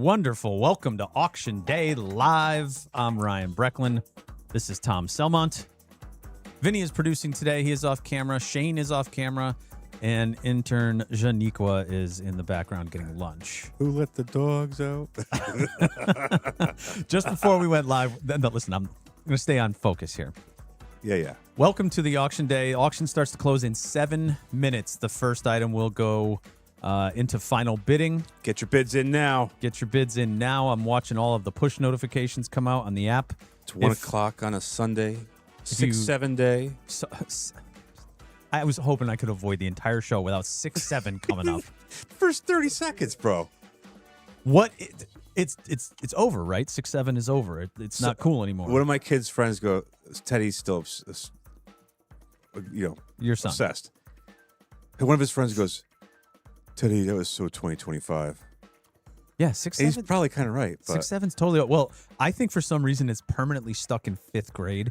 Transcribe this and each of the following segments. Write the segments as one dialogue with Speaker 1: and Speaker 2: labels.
Speaker 1: Wonderful. Welcome to Auction Day Live. I'm Ryan Brecklin. This is Tom Selmont. Vinny is producing today. He is off camera. Shane is off camera. And intern Janiqua is in the background getting lunch.
Speaker 2: Who let the dogs out?
Speaker 1: Just before we went live, no, listen, I'm going to stay on focus here.
Speaker 2: Yeah.
Speaker 1: Welcome to the auction day. Auction starts to close in 7 minutes. The first item will go into final bidding.
Speaker 2: Get your bids in now.
Speaker 1: Get your bids in now. I'm watching all of the push notifications come out on the app.
Speaker 2: It's 1 o'clock on a Sunday, 6-7 day.
Speaker 1: I was hoping I could avoid the entire show without 6-7 coming up.
Speaker 2: First 30 seconds, bro.
Speaker 1: What? It's over, right? 6-7 is over. It's not cool anymore.
Speaker 2: One of my kids' friends go, Teddy's still,
Speaker 1: Your son.
Speaker 2: obsessed. And one of his friends goes, Teddy, that was so 2025.
Speaker 1: Yeah, 6-7.
Speaker 2: And he's probably kind of right. But
Speaker 1: 6-7's totally. Well, I think for some reason it's permanently stuck in 5th grade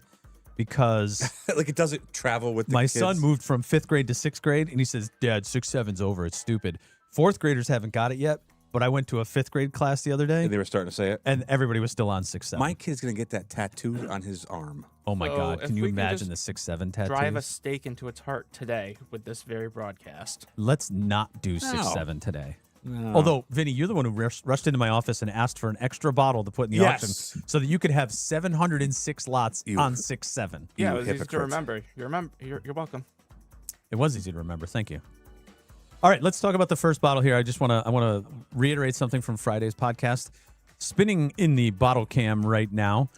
Speaker 1: because
Speaker 2: like it doesn't travel with the
Speaker 1: my
Speaker 2: kids.
Speaker 1: son moved from 5th grade to 6th grade, and he says, Dad, 6-7's over. It's stupid. 4th graders haven't got it yet, but I went to a 5th grade class the other day.
Speaker 2: And they were starting to say it.
Speaker 1: And everybody was still on 6-7.
Speaker 2: My kid's going to get that tattooed on his arm.
Speaker 1: Oh, my
Speaker 3: So
Speaker 1: God.
Speaker 3: if
Speaker 1: Can you
Speaker 3: we can
Speaker 1: imagine the
Speaker 3: just
Speaker 1: 6-7 tattoo?
Speaker 3: Drive a stake into its heart today with this very broadcast.
Speaker 1: Let's not do 6-7 today.
Speaker 2: No.
Speaker 1: Although, Vinny, you're the one who rushed into my office and asked for an extra bottle to put in the
Speaker 2: Yes.
Speaker 1: auction so that you could have 706 lots on 6-7.
Speaker 3: Yeah,
Speaker 2: You
Speaker 3: it was easy to
Speaker 2: hypocrites.
Speaker 3: remember. You're welcome.
Speaker 1: It was easy to remember. Thank you. All right, let's talk about the first bottle here. I want to reiterate something from Friday's podcast. Spinning in the bottle cam right now.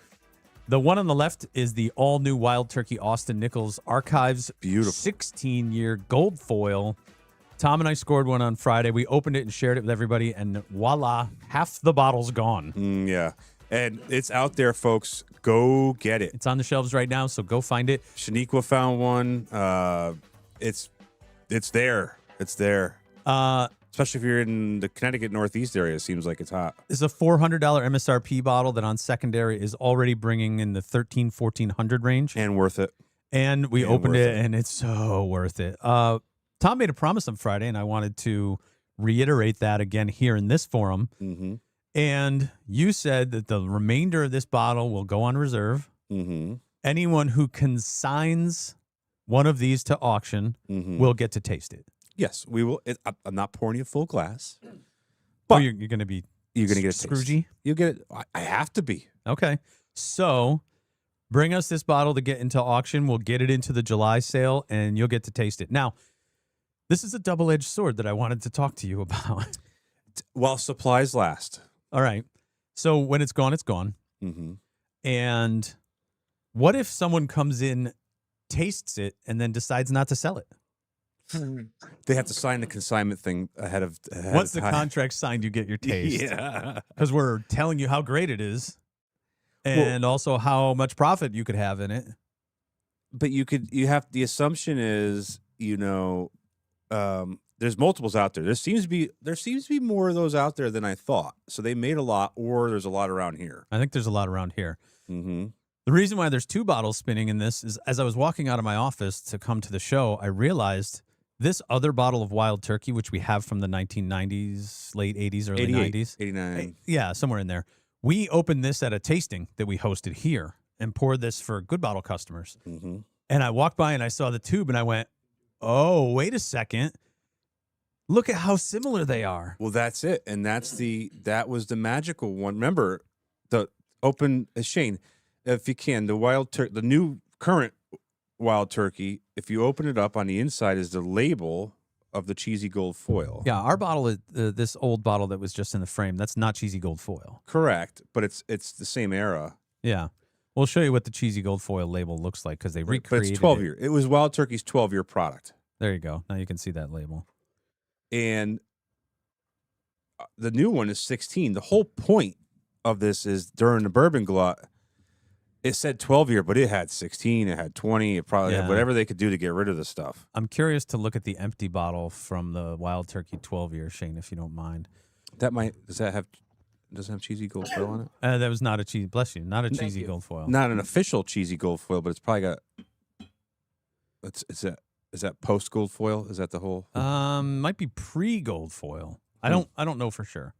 Speaker 1: The one on the left is the all-new Wild Turkey Austin Nichols Archives
Speaker 2: Beautiful.
Speaker 1: 16-year gold foil. Tom and I scored one on Friday. We opened it and shared it with everybody, and voila, half the bottle's gone.
Speaker 2: Yeah. And it's out there, folks. Go get it.
Speaker 1: It's on the shelves right now, so go find it.
Speaker 2: Shaniqua found one. It's there. It's there. Especially if you're in the Connecticut Northeast area, it seems like it's hot.
Speaker 1: It's a $400 MSRP bottle that on secondary is already bringing in the $1,300-$1,400 range.
Speaker 2: And worth it.
Speaker 1: And we
Speaker 2: And
Speaker 1: opened
Speaker 2: worth
Speaker 1: it,
Speaker 2: it.
Speaker 1: and it's so worth it. Tom made a promise on Friday, and I wanted to reiterate that again here in this forum.
Speaker 2: Mm-hmm.
Speaker 1: And you said that the remainder of this bottle will go on reserve.
Speaker 2: Mm-hmm.
Speaker 1: Anyone who consigns one of these to auction
Speaker 2: Mm-hmm.
Speaker 1: will get to taste it.
Speaker 2: Yes, we will. I'm not pouring you a full glass.
Speaker 1: But
Speaker 2: But
Speaker 1: you're going to be
Speaker 2: You're going to get a taste.
Speaker 1: Scroogey?
Speaker 2: You get it. I have to be.
Speaker 1: Okay. So bring us this bottle to get into auction. We'll get it into the July sale, and you'll get to taste it. Now, this is a double-edged sword that I wanted to talk to you about.
Speaker 2: While supplies last.
Speaker 1: All right. So when it's gone, it's gone.
Speaker 2: Mm-hmm.
Speaker 1: And what if someone comes in, tastes it, and then decides not to sell it?
Speaker 2: They have to sign the consignment thing ahead of
Speaker 1: Once the
Speaker 2: time.
Speaker 1: contract's signed, you get your taste.
Speaker 2: Yeah.
Speaker 1: Because we're telling you how great it is and also how much profit you could have in it.
Speaker 2: But the assumption is, there's multiples out there. There seems to be more of those out there than I thought. So they made a lot, or there's a lot around here.
Speaker 1: I think there's a lot around here.
Speaker 2: Mm-hmm.
Speaker 1: The reason why there's 2 bottles spinning in this is as I was walking out of my office to come to the show, I realized this other bottle of Wild Turkey, which we have from the 1990s, late 80s, early 90s.
Speaker 2: 89.
Speaker 1: Yeah, somewhere in there. We opened this at a tasting that we hosted here and poured this for Good Bottle customers.
Speaker 2: Mm-hmm.
Speaker 1: And I walked by and I saw the tube and I went, oh, wait a second. Look at how similar they are.
Speaker 2: Well, that's it, and that was the magical one. Remember, Shane, if you can, the new current Wild Turkey. If you open it up, on the inside is the label of the cheesy gold foil.
Speaker 1: Yeah, our bottle is this old bottle that was just in the frame. That's not cheesy gold foil.
Speaker 2: Correct, but it's the same era.
Speaker 1: Yeah. We'll show you what the cheesy gold foil label looks like because they
Speaker 2: But
Speaker 1: recreated
Speaker 2: it's 12
Speaker 1: it.
Speaker 2: year. It was Wild Turkey's 12-year product.
Speaker 1: There you go. Now you can see that label.
Speaker 2: And the new one is 16. The whole point of this is during the bourbon glut, it said 12-year, but it had 16, it had 20, it probably had whatever they could do to get rid of the stuff.
Speaker 1: I'm curious to look at the empty bottle from the Wild Turkey 12-year, Shane, if you don't mind.
Speaker 2: Does it have cheesy gold foil on it?
Speaker 1: That was not a cheesy, bless you, not a cheesy gold foil.
Speaker 2: Not an official cheesy gold foil, but it's probably got. Is that post gold foil? Is that the whole?
Speaker 1: Might be pre-gold foil. I don't know for sure.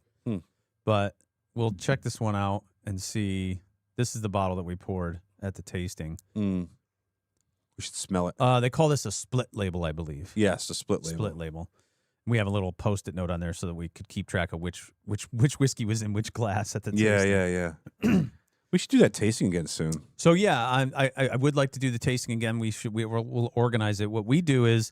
Speaker 1: but we'll check this one out and see. This is the bottle that we poured at the tasting.
Speaker 2: We should smell it.
Speaker 1: They call this a split label, I believe.
Speaker 2: Yes, a split label.
Speaker 1: Split label. We have a little Post-it note on there so that we could keep track of which whiskey was in which glass at the tasting.
Speaker 2: Yeah. We should do that tasting again soon.
Speaker 1: So yeah, I would like to do the tasting again. We'll organize it. What we do is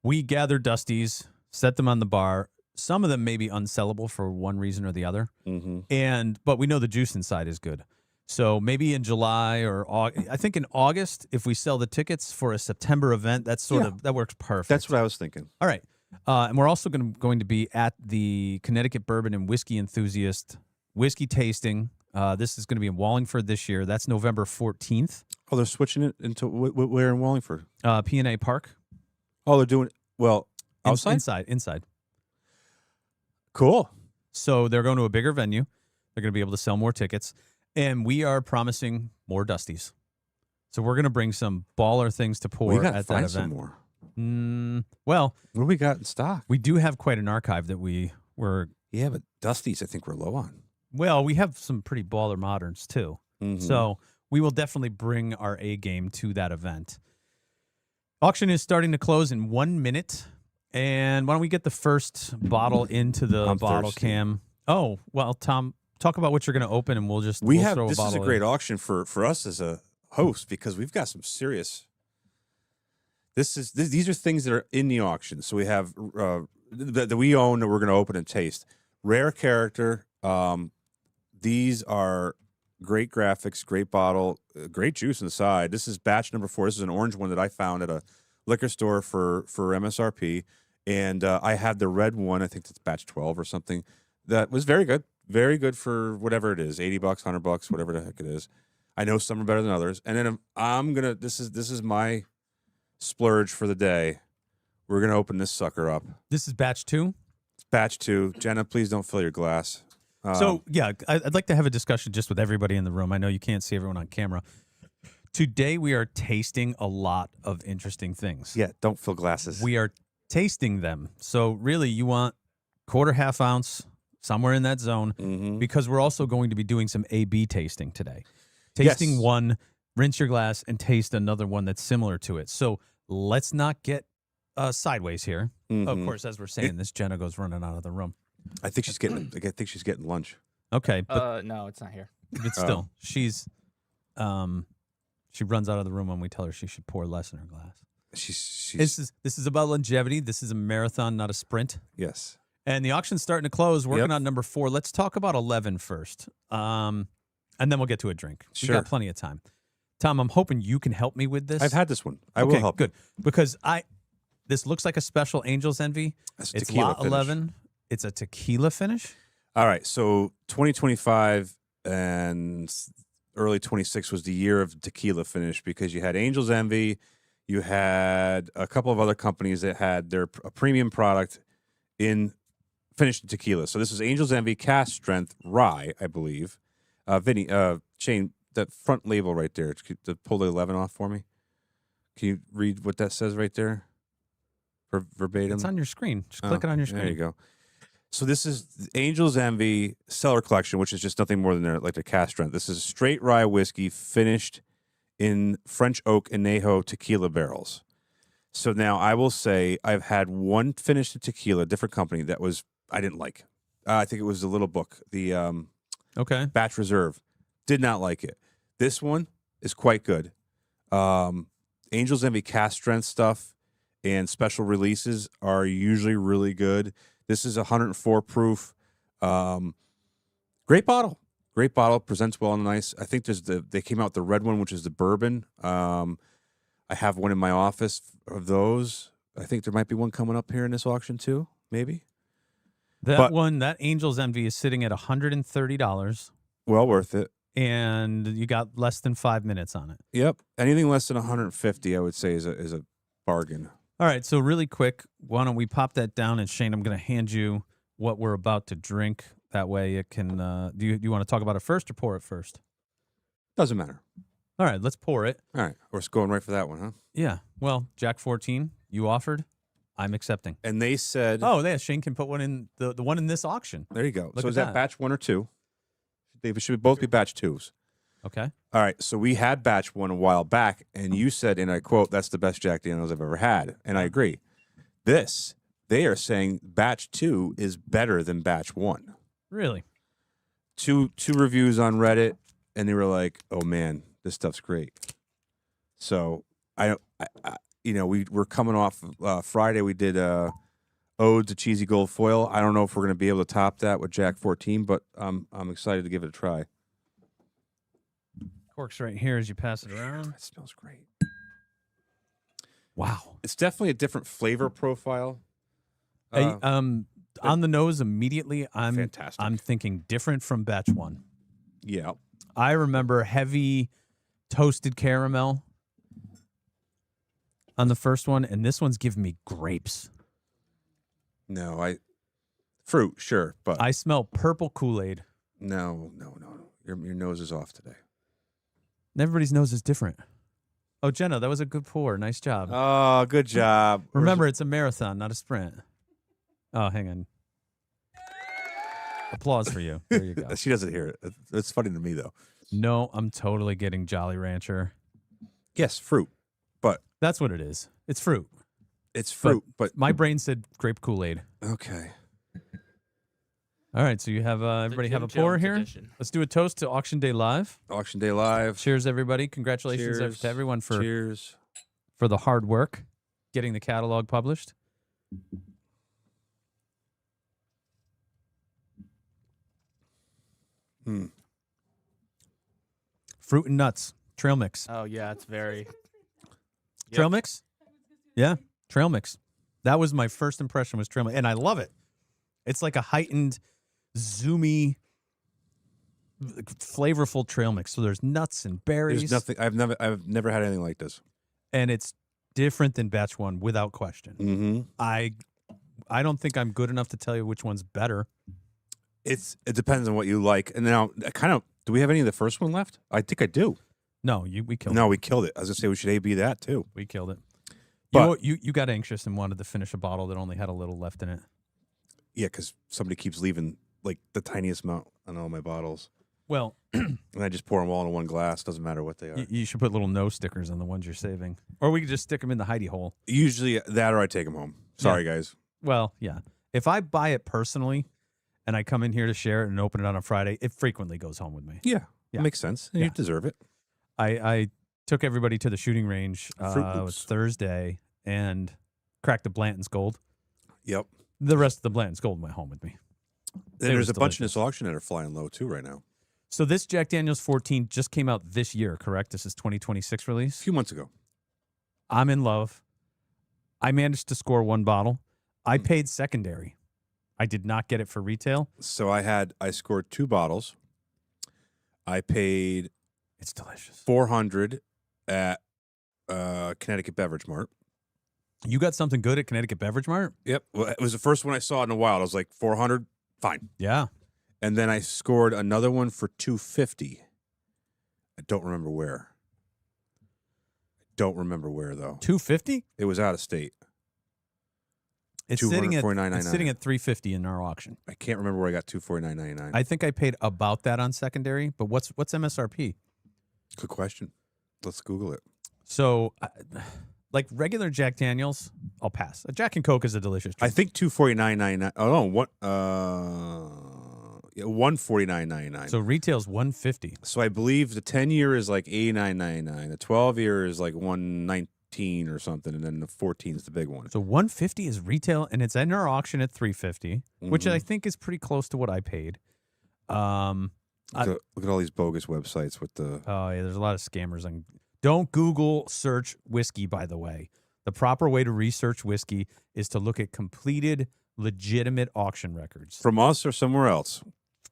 Speaker 1: we gather Dusties, set them on the bar. Some of them may be unsellable for one reason or the other, but we know the juice inside is good. So maybe in July or August, I think in August, if we sell the tickets for a September event, that works perfect.
Speaker 2: That's what I was thinking.
Speaker 1: All right. And we're also going to be at the Connecticut Bourbon and Whiskey Enthusiast Whiskey Tasting. This is going to be in Wallingford this year. That's November 14th.
Speaker 2: Oh, they're switching it into where in Wallingford?
Speaker 1: P&A Park.
Speaker 2: Oh, they're doing it, outside?
Speaker 1: Inside.
Speaker 2: Cool.
Speaker 1: So they're going to a bigger venue. They're going to be able to sell more tickets. And we are promising more Dusties. So we're going to bring some baller things to pour at that event.
Speaker 2: Find some more.
Speaker 1: Well,
Speaker 2: what do we got in stock?
Speaker 1: We do have quite an archive that we're...
Speaker 2: Yeah, but Dusties I think we're low on.
Speaker 1: Well, we have some pretty baller moderns too. So we will definitely bring our A game to that event. Auction is starting to close in 1 minute. And why don't we get the first bottle into the bottle cam? Oh, well, Tom, talk about what you're going to open, and we'll throw a bottle in.
Speaker 2: This is a great auction for us as a host because we've got some serious... These are things that are in the auction. So we have that we own that we're going to open and taste. Rare character. These are great graphics, great bottle, great juice inside. This is batch number 4. This is an orange one that I found at a liquor store for MSRP. And I had the red one. I think it's batch 12 or something. That was very good. Very good for whatever it is, $80, $100, whatever the heck it is. I know some are better than others. And then I'm going to, this is my splurge for the day. We're going to open this sucker up.
Speaker 1: This is batch 2?
Speaker 2: It's batch 2. Jenna, please don't fill your glass.
Speaker 1: So, yeah, I'd like to have a discussion just with everybody in the room. I know you can't see everyone on camera. Today, we are tasting a lot of interesting things.
Speaker 2: Yeah, don't fill glasses.
Speaker 1: We are tasting them. So, really, you want quarter, half ounce, somewhere in that zone, because we're also going to be doing some A-B tasting today. Tasting one, rinse your glass, and taste another one that's similar to it. So, let's not get sideways here. Of course, as we're saying this, Jenna goes running out of the room.
Speaker 2: I think she's getting lunch.
Speaker 1: Okay. But,
Speaker 3: no, it's not here.
Speaker 1: But still, she runs out of the room when we tell her she should pour less in her glass. This is about longevity. This is a marathon, not a sprint.
Speaker 2: Yes.
Speaker 1: And the auction's starting to close. Working on number 4. Let's talk about 11 first. And then we'll get to a drink. We've got plenty of time. Tom, I'm hoping you can help me with this.
Speaker 2: I've had this one. I will help.
Speaker 1: Good. Because this looks like a special Angel's Envy. It's lot 11. It's a tequila finish.
Speaker 2: All right. So 2025 and early 26 was the year of tequila finish because you had Angel's Envy. You had a couple of other companies that had a premium product in finished tequila. So this is Angel's Envy Cask Strength Rye, I believe. Vinny, Shane, that front label right there, to pull the 11 off for me. Can you read what that says right there? Verbatim.
Speaker 1: It's on your screen. Just click it on your screen.
Speaker 2: There you go. So this is Angel's Envy Cellar Collection, which is just nothing more than their cask strength. This is straight rye whiskey finished in French oak añejo tequila barrels. So now I will say I've had one finished tequila, different company, that I didn't like. I think it was the Little Book, the Batch Reserve. Did not like it. This one is quite good. Angel's Envy cask strength stuff and special releases are usually really good. This is 104 proof. Great bottle. Great bottle. Presents well and nice. I think they came out with the red one, which is the bourbon. I have one in my office of those. I think there might be one coming up here in this auction too, maybe.
Speaker 1: That Angel's Envy is sitting at $130.
Speaker 2: Well worth it.
Speaker 1: And you got less than 5 minutes on it.
Speaker 2: Yep. Anything less than 150, I would say, is a bargain.
Speaker 1: All right, so really quick, why don't we pop that down? And Shane, I'm going to hand you what we're about to drink. That way it can, do you want to talk about it first or pour it first?
Speaker 2: Doesn't matter.
Speaker 1: All right, let's pour it.
Speaker 2: All right, we're going right for that one, huh?
Speaker 1: Yeah, well, Jack 14, you offered. I'm accepting.
Speaker 2: and they said,
Speaker 1: Oh, yeah, Shane can put one in the one in this auction.
Speaker 2: there you go.
Speaker 1: Look
Speaker 2: So
Speaker 1: at
Speaker 2: is that
Speaker 1: that.
Speaker 2: batch 1 or 2? They should both be batch 2s.
Speaker 1: Okay.
Speaker 2: All right, so we had batch 1 a while back, and you said, and I quote, "That's the best Jack Daniels I've ever had," and I agree. They are saying batch 2 is better than batch 1.
Speaker 1: Really?
Speaker 2: Two reviews on Reddit, and they were like, "Oh man, this stuff's great." So I we're coming off Friday. We did Ode to Cheesy Gold Foil. I don't know if we're going to be able to top that with Jack 14, but I'm excited to give it a try.
Speaker 1: Cork's right here as you pass it around.
Speaker 2: It smells great.
Speaker 1: Wow.
Speaker 2: It's definitely a different flavor profile.
Speaker 1: Hey, on the nose immediately,
Speaker 2: Fantastic.
Speaker 1: I'm thinking different from batch 1.
Speaker 2: Yeah.
Speaker 1: I remember heavy toasted caramel on the first one, and this one's giving me grapes.
Speaker 2: No, fruit, sure, but
Speaker 1: I smell purple Kool-Aid.
Speaker 2: no. Your nose is off today.
Speaker 1: Everybody's nose is different. Oh, Jenna, that was a good pour. Nice job.
Speaker 2: Oh, good job.
Speaker 1: Remember, it's a marathon, not a sprint. Oh, hang on. Applause for you. There you go.
Speaker 2: She doesn't hear it. It's funny to me, though.
Speaker 1: No, I'm totally getting Jolly Rancher.
Speaker 2: Yes, fruit, but
Speaker 1: That's what it is. It's fruit.
Speaker 2: it's fruit, but
Speaker 1: My brain said grape Kool-Aid.
Speaker 2: okay.
Speaker 1: All right, so you have everybody have a
Speaker 3: Jim
Speaker 1: pour
Speaker 3: Jones
Speaker 1: here.
Speaker 3: edition.
Speaker 1: Let's do a toast to Auction Day Live.
Speaker 2: Auction Day Live.
Speaker 1: Cheers, everybody! Congratulations
Speaker 2: Cheers.
Speaker 1: to everyone for
Speaker 2: Cheers.
Speaker 1: the hard work getting the catalog published. Fruit and nuts trail mix.
Speaker 3: Oh yeah, it's very.
Speaker 1: Trail mix? Yeah, trail mix. That was my first impression was trail mix, and I love it. It's like a heightened, zoomy, flavorful trail mix. So there's nuts and berries.
Speaker 2: There's nothing. I've never had anything like this.
Speaker 1: And it's different than batch 1 without question.
Speaker 2: Mm-hmm.
Speaker 1: I don't think I'm good enough to tell you which one's better.
Speaker 2: It depends on what you like. And now, do we have any of the first one left? I think I do.
Speaker 1: No, we killed it.
Speaker 2: No, we killed it. I was gonna say we should A/B that too.
Speaker 1: We killed it.
Speaker 2: But-
Speaker 1: You got anxious and wanted to finish a bottle that only had a little left in it.
Speaker 2: Yeah, because somebody keeps leaving like the tiniest amount on all my bottles,
Speaker 1: Well,
Speaker 2: and I just pour them all in one glass. Doesn't matter what they are.
Speaker 1: you should put little no stickers on the ones you're saving. Or we could just stick them in the hidey hole.
Speaker 2: Usually that, or I take them home. Sorry, guys.
Speaker 1: Well, yeah. If I buy it personally and I come in here to share it and open it on a Friday, it frequently goes home with me.
Speaker 2: Yeah,
Speaker 1: Yeah.
Speaker 2: makes sense. And
Speaker 1: Yeah.
Speaker 2: You deserve it.
Speaker 1: I took everybody to the shooting range.
Speaker 2: Fruit
Speaker 1: It was
Speaker 2: Loops.
Speaker 1: Thursday and cracked the Blanton's Gold.
Speaker 2: Yep.
Speaker 1: The rest of the Blanton's Gold went home with me.
Speaker 2: And
Speaker 1: It
Speaker 2: there's
Speaker 1: was
Speaker 2: a bunch in
Speaker 1: delicious.
Speaker 2: this auction that are flying low too right now.
Speaker 1: So this Jack Daniel's 14 just came out this year, correct? This is 2026
Speaker 2: A
Speaker 1: release.
Speaker 2: few months ago.
Speaker 1: I'm in love. I managed to score one bottle. I paid secondary. I did not get it for retail.
Speaker 2: So I scored 2 bottles. I paid
Speaker 1: It's delicious.
Speaker 2: $400 at Connecticut Beverage Mart.
Speaker 1: You got something good at Connecticut Beverage Mart?
Speaker 2: Yep. Well, it was the first one I saw in a while. I was like, $400, fine.
Speaker 1: Yeah.
Speaker 2: And then I scored another one for $250. I don't remember where. Though.
Speaker 1: $250?
Speaker 2: It was out of state.
Speaker 1: It's sitting at
Speaker 2: $249.99.
Speaker 1: it's sitting at $350 in our auction.
Speaker 2: I can't remember where I got $249.99.
Speaker 1: I think I paid about that on secondary, but what's MSRP?
Speaker 2: Good question. Let's Google it.
Speaker 1: So, like regular Jack Daniels, I'll pass. A Jack and Coke is a delicious
Speaker 2: I
Speaker 1: drink.
Speaker 2: think $249.99. Oh no, what? Yeah, $149.99.
Speaker 1: So retail's $150.
Speaker 2: So I believe the 10-year is like $89.99. The 12-year is like $119 or something, and then the 14 is the big one.
Speaker 1: So $150 is retail, and it's in our auction at $350, which
Speaker 2: Mhm.
Speaker 1: I think is pretty close to what I paid.
Speaker 2: Look at all these bogus websites with the.
Speaker 1: Oh yeah, there's a lot of scammers. Don't Google search whiskey, by the way. The proper way to research whiskey is to look at completed, legitimate auction records.
Speaker 2: From us or somewhere else.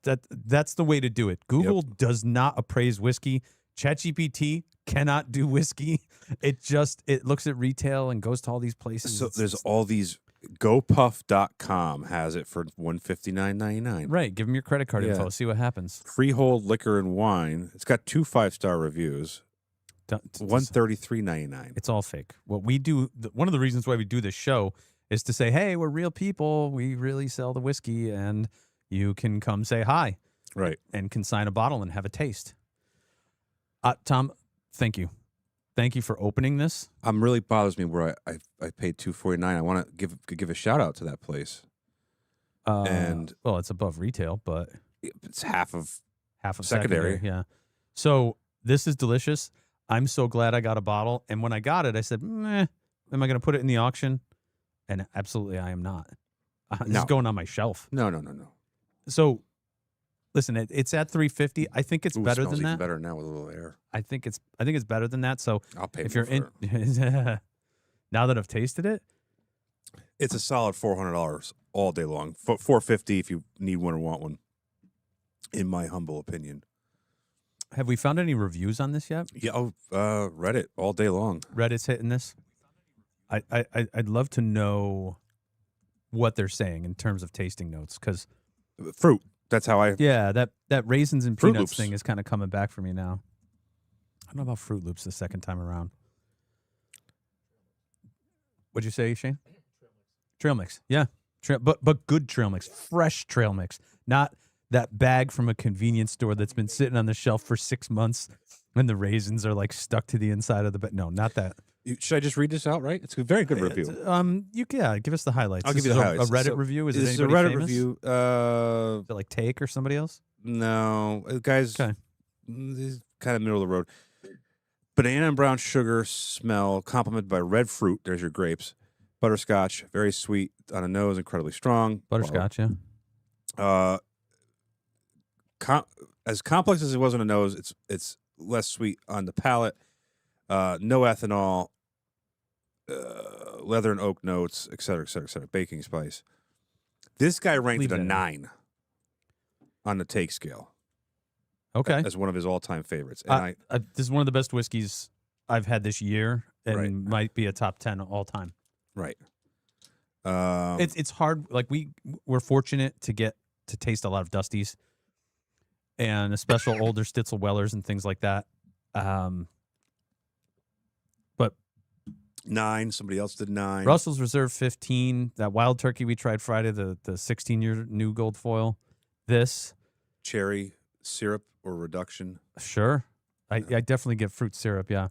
Speaker 1: That's the way to do it. Google does not appraise whiskey. ChatGPT cannot do whiskey. It looks at retail and goes to all these places.
Speaker 2: So there's all these. GoPuff.com has it for $159.99.
Speaker 1: Right. Give them your credit card
Speaker 2: Yeah.
Speaker 1: info. See what happens.
Speaker 2: Freehold Liquor and Wine. It's got 2 5-star reviews. $133.99.
Speaker 1: It's all fake. What we do, one of the reasons why we do this show is to say, hey, we're real people. We really sell the whiskey, and you can come say hi
Speaker 2: Right.
Speaker 1: and consign a bottle and have a taste. Tom, thank you. Thank you for opening this.
Speaker 2: Really bothers me where I paid $249. I want to give a shout out to that place. And
Speaker 1: well, it's above retail, but
Speaker 2: it's half of
Speaker 1: secondary. Yeah. So this is delicious. I'm so glad I got a bottle. And when I got it, I said, meh, am I going to put it in the auction? And absolutely, I am not. This is going on my shelf.
Speaker 2: No.
Speaker 1: So, listen, it's at $350. I think it's better than that.
Speaker 2: Better now with a little air.
Speaker 1: I think it's better than that. So
Speaker 2: I'll pay.
Speaker 1: If you're in, now that I've tasted it,
Speaker 2: it's a solid $400 all day long. $450 if you need one or want one. In my humble opinion.
Speaker 1: have we found any reviews on this yet?
Speaker 2: Yeah. Reddit all day long.
Speaker 1: Reddit's hitting this. I'd love to know what they're saying in terms of tasting notes, because
Speaker 2: fruit. That's how I.
Speaker 1: Yeah, that raisins and
Speaker 2: Fruit
Speaker 1: peanuts
Speaker 2: Loops
Speaker 1: thing is kind of coming back for me now. I don't know about Fruit Loops the second time around. What'd you say, Shane? Trail mix. Yeah, but good trail mix, fresh trail mix, not that bag from a convenience store that's been sitting on the shelf for 6 months and the raisins are like stuck to the inside of the bag. No, not that.
Speaker 2: Should I just read this out? Right, it's a very good review.
Speaker 1: Give us the highlights.
Speaker 2: I'll give you the highlights.
Speaker 1: A Reddit review. Is
Speaker 2: this
Speaker 1: it
Speaker 2: a Reddit
Speaker 1: famous?
Speaker 2: review?
Speaker 1: Is it like Take or somebody else?
Speaker 2: No, guys.
Speaker 1: Okay.
Speaker 2: This is kind of middle of the road. Banana and brown sugar smell, complemented by red fruit. There's your grapes. Butterscotch, very sweet on the nose, incredibly strong.
Speaker 1: Butterscotch, yeah.
Speaker 2: As complex as it was on the nose, it's less sweet on the palate. No ethanol, leather and oak notes, et cetera, et cetera, et cetera. Baking spice. This guy ranked it a 9 on the Take scale.
Speaker 1: Okay.
Speaker 2: As one of his all-time favorites. And
Speaker 1: this is one of the best whiskeys I've had this year, and
Speaker 2: Right.
Speaker 1: might be a top 10 all time.
Speaker 2: Right.
Speaker 1: It's hard. Like we're fortunate to get to taste a lot of Dusties, and a special older Stitzel Wellers and things like that. But
Speaker 2: 9. Somebody else did 9.
Speaker 1: Russell's Reserve 15. That Wild Turkey we tried Friday, the 16-year new gold foil. This
Speaker 2: Cherry syrup or reduction.
Speaker 1: sure. I definitely get fruit syrup. Yeah.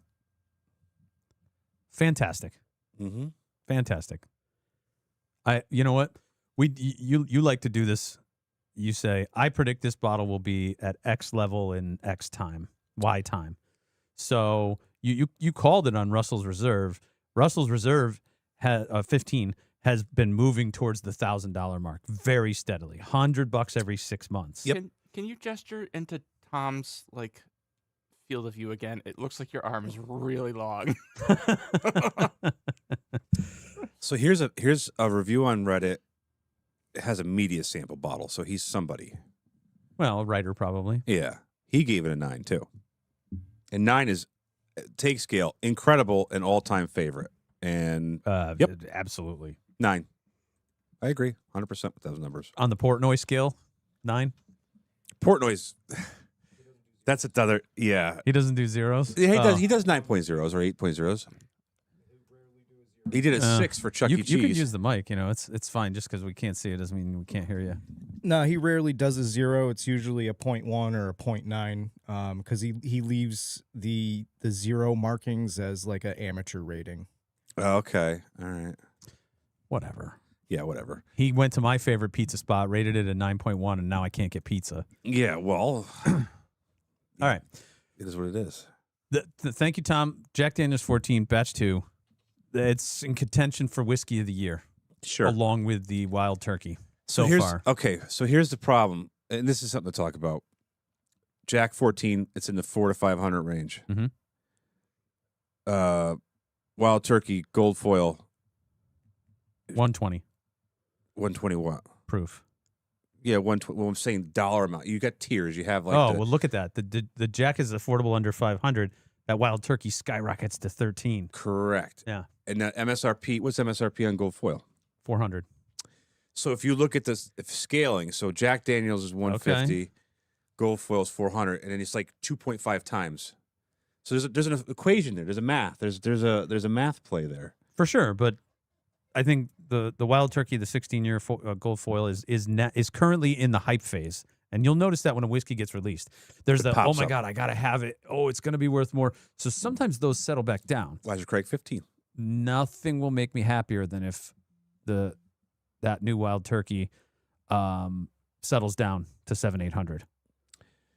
Speaker 1: Fantastic.
Speaker 2: Mm-hmm.
Speaker 1: Fantastic. You know what? You like to do this. You say, I predict this bottle will be at X level in X time, Y time. So you called it on Russell's Reserve. Russell's Reserve 15 has been moving towards the $1,000 mark very steadily. $100 every 6 months.
Speaker 2: Yep.
Speaker 3: Can you gesture into Tom's field of view again? It looks like your arm is really long.
Speaker 2: So here's a review on Reddit. It has a media sample bottle, so he's somebody.
Speaker 1: Well, a writer probably.
Speaker 2: Yeah. He gave it a 9 too. And 9 is Take scale, incredible and all-time favorite. And yep.
Speaker 1: Absolutely.
Speaker 2: 9. I agree 100% with those numbers.
Speaker 1: On the Portnoy scale, 9.
Speaker 2: Portnoy's that's another, yeah.
Speaker 1: He doesn't do zeros.
Speaker 2: Yeah, he does 9.0s or 8.0s. He did a 6 for Chuck E. Cheese.
Speaker 1: You can use the mic. It's fine. Just because we can't see it doesn't mean we can't hear you.
Speaker 4: No, he rarely does a 0. It's usually a 0.1 or a 0.9 because he leaves the 0 markings as like an amateur rating.
Speaker 2: Okay. All right.
Speaker 1: Whatever.
Speaker 2: Yeah, whatever.
Speaker 1: He went to my favorite pizza spot, rated it a 9.1, and now I can't get pizza.
Speaker 2: Yeah, well.
Speaker 1: All right.
Speaker 2: It is what it is.
Speaker 1: Thank you, Tom. Jack Daniel's 14, batch 2. It's in contention for whiskey of the year.
Speaker 2: Sure.
Speaker 1: Along with the Wild Turkey
Speaker 2: So here's the problem, and this is something to talk about. Jack 14, it's in the 400 to 500 range.
Speaker 1: Mm-hmm.
Speaker 2: Wild Turkey Gold Foil
Speaker 1: 120
Speaker 2: 121
Speaker 1: proof.
Speaker 2: Yeah, 120. Well, I'm saying dollar amount. You got tiers. You have
Speaker 1: well, look at that. The Jack is affordable under 500. That Wild Turkey skyrockets to 13.
Speaker 2: Correct.
Speaker 1: Yeah.
Speaker 2: And that MSRP. What's MSRP on Gold Foil?
Speaker 1: 400.
Speaker 2: So if you look at this scaling, so Jack Daniel's is 150, Gold Foil is 400, and then it's like 2.5 times. So there's an equation there. There's a math. There's a math play there.
Speaker 1: For sure, but I think the Wild Turkey, the 16-year gold foil is currently in the hype phase. And you'll notice that when a whiskey gets released, there's the, oh my God, I got to have it. Oh, it's going to be worth more. So sometimes those settle back down.
Speaker 2: Elijah Craig 15.
Speaker 1: Nothing will make me happier than if that new Wild Turkey settles down to 700-800,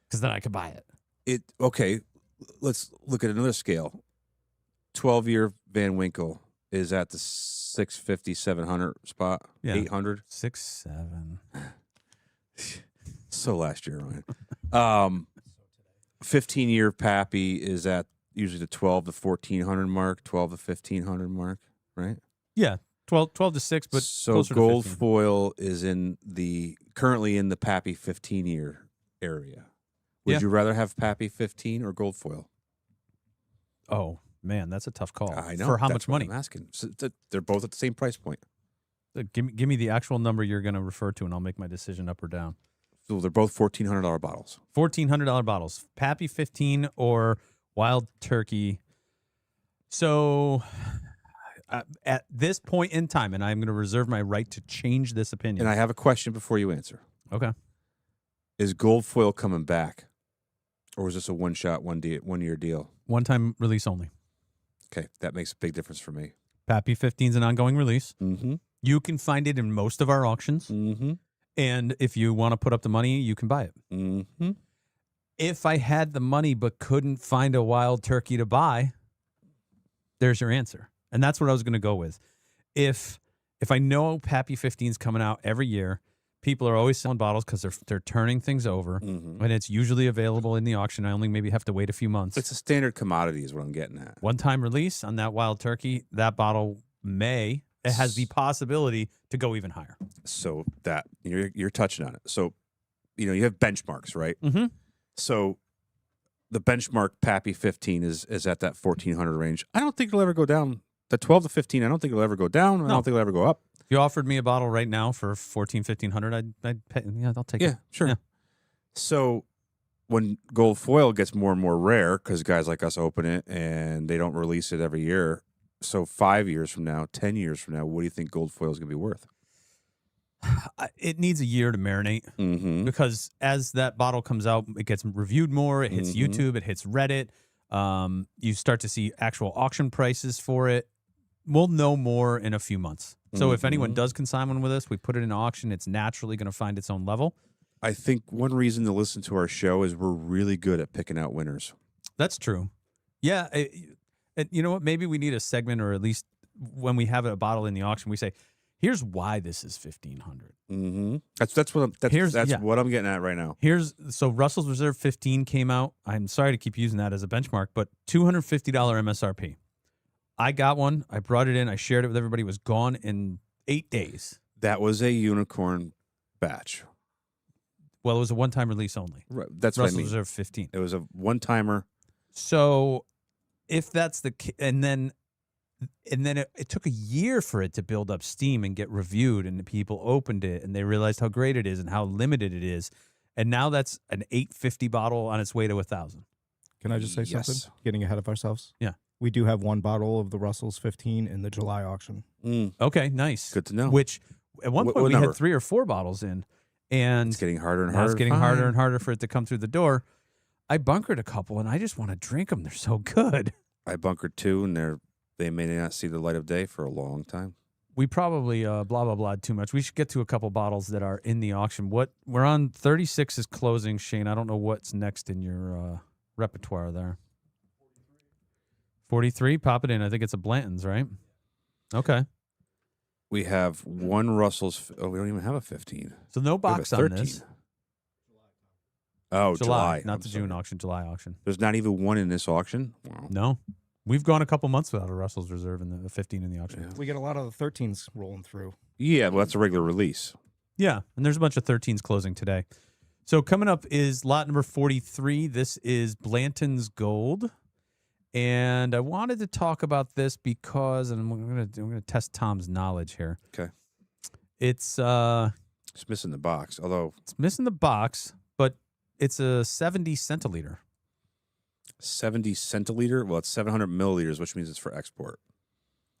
Speaker 1: because then I could buy it.
Speaker 2: Okay, let's look at another scale. 12-year Van Winkle is at the 650, 700 spot.
Speaker 1: Yeah.
Speaker 2: 800.
Speaker 1: 6, 7.
Speaker 2: So last year, Ryan. 15-year Pappy is at usually the 12 to 1400 mark, 12 to 1500 mark, right?
Speaker 1: Yeah, 12 to 6, but
Speaker 2: so
Speaker 1: closer
Speaker 2: gold
Speaker 1: to 15.
Speaker 2: foil is currently in the Pappy 15-year area. Would you rather have Pappy 15 or gold foil?
Speaker 1: Oh man, that's a tough call.
Speaker 2: I know.
Speaker 1: For how
Speaker 2: That's
Speaker 1: much
Speaker 2: what
Speaker 1: money?
Speaker 2: I'm asking. So they're both at the same price point.
Speaker 1: Give me the actual number you're going to refer to, and I'll make my decision up or down.
Speaker 2: So they're both $1,400 bottles.
Speaker 1: $1,400 bottles. Pappy 15 or Wild Turkey. So at this point in time, and I'm going to reserve my right to change this opinion.
Speaker 2: And I have a question before you answer.
Speaker 1: Okay.
Speaker 2: Is gold foil coming back? Or is this a one-shot, one-year deal?
Speaker 1: One-time release only.
Speaker 2: Okay, that makes a big difference for me.
Speaker 1: Pappy 15 is an ongoing release.
Speaker 2: Mm-hmm.
Speaker 1: You can find it in most of our auctions.
Speaker 2: Mm-hmm.
Speaker 1: And if you want to put up the money, you can buy it.
Speaker 2: Mm-hmm.
Speaker 1: If I had the money but couldn't find a Wild Turkey to buy, there's your answer. And that's what I was going to go with. If I know Pappy 15 is coming out every year, people are always selling bottles because they're turning things over,
Speaker 2: Mm-hmm.
Speaker 1: and it's usually available in the auction. I only maybe have to wait a few months.
Speaker 2: It's a standard commodity is what I'm getting at.
Speaker 1: One-time release on that Wild Turkey, that bottle it has the possibility to go even higher.
Speaker 2: So that you're touching on it. So, you have benchmarks, right?
Speaker 1: Mm-hmm.
Speaker 2: So the benchmark Pappy 15 is at that 1,400 range. I don't think it'll ever go down. The 12 to 15, I don't think it'll ever go down. I don't think it'll ever go up.
Speaker 1: If you offered me a bottle right now for $1,400, I'd pay. Yeah, I'll take it.
Speaker 2: Yeah, sure.
Speaker 1: Yeah.
Speaker 2: So when gold foil gets more and more rare, because guys like us open it and they don't release it every year. So 5 years from now, 10 years from now, what do you think gold foil is going to be worth?
Speaker 1: It needs a year to marinate,
Speaker 2: Mm-hmm.
Speaker 1: because as that bottle comes out, it gets reviewed more. It hits
Speaker 2: Mhm.
Speaker 1: YouTube. It hits Reddit. You start to see actual auction prices for it. We'll know more in a few months. So if anyone
Speaker 2: Mhm.
Speaker 1: does consign one with us, we put it in auction. It's naturally going to find its own level.
Speaker 2: I think one reason to listen to our show is we're really good at picking out winners.
Speaker 1: That's true. Yeah. And you know what? Maybe we need a segment, or at least when we have a bottle in the auction, we say, here's why this is $1,500.
Speaker 2: Mm-hmm. That's what I'm getting at right now.
Speaker 1: So Russell's Reserve 15 came out. I'm sorry to keep using that as a benchmark, but $250 MSRP. I got one. I brought it in. I shared it with everybody. It was gone in 8 days.
Speaker 2: That was a unicorn batch.
Speaker 1: Well, it was a one-time release only.
Speaker 2: Right. That's what I
Speaker 1: Russell's
Speaker 2: mean.
Speaker 1: Reserve 15.
Speaker 2: It was a one-timer.
Speaker 1: So if that's the and then it took a year for it to build up steam and get reviewed, and the people opened it and they realized how great it is and how limited it is. And now that's an $850 bottle on its way to 1,000.
Speaker 4: Can I just say
Speaker 2: Yes.
Speaker 4: something? Getting ahead of ourselves.
Speaker 1: Yeah.
Speaker 4: We do have one bottle of the Russell's 15 in the July auction.
Speaker 1: Okay, nice.
Speaker 2: Good to know.
Speaker 1: Which at one
Speaker 2: What
Speaker 1: point we
Speaker 2: number?
Speaker 1: had 3 or 4 bottles in, and
Speaker 2: It's getting harder and
Speaker 1: now
Speaker 2: harder.
Speaker 1: it's getting
Speaker 2: to
Speaker 1: harder
Speaker 2: find.
Speaker 1: and harder for it to come through the door. I bunkered a couple, and I just want to drink them. They're so good.
Speaker 2: I bunkered 2, and they may not see the light of day for a long time.
Speaker 1: We probably blah blah blah too much. We should get to a couple bottles that are in the auction. We're on 36 is closing, Shane. I don't know what's next in your repertoire there. 43, pop it in. I think it's a Blanton's, right? Okay.
Speaker 2: We have one Russell's. Oh, we don't even have a 15.
Speaker 1: So no
Speaker 2: We have a
Speaker 1: box on
Speaker 2: 13.
Speaker 1: this.
Speaker 2: Oh,
Speaker 1: July,
Speaker 2: July.
Speaker 1: not
Speaker 2: I'm
Speaker 1: the
Speaker 2: sorry.
Speaker 1: June auction, July auction.
Speaker 2: There's not even one in this auction. Wow.
Speaker 1: No. We've gone a couple months without a Russell's Reserve in the 15 in the auction.
Speaker 2: Yeah.
Speaker 4: We get a lot of the 13s rolling through.
Speaker 2: Yeah, well, that's a regular release.
Speaker 1: Yeah, and there's a bunch of 13s closing today. So coming up is lot number 43. This is Blanton's Gold. And I wanted to talk about this because, and I'm gonna test Tom's knowledge here.
Speaker 2: Okay.
Speaker 1: It's
Speaker 2: It's missing the box, although
Speaker 1: it's missing the box, but it's a 70 centiliter.
Speaker 2: 70 centiliter. Well, it's 700 milliliters, which means it's for export.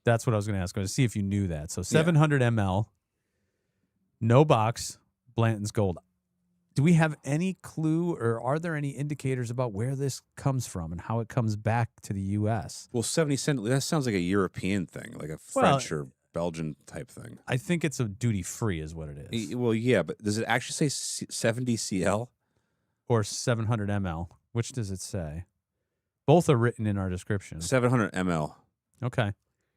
Speaker 1: That's what I was going to ask. I was to see if you knew that. So 700 ml, no box, Blanton's Gold. Do we have any clue, or are there any indicators about where this comes from and how it comes back to the U.S.?
Speaker 2: Well, 70 cent, that sounds like a European thing, like a French or Belgian type thing.
Speaker 1: I think it's a duty-free is what it is.
Speaker 2: Well, yeah, but does it actually say 70 CL?
Speaker 1: Or 700 ml. Which does it say? Both are written in our description.
Speaker 2: 700 ml.
Speaker 1: Okay.
Speaker 2: I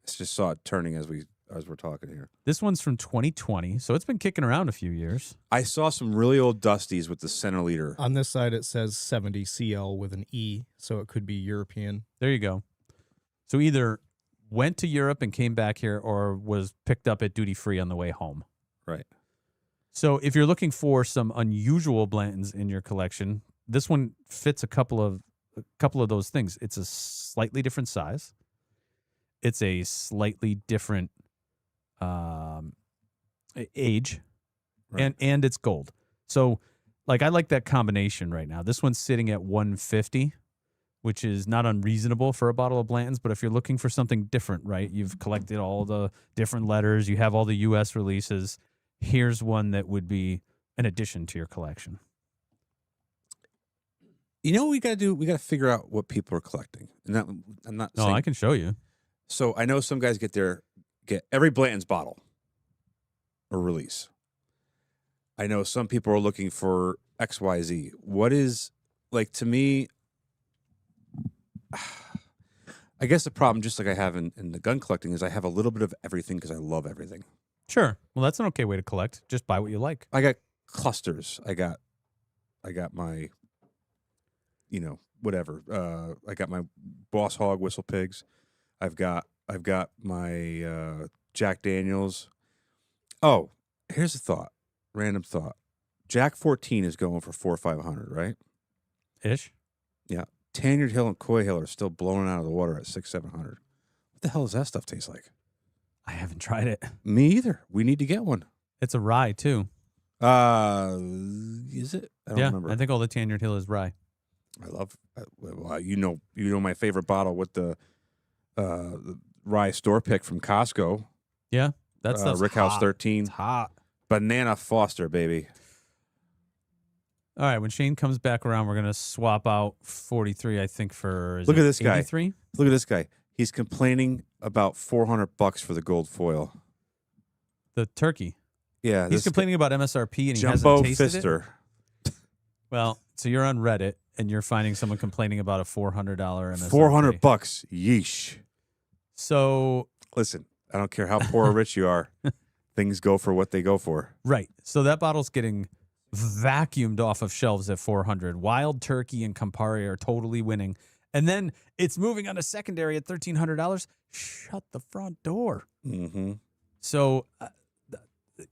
Speaker 2: just saw it turning as we're talking here.
Speaker 1: This one's from 2020, so it's been kicking around a few years.
Speaker 2: I saw some really old Dusties with the center liter.
Speaker 4: On this side, it says 70 CL with an E, so it could be European.
Speaker 1: There you go. So either went to Europe and came back here, or was picked up at duty free on the way home.
Speaker 2: Right.
Speaker 1: So if you're looking for some unusual Blantons in your collection, this one fits a couple of those things. It's a slightly different size. It's a slightly different age,
Speaker 2: Right.
Speaker 1: and it's gold. So, like, I like that combination right now. This one's sitting at 150, which is not unreasonable for a bottle of Blanton's. But if you're looking for something different, right, you've collected all the different letters, you have all the U.S. releases. Here's one that would be an addition to your collection.
Speaker 2: You know what we got to do? We got to figure out what people are collecting. And that, I'm not
Speaker 1: No,
Speaker 2: saying.
Speaker 1: I can show you.
Speaker 2: So I know some guys get every Blanton's bottle or release. I know some people are looking for XYZ. What is, like, to me, I guess the problem, just like I have in the gun collecting, is I have a little bit of everything because I love everything.
Speaker 1: Sure. Well, that's an okay way to collect. Just buy what you like.
Speaker 2: I got clusters. I got my, whatever. I got my Boss Hog Whistle Pigs. I've got my Jack Daniels. Oh, here's a thought. Random thought. Jack 14 is going for 400 or 500, right?
Speaker 1: Ish.
Speaker 2: Yeah. Tanyard Hill and Coy Hill are still blowing out of the water at 600, 700. What the hell does that stuff taste like?
Speaker 1: I haven't tried it.
Speaker 2: Me either. We need to get one.
Speaker 1: It's a rye too.
Speaker 2: Is it? I don't remember.
Speaker 1: I think all the Tanyard Hill is rye.
Speaker 2: I love. Well, you know my favorite bottle with the rye store pick from Costco.
Speaker 1: Yeah, that's
Speaker 2: Rick House 13.
Speaker 1: It's hot.
Speaker 2: Banana Foster, baby.
Speaker 1: All right, when Shane comes back around, we're gonna swap out 43. I think for
Speaker 2: Look at this guy.
Speaker 1: 83?
Speaker 2: Look at this guy. He's complaining about $400 for the gold foil.
Speaker 1: The turkey.
Speaker 2: Yeah,
Speaker 1: He's complaining about MSRP and he
Speaker 2: Jumbo
Speaker 1: hasn't tasted
Speaker 2: Fister.
Speaker 1: it. Well, so you're on Reddit and you're finding someone complaining about a $400 MSRP.
Speaker 2: $400. Yeesh.
Speaker 1: So
Speaker 2: Listen, I don't care how poor or rich you are. Things go for what they go for.
Speaker 1: right. So that bottle's getting vacuumed off of shelves at 400. Wild Turkey and Campari are totally winning. And then it's moving on to secondary at $1,300. Shut the front door.
Speaker 2: Mm-hmm.
Speaker 1: So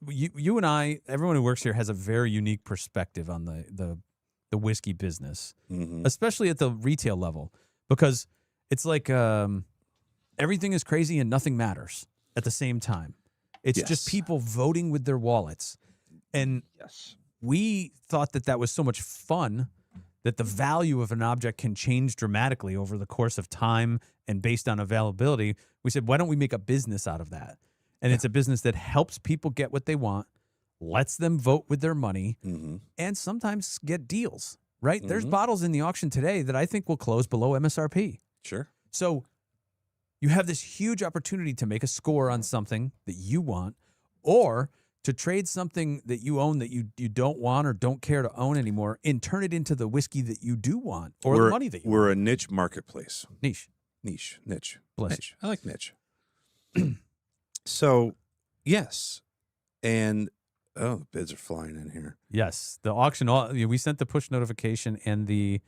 Speaker 1: you and I, everyone who works here has a very unique perspective on the whiskey business,
Speaker 2: Mm-hmm.
Speaker 1: especially at the retail level, because it's like everything is crazy and nothing matters at the same time. It's just
Speaker 2: Yes.
Speaker 1: people voting with their wallets. And
Speaker 2: Yes.
Speaker 1: we thought that was so much fun that the value of an object can change dramatically over the course of time and based on availability. We said, why don't we make a business out of that? And it's a business that helps people get what they want, lets them vote with their money,
Speaker 2: Mm-hmm.
Speaker 1: and sometimes get deals, right? There's
Speaker 2: Mhm.
Speaker 1: bottles in the auction today that I think will close below MSRP.
Speaker 2: Sure.
Speaker 1: So you have this huge opportunity to make a score on something that you want, or to trade something that you own that you don't want or don't care to own anymore and turn it into the whiskey that you do want or the money that you
Speaker 2: We're
Speaker 1: want.
Speaker 2: a niche marketplace.
Speaker 1: Niche.
Speaker 2: Niche.
Speaker 1: Bless you.
Speaker 2: Niche. I like niche. So, yes. And, oh, the bids are flying in here.
Speaker 1: Yes. The auction, we sent the push notification and the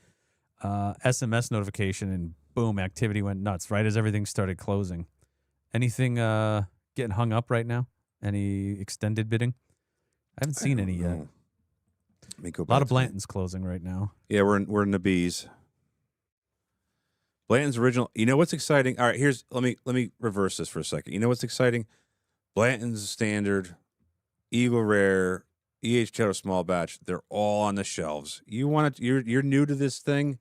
Speaker 1: SMS notification, and boom, activity went nuts right as everything started closing. Anything getting hung up right now? Any extended bidding? I haven't seen any yet.
Speaker 2: Oh. Let me go
Speaker 1: A
Speaker 2: back
Speaker 1: lot of
Speaker 2: to that.
Speaker 1: Blantons closing right now.
Speaker 2: Yeah, we're in the bees. Blanton's original. You know what's exciting? All right, let me reverse this for a second. You know what's exciting? Blanton's standard, Eagle Rare, EH Kettle Small Batch. They're all on the shelves. You want it? You're new to this thing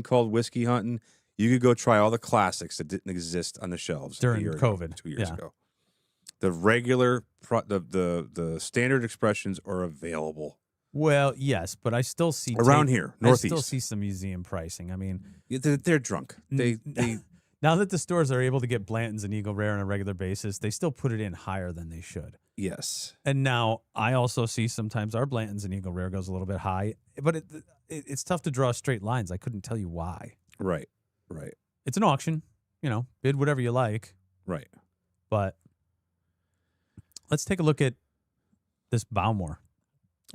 Speaker 2: called whiskey hunting. You could go try all the classics that didn't exist on the shelves
Speaker 1: During
Speaker 2: a year ago,
Speaker 1: COVID,
Speaker 2: 2 years
Speaker 1: yeah.
Speaker 2: ago. The regular, the standard expressions are available
Speaker 1: Well, yes, but I still see
Speaker 2: around here, Northeast.
Speaker 1: I still see some museum pricing. I mean,
Speaker 2: Yeah, they're drunk. They
Speaker 1: now that the stores are able to get Blanton's and Eagle Rare on a regular basis, they still put it in higher than they should.
Speaker 2: yes.
Speaker 1: And now I also see sometimes our Blanton's and Eagle Rare goes a little bit high, but it's tough to draw straight lines. I couldn't tell you why.
Speaker 2: Right.
Speaker 1: It's an auction, bid whatever you like.
Speaker 2: Right.
Speaker 1: But let's take a look at this Bowmore.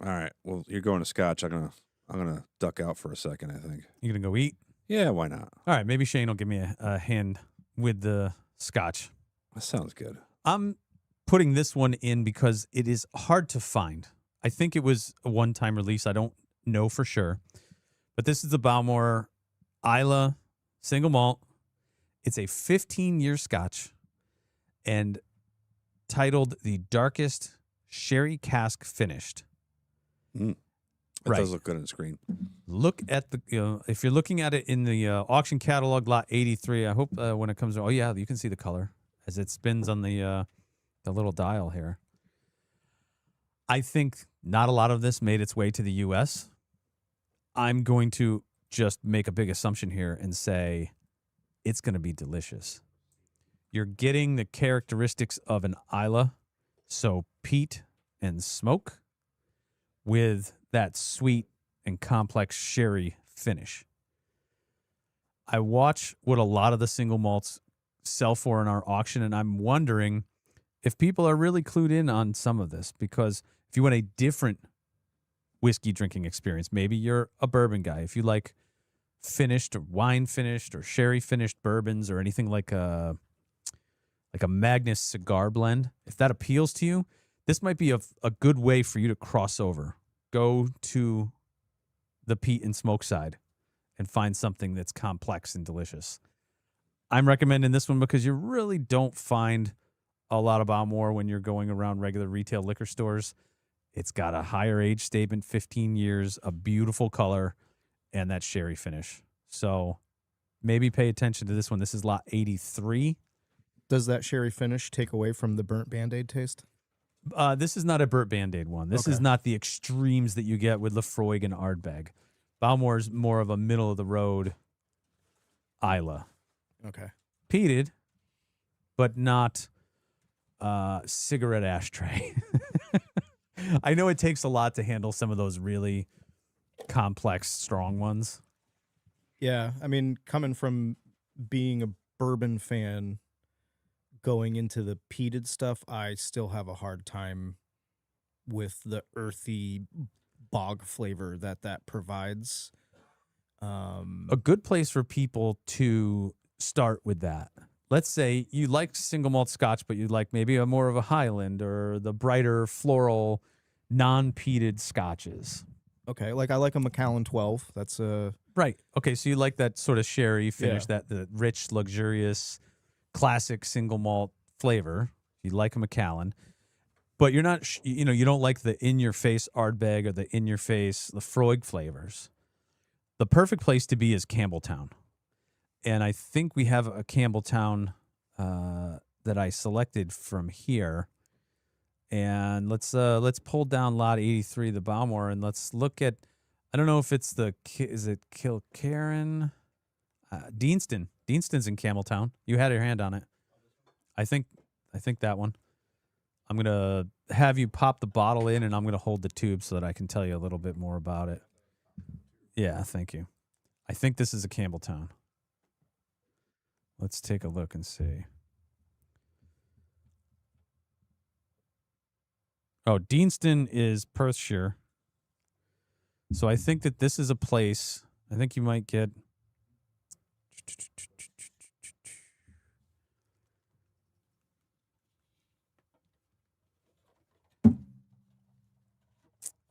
Speaker 2: All right. Well, you're going to Scotch. I'm gonna duck out for a second, I think.
Speaker 1: You gonna go eat?
Speaker 2: Yeah, why not?
Speaker 1: All right, maybe Shane will give me a hand with the Scotch.
Speaker 2: That sounds good.
Speaker 1: I'm putting this one in because it is hard to find. I think it was a one-time release. I don't know for sure. But this is the Bowmore Isla single malt. It's a 15-year Scotch and titled The Darkest Sherry Cask Finished.
Speaker 2: It
Speaker 1: Right.
Speaker 2: does look good on the screen.
Speaker 1: Look at the, if you're looking at it in the auction catalog, lot 83, I hope when it comes, oh yeah, you can see the color as it spins on the little dial here. I think not a lot of this made its way to the U.S. I'm going to just make a big assumption here and say it's going to be delicious. You're getting the characteristics of an Isla, so peat and smoke with that sweet and complex sherry finish. I watch what a lot of the single malts sell for in our auction, and I'm wondering if people are really clued in on some of this, because if you want a different whiskey drinking experience, maybe you're a bourbon guy. If you like finished or wine finished or sherry finished bourbons or anything like a Magnus cigar blend, if that appeals to you, this might be a good way for you to cross over. Go to the peat and smoke side and find something that's complex and delicious. I'm recommending this one because you really don't find a lot of Bowmore when you're going around regular retail liquor stores. It's got a higher age statement, 15 years, a beautiful color, and that sherry finish. So maybe pay attention to this one. This is lot 83.
Speaker 4: Does that sherry finish take away from the burnt Band-Aid taste?
Speaker 1: This is not a Burt Band-Aid one. This is not the extremes that you get with Lafroig and Ardbeg. Bowmore's more of a middle-of-the-road Isla.
Speaker 4: Okay.
Speaker 1: Peated, but not cigarette ashtray. I know it takes a lot to handle some of those really complex, strong ones.
Speaker 4: Yeah, I mean, coming from being a bourbon fan, going into the peated stuff, I still have a hard time with the earthy bog flavor that provides.
Speaker 1: A good place for people to start with that. Let's say you like single malt Scotch, but you like maybe more of a Highland or the brighter floral, non-peated Scotches.
Speaker 4: Okay, like I like a Macallan 12. That's a
Speaker 1: Right. Okay, so you like that sort of sherry finish, that the rich, luxurious, classic single malt flavor. You like a Macallan, but you're not, you don't like the in-your-face Ardbeg or the in-your-face Lafroig flavors. The perfect place to be is Campbelltown. And I think we have a Campbelltown that I selected from here. And let's pull down lot 83, the Bowmore, and let's look at, I don't know if it's is it Kilkerran? Deanston. Deanston's in Campbelltown. You had your hand on it. I think that one. I'm going to have you pop the bottle in, and I'm going to hold the tube so that I can tell you a little bit more about it. Yeah, thank you. I think this is a Campbelltown. Let's take a look and see. Oh, Deanston is Perthshire. So I think that this is a place, I think you might get...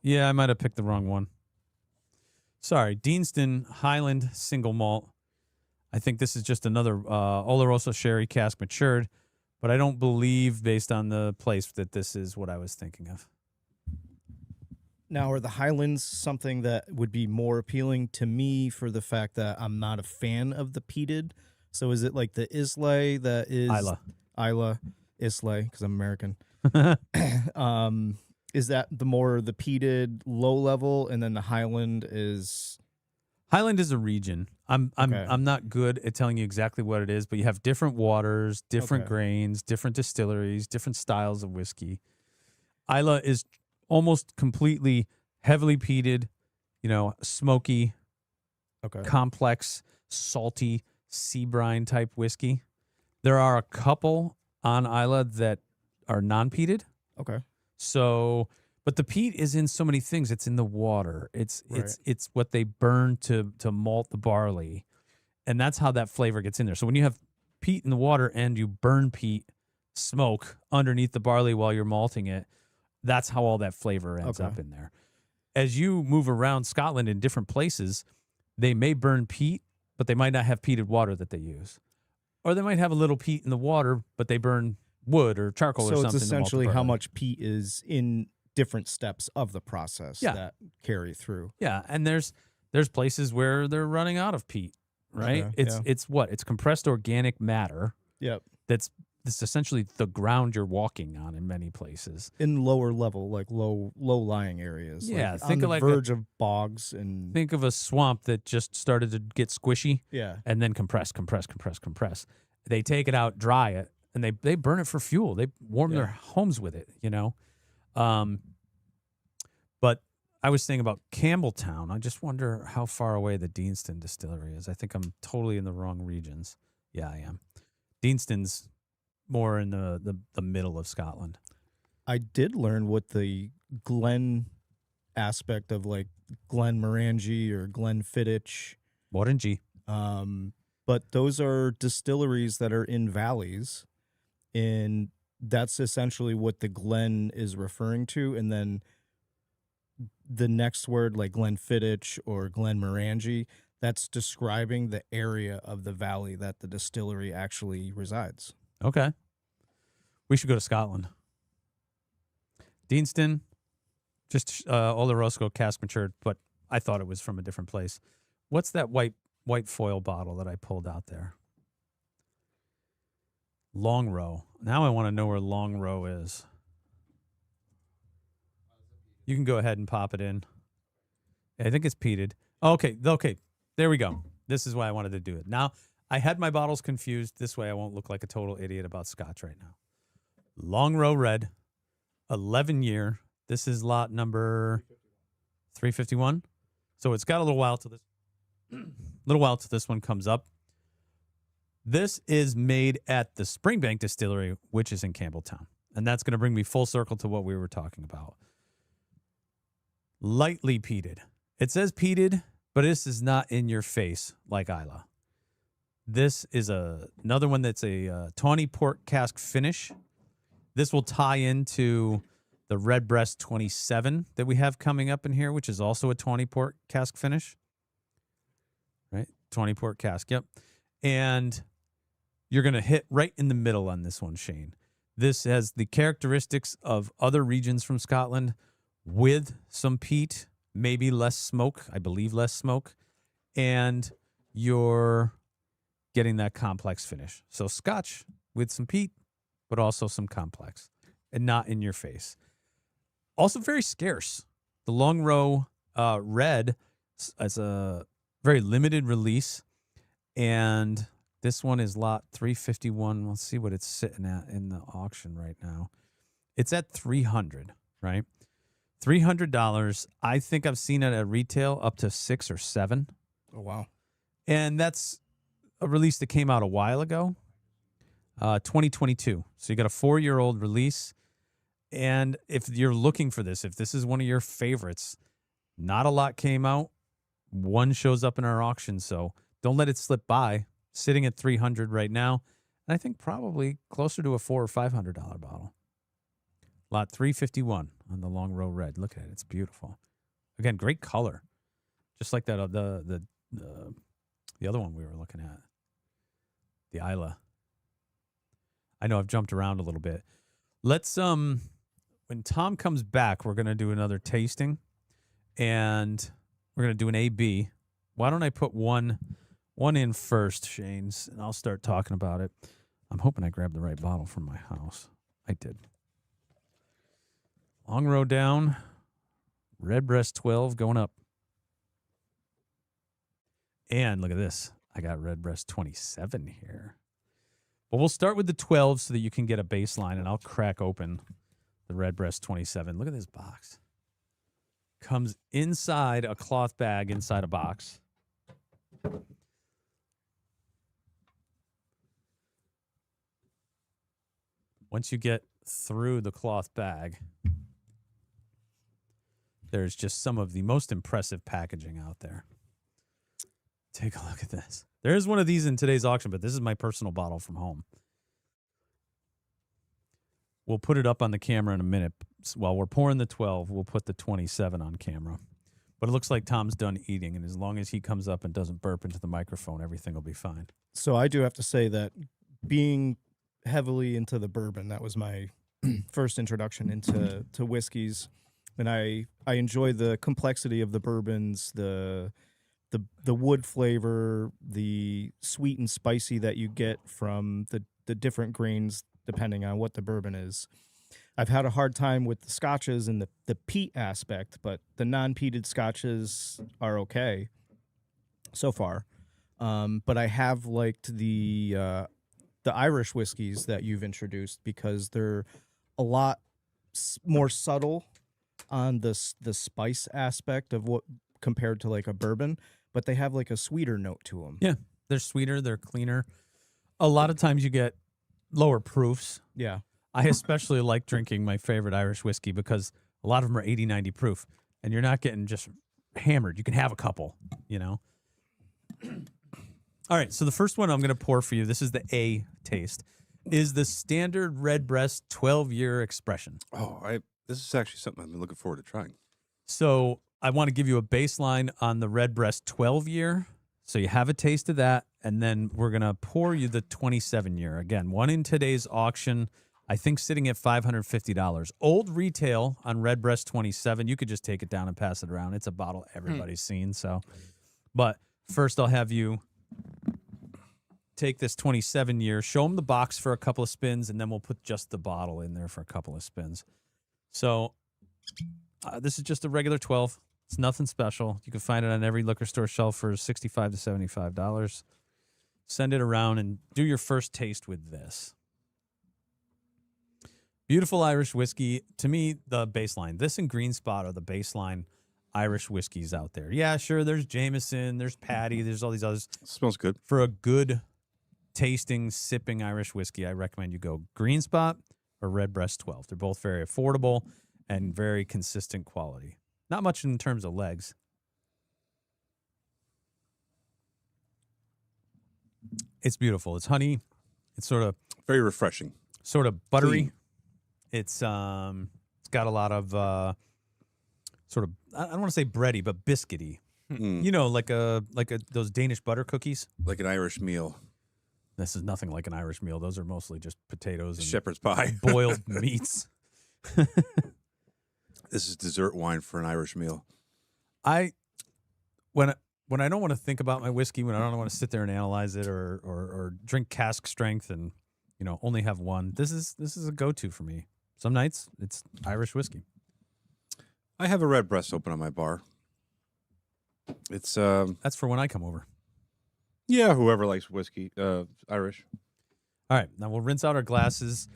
Speaker 1: Yeah, I might have picked the wrong one. Sorry, Deanston Highland single malt. I think this is just another Oloroso sherry cask matured, but I don't believe, based on the place, that this is what I was thinking of.
Speaker 4: Now, are the Highlands something that would be more appealing to me for the fact that I'm not a fan of the peated? So is it like the Islay that is
Speaker 1: Isla.
Speaker 4: Islay, because I'm American. Is that the peated low level, and then the Highland is
Speaker 1: Highland is a region. I'm
Speaker 4: Okay.
Speaker 1: not good at telling you exactly what it is, but you have different waters, different
Speaker 4: Okay.
Speaker 1: grains, different distilleries, different styles of whiskey. Isla is almost completely heavily peated, smoky,
Speaker 4: okay?
Speaker 1: complex, salty, sea brine type whiskey. There are a couple on Isla that are non-peated.
Speaker 4: Okay.
Speaker 1: So, but the peat is in so many things. It's in the water. It's
Speaker 4: Right.
Speaker 1: it's what they burn to malt the barley, and that's how that flavor gets in there. So when you have peat in the water and you burn peat smoke underneath the barley while you're malting it, that's how all that flavor ends
Speaker 4: Okay.
Speaker 1: up in there. As you move around Scotland in different places, they may burn peat, but they might not have peated water that they use, or they might have a little peat in the water, but they burn wood or charcoal or
Speaker 4: So
Speaker 1: something.
Speaker 4: it's essentially
Speaker 1: to malt the
Speaker 4: how
Speaker 1: barley.
Speaker 4: much peat is in different steps of the process
Speaker 1: Yeah.
Speaker 4: that carry through.
Speaker 1: Yeah, and there's places where they're running out of peat, right?
Speaker 4: Okay,
Speaker 1: It's
Speaker 4: yeah.
Speaker 1: it's compressed organic matter
Speaker 4: Yep.
Speaker 1: that's essentially the ground you're walking on in many places.
Speaker 4: In lower level, like low lying areas.
Speaker 1: Yeah,
Speaker 4: like
Speaker 1: think
Speaker 4: on the
Speaker 1: of like a-
Speaker 4: verge of bogs and
Speaker 1: Think of a swamp that just started to get squishy
Speaker 4: yeah.
Speaker 1: and then compress. They take it out, dry it, and they burn it for fuel. They warm their homes with it, But I was thinking about Campbelltown. I just wonder how far away the Deanston distillery is. I think I'm totally in the wrong regions. Yeah, I am. Deanston's more in the middle of Scotland.
Speaker 4: I did learn what the Glen aspect of like Glenmorangie or Glenfiddich.
Speaker 1: Morangi.
Speaker 4: But those are distilleries that are in valleys, and that's essentially what the Glen is referring to. And then the next word, like Glenfiddich or Glenmorangie, that's describing the area of the valley that the distillery actually resides.
Speaker 1: Okay. We should go to Scotland. Deanston, just Oloroso cask matured, but I thought it was from a different place. What's that white foil bottle that I pulled out there? Long Row. Now I want to know where Long Row is. You can go ahead and pop it in. I think it's peated. Okay. There we go. This is why I wanted to do it. Now, I had my bottles confused. This way I won't look like a total idiot about scotch right now. Long Row Red, 11-year. This is lot number 351. So it's got a little while till this one comes up. This is made at the Springbank Distillery, which is in Campbelltown. And that's going to bring me full circle to what we were talking about. Lightly peated. It says peated, but this is not in your face like Isla. This is another one that's a tawny port cask finish. This will tie into the Redbreast 27 that we have coming up in here, which is also a tawny port cask finish. Right? Tawny port cask, yep. And you're going to hit right in the middle on this one, Shane. This has the characteristics of other regions from Scotland with some peat, maybe less smoke, I believe less smoke, and you're getting that complex finish. So Scotch with some peat, but also some complex and not in your face. Also very scarce. The Long Row Red is a very limited release, and this one is lot 351. Let's see what it's sitting at in the auction right now. It's at $300, right? $300. I think I've seen it at retail up to $6 or $7.
Speaker 4: Oh, wow.
Speaker 1: And that's a release that came out a while ago, 2022. So you got a 4-year-old release. And if you're looking for this, if this is one of your favorites, not a lot came out. One shows up in our auction. So don't let it slip by. Sitting at $300 right now. And I think probably closer to a $400 or $500 bottle. Lot 351 on the Long Row Red. Look at it. It's beautiful. Again, great color. Just like that the other one we were looking at. The Isla. I know I've jumped around a little bit. Let's when Tom comes back, we're going to do another tasting. and we're going to do an A-B. Why don't I put one in first, Shane's, and I'll start talking about it. I'm hoping I grabbed the right bottle from my house. I did. Long row down, Redbreast 12 going up. And look at this. I got Redbreast 27 here. But we'll start with the 12 so that you can get a baseline, and I'll crack open the Redbreast 27. Look at this box. Comes inside a cloth bag, inside a box. Once you get through the cloth bag, there's just some of the most impressive packaging out there. Take a look at this. There is one of these in today's auction, but this is my personal bottle from home. We'll put it up on the camera in a minute. While we're pouring the 12, we'll put the 27 on camera. But it looks like Tom's done eating, and as long as he comes up and doesn't burp into the microphone, everything will be fine.
Speaker 4: So I do have to say that being heavily into the bourbon, that was my first introduction into whiskeys, and I enjoy the complexity of the bourbons, the wood flavor, the sweet and spicy that you get from the different grains depending on what the bourbon is. I've had a hard time with the scotches and the peat aspect, but the non-peated scotches are okay so far. But I have liked the Irish whiskeys that you've introduced because they're a lot more subtle on the spice aspect of what compared to like a bourbon, but they have like a sweeter note to them.
Speaker 1: Yeah, they're sweeter, they're cleaner. A lot of times you get lower proofs.
Speaker 4: Yeah.
Speaker 1: I especially like drinking my favorite Irish whiskey because a lot of them are 80, 90 proof, and you're not getting just hammered. You can have a couple, you know. All right, so the first one I'm going to pour for you, this is the A taste, is the standard Redbreast 12-year expression.
Speaker 2: Oh, this is actually something I've been looking forward to trying.
Speaker 1: So I want to give you a baseline on the Redbreast 12-year, so you have a taste of that, and then we're going to pour you the 27-year. Again, one in today's auction, I think sitting at $550. Old retail on Redbreast 27, you could just take it down and pass it around. It's a bottle everybody's seen. So, but first I'll have you take this 27-year, show them the box for a couple of spins, and then we'll put just the bottle in there for a couple of spins. So this is just a regular 12. It's nothing special. You can find it on every liquor store shelf for $65 to $75. Send it around and do your first taste with this. Beautiful Irish whiskey. To me, the baseline. This and Green Spot are the baseline Irish whiskeys out there. Yeah, sure, there's Jameson, there's Patty, there's all these others.
Speaker 2: Smells good.
Speaker 1: For a good tasting, sipping Irish whiskey, I recommend you go Green Spot or Redbreast 12. They're both very affordable and very consistent quality. Not much in terms of legs. It's beautiful. It's honey. It's sort of
Speaker 2: Very refreshing.
Speaker 1: buttery.
Speaker 2: Clean.
Speaker 1: It's got a lot of sort of, I don't want to say bready, but biscuity.
Speaker 2: Mm.
Speaker 1: You know, like those Danish butter cookies.
Speaker 2: Like an Irish meal.
Speaker 1: This is nothing like an Irish meal. Those are mostly just potatoes and
Speaker 2: Shepherd's pie.
Speaker 1: boiled meats.
Speaker 2: This is dessert wine for an Irish meal.
Speaker 1: When I don't want to think about my whiskey, when I don't want to sit there and analyze it or drink cask strength and, you know, only have one, this is a go-to for me. Some nights it's Irish whiskey.
Speaker 2: I have a Redbreast open on my bar. It's
Speaker 1: That's for when I come over.
Speaker 2: yeah, whoever likes whiskey, Irish.
Speaker 1: All right, now we'll rinse out our glasses.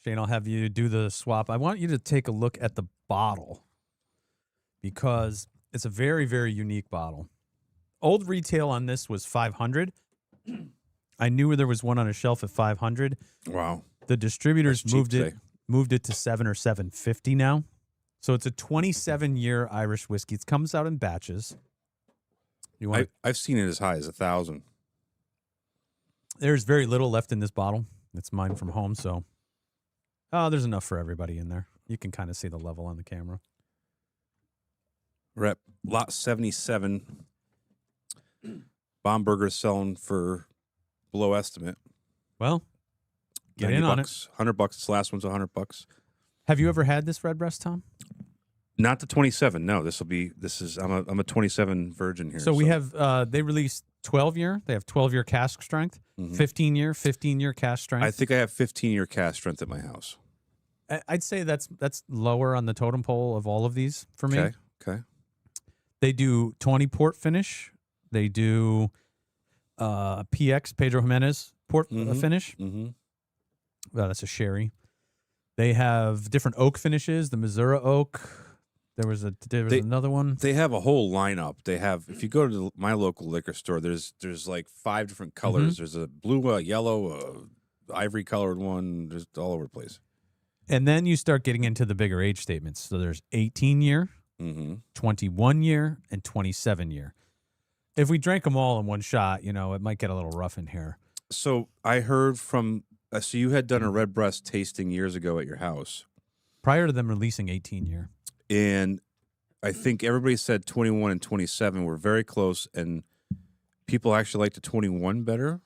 Speaker 1: Shane, I'll have you do the swap. I want you to take a look at the bottle because it's a very, very unique bottle. Old retail on this was $500. I knew there was one on a shelf at $500.
Speaker 2: Wow.
Speaker 1: The distributors
Speaker 2: That's cheap
Speaker 1: moved it to $700 or $750 now. So it's a 27-year Irish whiskey. It comes out in batches. You want?
Speaker 2: I've seen it as high as 1,000.
Speaker 1: There's very little left in this bottle. It's mine from home, so there's enough for everybody in there. You can kind of see the level on the camera.
Speaker 2: Rep lot 77. Bomberger's selling for below estimate.
Speaker 1: Well, get in on it.
Speaker 2: $100. This last one's $100.
Speaker 1: Have you ever had this Redbreast, Tom?
Speaker 2: Not the 27. No, I'm a 27 virgin here.
Speaker 1: So we have they released 12-year. They have 12-year cask strength, 15-year cask strength.
Speaker 2: I think I have 15-year cask strength at my house.
Speaker 1: I'd say that's lower on the totem pole of all of these for me.
Speaker 2: Okay.
Speaker 1: They do 20 port finish. They do PX Pedro Jimenez port finish.
Speaker 2: Mm-hmm.
Speaker 1: Well, that's a sherry. They have different oak finishes. The Missouri oak. There was another one.
Speaker 2: They have a whole lineup. They have, if you go to my local liquor store, there's like 5 different colors. There's a blue, yellow, ivory colored one. There's all over the place.
Speaker 1: And then you start getting into the bigger age statements. So there's 18-year, 21-year, and 27-year. If we drank them all in one shot, it might get a little rough in here.
Speaker 2: So I heard from, so you had done a Redbreast tasting years ago at your house.
Speaker 1: Prior to them releasing 18-year.
Speaker 2: And I think everybody said 21 and 27 were very close, and people actually like the 21 better.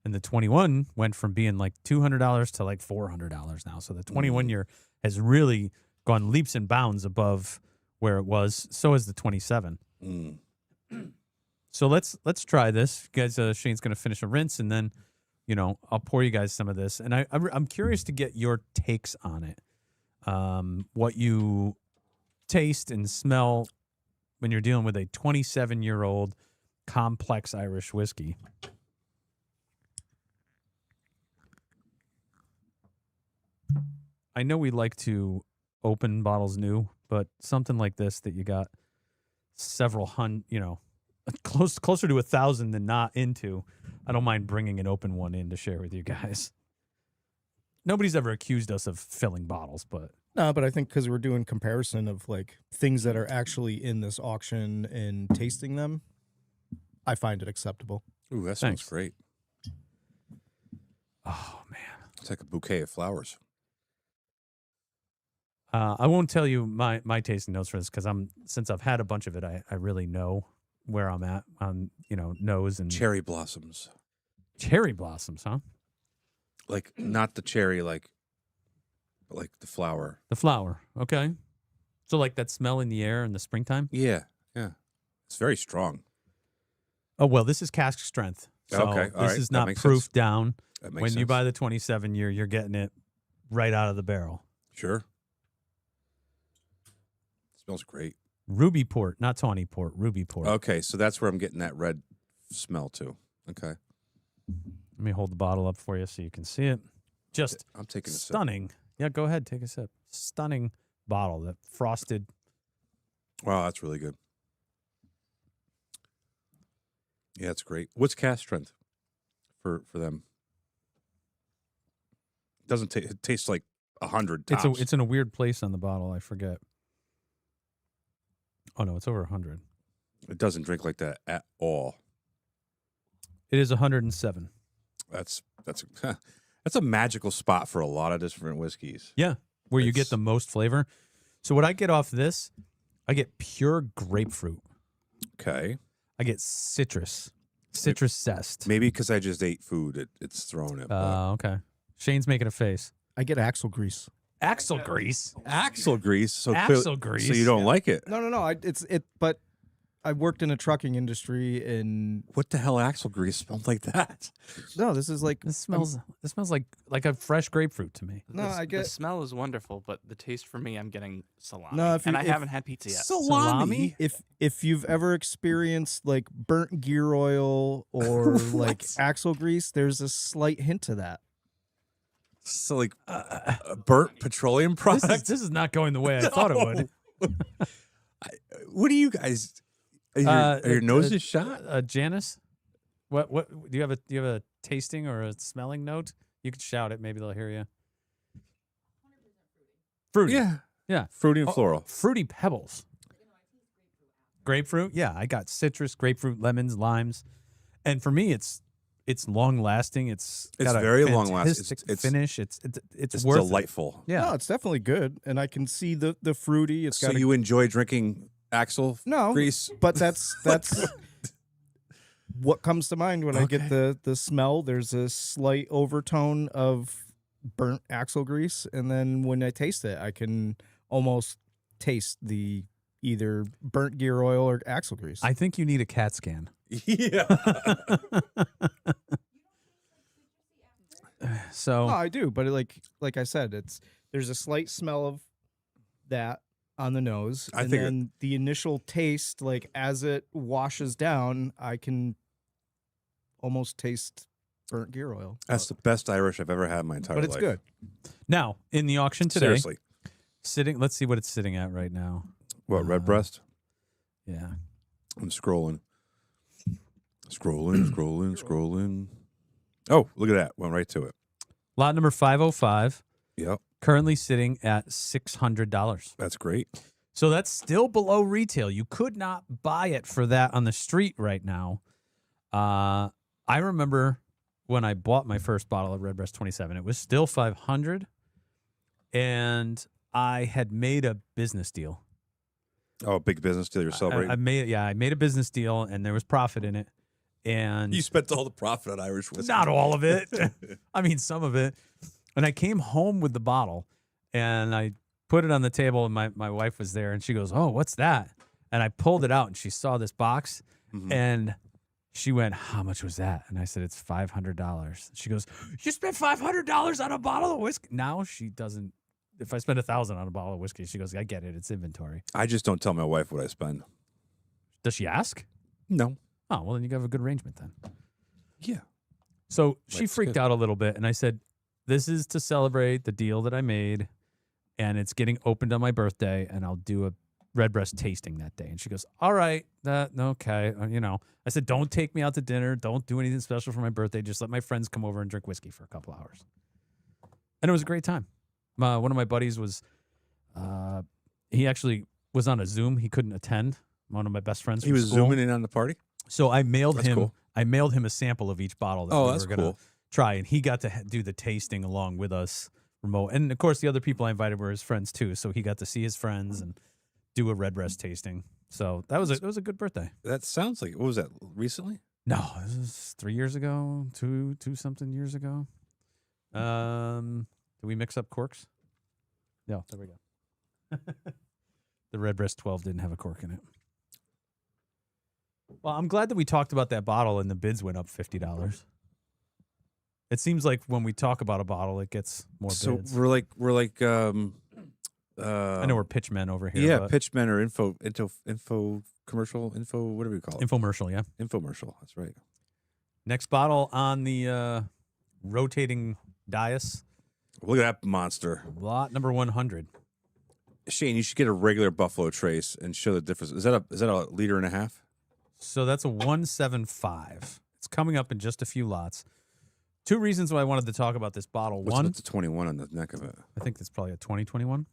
Speaker 1: And the 21 went from being like $200 to like $400 now. So the 21-year has really gone leaps and bounds above where it was. So has the 27. So let's try this, you guys. Shane's going to finish a rinse, and then I'll pour you guys some of this. And I'm curious to get your takes on it. What you taste and smell when you're dealing with a 27-year-old complex Irish whiskey. I know we like to open bottles new, but something like this that you got several hundred, closer to 1,000 than not into, I don't mind bringing an open one in to share with you guys. Nobody's ever accused us of filling bottles, but...
Speaker 4: No, but I think because we're doing comparison of like things that are actually in this auction and tasting them, I find it acceptable.
Speaker 2: Ooh, that sounds great.
Speaker 1: Oh, man.
Speaker 2: It's like a bouquet of flowers.
Speaker 1: I won't tell you my tasting notes for this because since I've had a bunch of it, I really know where I'm at on, nose and...
Speaker 2: Cherry blossoms.
Speaker 1: Cherry blossoms, huh?
Speaker 2: Like, not the cherry, like the flower.
Speaker 1: The flower, okay. So like that smell in the air in the springtime?
Speaker 2: Yeah. It's very strong.
Speaker 1: Oh, well, this is cask strength. So
Speaker 2: okay, all
Speaker 1: this
Speaker 2: right.
Speaker 1: is
Speaker 2: That
Speaker 1: not
Speaker 2: makes
Speaker 1: proof
Speaker 2: sense.
Speaker 1: down.
Speaker 2: That makes
Speaker 1: When
Speaker 2: sense.
Speaker 1: you buy the 27-year, you're getting it right out of the barrel.
Speaker 2: Sure. Smells great.
Speaker 1: Ruby port, not tawny port, ruby port.
Speaker 2: Okay, so that's where I'm getting that red smell too. Okay.
Speaker 1: Let me hold the bottle up for you so you can see it. Just
Speaker 2: I'm taking a sip.
Speaker 1: stunning. Yeah, go ahead, take a sip. Stunning bottle, that frosted.
Speaker 2: Wow, that's really good. Yeah, it's great. What's cask strength for them? It tastes like 100 tops.
Speaker 1: It's in a weird place on the bottle. I forget. Oh no, it's over 100.
Speaker 2: It doesn't drink like that at all.
Speaker 1: It is 107.
Speaker 2: That's a magical spot for a lot of different whiskeys.
Speaker 1: Yeah, where you get the most flavor. So what I get off this, I get pure grapefruit.
Speaker 2: Okay.
Speaker 1: I get citrus zest.
Speaker 2: Maybe because I just ate food, it's thrown it.
Speaker 1: Okay. Shane's making a face.
Speaker 4: I get axle grease.
Speaker 1: Axle grease.
Speaker 2: Axle grease. So
Speaker 1: Axle grease.
Speaker 2: So you don't like it?
Speaker 4: No. But I worked in a trucking industry, and
Speaker 2: What the hell? Axle grease smells like that?
Speaker 4: no, this is like
Speaker 1: This smells like a fresh grapefruit to me.
Speaker 4: No, I
Speaker 3: The
Speaker 4: get
Speaker 3: smell is wonderful, but the taste for me, I'm getting salami.
Speaker 4: No, if you-
Speaker 3: and I
Speaker 4: if-
Speaker 3: haven't had pizza yet.
Speaker 1: Salami?
Speaker 4: if you've ever experienced like burnt gear oil or like axle grease, there's a slight hint to that.
Speaker 2: So like a burnt petroleum product?
Speaker 1: This is not going the way I thought it would.
Speaker 2: What do you guys? Are your noses shot?
Speaker 1: Janice, what do you have a tasting or a smelling note? You could shout it. Maybe they'll hear you. Fruity. Yeah.
Speaker 2: Fruity and floral.
Speaker 1: Fruity pebbles. Grapefruit. Yeah, I got citrus, grapefruit, lemons, limes, and for me, it's long lasting. It's got a
Speaker 2: very long-lasting.
Speaker 1: fantastic finish. It's
Speaker 2: It's
Speaker 1: worth
Speaker 2: delightful.
Speaker 1: It. Yeah.
Speaker 4: No, it's definitely good, and I can see the fruity. It's
Speaker 2: So
Speaker 4: got
Speaker 2: you enjoy drinking axle
Speaker 4: no
Speaker 2: grease?
Speaker 4: but that's what comes to mind when I get the smell. There's a slight overtone of burnt axle grease, and then when I taste it, I can almost taste the either burnt gear oil or axle grease.
Speaker 1: I think you need a CAT scan.
Speaker 2: Yeah.
Speaker 1: So
Speaker 4: I do, but like I said, there's a slight smell of that on the nose,
Speaker 2: I
Speaker 4: and
Speaker 2: figured.
Speaker 4: then the initial taste, like as it washes down, I can almost taste burnt gear oil.
Speaker 2: That's the best Irish I've ever had in my entire
Speaker 4: but
Speaker 2: life.
Speaker 4: it's good.
Speaker 1: now in the auction today,
Speaker 2: Seriously.
Speaker 1: sitting. Let's see what it's sitting at right now.
Speaker 2: What, red breast?
Speaker 1: Yeah.
Speaker 2: I'm scrolling. Scrolling. Oh, look at that. Went right to it.
Speaker 1: Lot number 505,
Speaker 2: Yep.
Speaker 1: currently sitting at $600.
Speaker 2: That's great.
Speaker 1: So that's still below retail. You could not buy it for that on the street right now. I remember when I bought my first bottle of Redbreast 27, it was still $500, and I had made a business deal.
Speaker 2: Oh, big business deal you're celebrating.
Speaker 1: I made a business deal, and there was profit in it. And
Speaker 2: You spent all the profit on Irish whiskey.
Speaker 1: not all of it. I mean, some of it. And I came home with the bottle, and I put it on the table, and my wife was there, and she goes, "Oh, what's that?" And I pulled it out, and she saw this box, and she went, "How much was that?" And I said, "It's $500." She goes, "You spent $500 on a bottle of whiskey?" Now she doesn't. If I spend $1,000 on a bottle of whiskey, she goes, "I get it. It's inventory."
Speaker 2: I just don't tell my wife what I spend.
Speaker 1: Does she ask?
Speaker 2: No.
Speaker 1: Oh, well, then you have a good arrangement then.
Speaker 2: Yeah.
Speaker 1: So she
Speaker 2: Life's
Speaker 1: freaked
Speaker 2: good.
Speaker 1: out a little bit, and I said, "This is to celebrate the deal that I made, and it's getting opened on my birthday, and I'll do a Redbreast tasting that day." And she goes, "All right, okay." I said, "Don't take me out to dinner. Don't do anything special for my birthday. Just let my friends come over and drink whiskey for a couple hours." And it was a great time. One of my buddies was, he actually was on a Zoom. He couldn't attend. One of my best friends.
Speaker 2: He
Speaker 1: from
Speaker 2: was
Speaker 1: school.
Speaker 2: zooming in on the party?
Speaker 1: So I mailed
Speaker 2: That's
Speaker 1: him.
Speaker 2: cool.
Speaker 1: I mailed him a sample of each bottle that
Speaker 2: Oh,
Speaker 1: we
Speaker 2: that's
Speaker 1: were gonna
Speaker 2: cool.
Speaker 1: try, and he got to do the tasting along with us remote. And of course, the other people I invited were his friends too, so he got to see his friends and do a Redbreast tasting. So it was a good birthday.
Speaker 2: That sounds like, what was that, recently?
Speaker 1: No, this was 3 years ago, two something years ago. Did we mix up corks? No, there we go. The Redbreast 12 didn't have a cork in it. Well, I'm glad that we talked about that bottle and the bids went up $50. It seems like when we talk about a bottle, it gets more
Speaker 2: So
Speaker 1: bids.
Speaker 2: we're like
Speaker 1: I know we're pitchmen over here.
Speaker 2: yeah,
Speaker 1: but
Speaker 2: pitchmen or info commercial, whatever you call it.
Speaker 1: infomercial, yeah.
Speaker 2: Infomercial, that's right.
Speaker 1: Next bottle on the rotating dais,
Speaker 2: Look at that monster.
Speaker 1: lot number 100.
Speaker 2: Shane, you should get a regular Buffalo Trace and show the difference. Is that a liter and a half?
Speaker 1: So that's a 175. It's coming up in just a few lots. Two reasons why I wanted to talk about this bottle.
Speaker 2: What's
Speaker 1: One,
Speaker 2: the 21 on the neck of it?
Speaker 1: I think that's probably a 2021.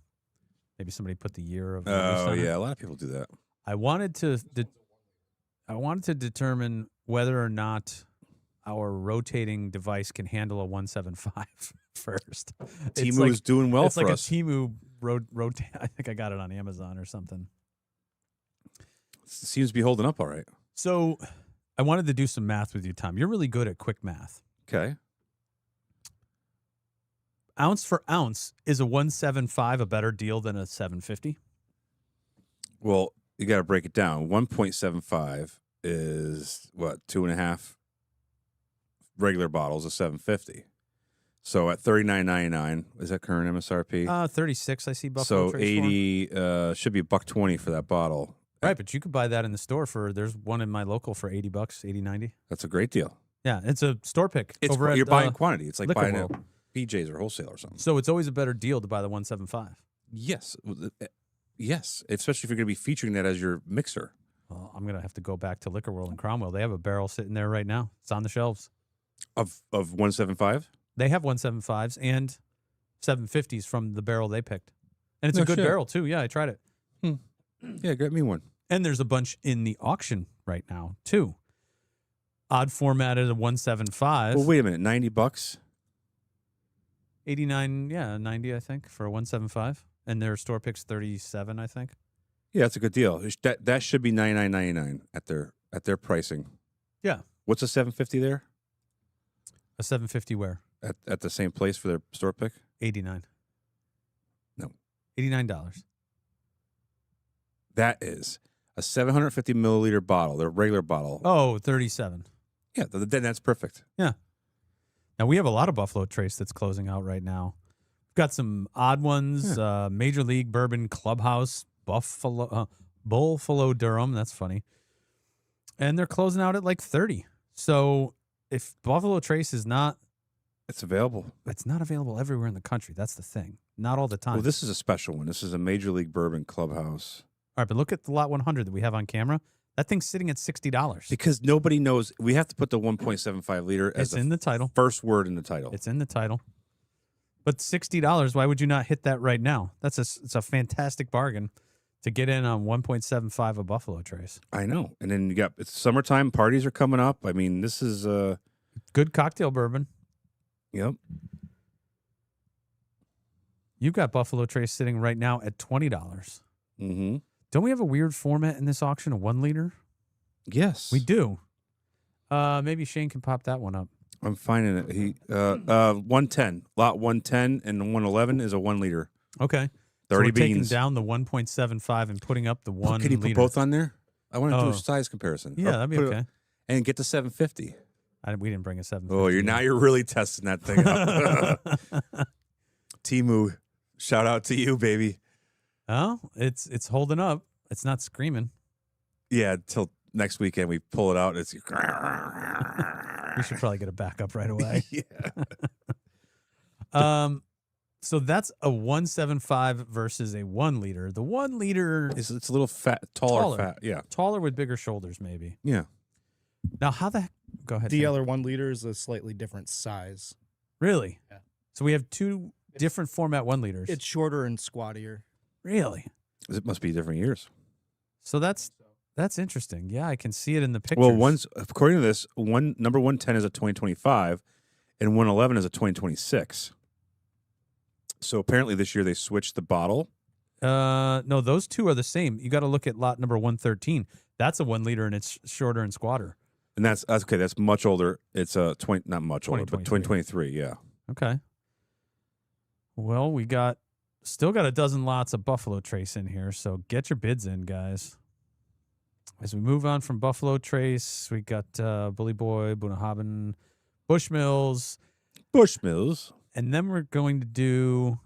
Speaker 1: Maybe somebody put the year of release
Speaker 2: Oh
Speaker 1: on it.
Speaker 2: yeah, a lot of people do that.
Speaker 1: I wanted to determine whether or not our rotating device can handle a 175 first.
Speaker 2: Timu's doing well
Speaker 1: it's
Speaker 2: for
Speaker 1: like
Speaker 2: us.
Speaker 1: a Timu rotate. I think I got it on Amazon or something.
Speaker 2: Seems to be holding up all right.
Speaker 1: So I wanted to do some math with you, Tom. You're really good at quick math.
Speaker 2: Okay.
Speaker 1: Ounce for ounce, is a 175 a better deal than a 750?
Speaker 2: Well, you got to break it down. 1.75 is what, 2.5 regular bottles of 750. So at $39.99, is that current MSRP?
Speaker 1: 36, I see Buffalo
Speaker 2: So
Speaker 1: Trace for.
Speaker 2: 80 should be $1.20 for that bottle.
Speaker 1: Right, but you could buy that in the store there's one in my local for $80, 80.90.
Speaker 2: That's a great deal.
Speaker 1: Yeah, it's a store pick.
Speaker 2: It's
Speaker 1: over
Speaker 2: you're
Speaker 1: at,
Speaker 2: buying quantity. It's like
Speaker 1: Liquor
Speaker 2: buying
Speaker 1: World.
Speaker 2: a BJ's or wholesale or something.
Speaker 1: So it's always a better deal to buy the 175.
Speaker 2: Yes, yes, especially if you're going to be featuring that as your mixer.
Speaker 1: Well, I'm gonna have to go back to Liquor World in Cromwell. They have a barrel sitting there right now. It's on the shelves.
Speaker 2: Of 175.
Speaker 1: They have 175s and 750s from the barrel they picked, and it's a
Speaker 2: No
Speaker 1: good
Speaker 2: shit.
Speaker 1: barrel too. Yeah, I tried it.
Speaker 2: Yeah, get me one.
Speaker 1: And there's a bunch in the auction right now too. Odd formatted 175.
Speaker 2: Well, wait a minute, $90.
Speaker 1: 89, 90, I think, for a 175. And their store pick's 37, I think.
Speaker 2: Yeah, that's a good deal. That should be $99.99 at their pricing.
Speaker 1: Yeah.
Speaker 2: What's a 750 there?
Speaker 1: A 750 where?
Speaker 2: At the same place for their store pick?
Speaker 1: 89.
Speaker 2: No.
Speaker 1: $89.
Speaker 2: That is a 750 milliliter bottle, their regular bottle.
Speaker 1: Oh, 37.
Speaker 2: Yeah, then that's perfect.
Speaker 1: Yeah. Now, we have a lot of Buffalo Trace that's closing out right now. We've got some odd ones. Major League Bourbon Clubhouse, Buffalo Durham. That's funny. And they're closing out at like 30. So if Buffalo Trace is not...
Speaker 2: It's available.
Speaker 1: It's not available everywhere in the country. That's the thing. Not all the time.
Speaker 2: Well, this is a special one. This is a Major League Bourbon Clubhouse.
Speaker 1: All right, but look at the Lot 100 that we have on camera. That thing's sitting at $60.
Speaker 2: Because nobody knows. We have to put the 1.75 liter as
Speaker 1: It's in the title.
Speaker 2: first word in the title.
Speaker 1: It's in the title. But $60, why would you not hit that right now? It's a fantastic bargain to get in on 1.75 of Buffalo Trace.
Speaker 2: I know. And then it's summertime. Parties are coming up. I mean, this is
Speaker 1: good cocktail bourbon.
Speaker 2: Yep.
Speaker 1: You've got Buffalo Trace sitting right now at $20.
Speaker 2: Mm-hmm.
Speaker 1: Don't we have a weird format in this auction, a 1 liter?
Speaker 2: Yes.
Speaker 1: We do. Maybe Shane can pop that one up.
Speaker 2: I'm finding it. 110. Lot 110 and 111 is a 1 liter.
Speaker 1: Okay.
Speaker 2: 30
Speaker 1: so we're
Speaker 2: beans.
Speaker 1: taking down the 1.75 and putting up the 1
Speaker 2: Can you
Speaker 1: liter.
Speaker 2: put both on there? I want to do
Speaker 1: Oh.
Speaker 2: a size comparison.
Speaker 1: Yeah,
Speaker 2: Or
Speaker 1: that'd be
Speaker 2: put it-
Speaker 1: okay.
Speaker 2: and get to 750.
Speaker 1: We didn't bring a 7.
Speaker 2: Oh, you're really testing that thing up. Timu, shout out to you, baby.
Speaker 1: Oh, it's holding up. It's not screaming.
Speaker 2: Yeah, till next weekend we pull it out. It's
Speaker 1: We should probably get a backup right away.
Speaker 2: yeah.
Speaker 1: So that's a 1.75 versus a 1 liter. The 1 liter
Speaker 2: It's a little fat, taller, fat. Yeah.
Speaker 1: taller with bigger shoulders, maybe.
Speaker 2: Yeah.
Speaker 1: Now, how the heck? Go ahead.
Speaker 4: The
Speaker 1: Sam.
Speaker 4: other 1 liter is a slightly different size.
Speaker 1: Really?
Speaker 4: Yeah.
Speaker 1: So we have two different format 1 liters.
Speaker 4: It's shorter and squattier.
Speaker 1: Really?
Speaker 2: It must be different years.
Speaker 1: So that's interesting. Yeah, I can see it in the pictures.
Speaker 2: Well, according to this, number 110 is a 2025 and 111 is a 2026. So apparently this year they switched the bottle.
Speaker 1: No, those two are the same. You got to look at lot number 113. That's a 1 liter and it's shorter and squatter.
Speaker 2: And that's okay. That's much older. It's a not much older, but 2023. Yeah.
Speaker 1: Okay. Well, we still got a dozen lots of Buffalo Trace in here, so get your bids in, guys. As we move on from Buffalo Trace, we got Bully Boy, Bunnahabhain, Bushmills, and then we're going to do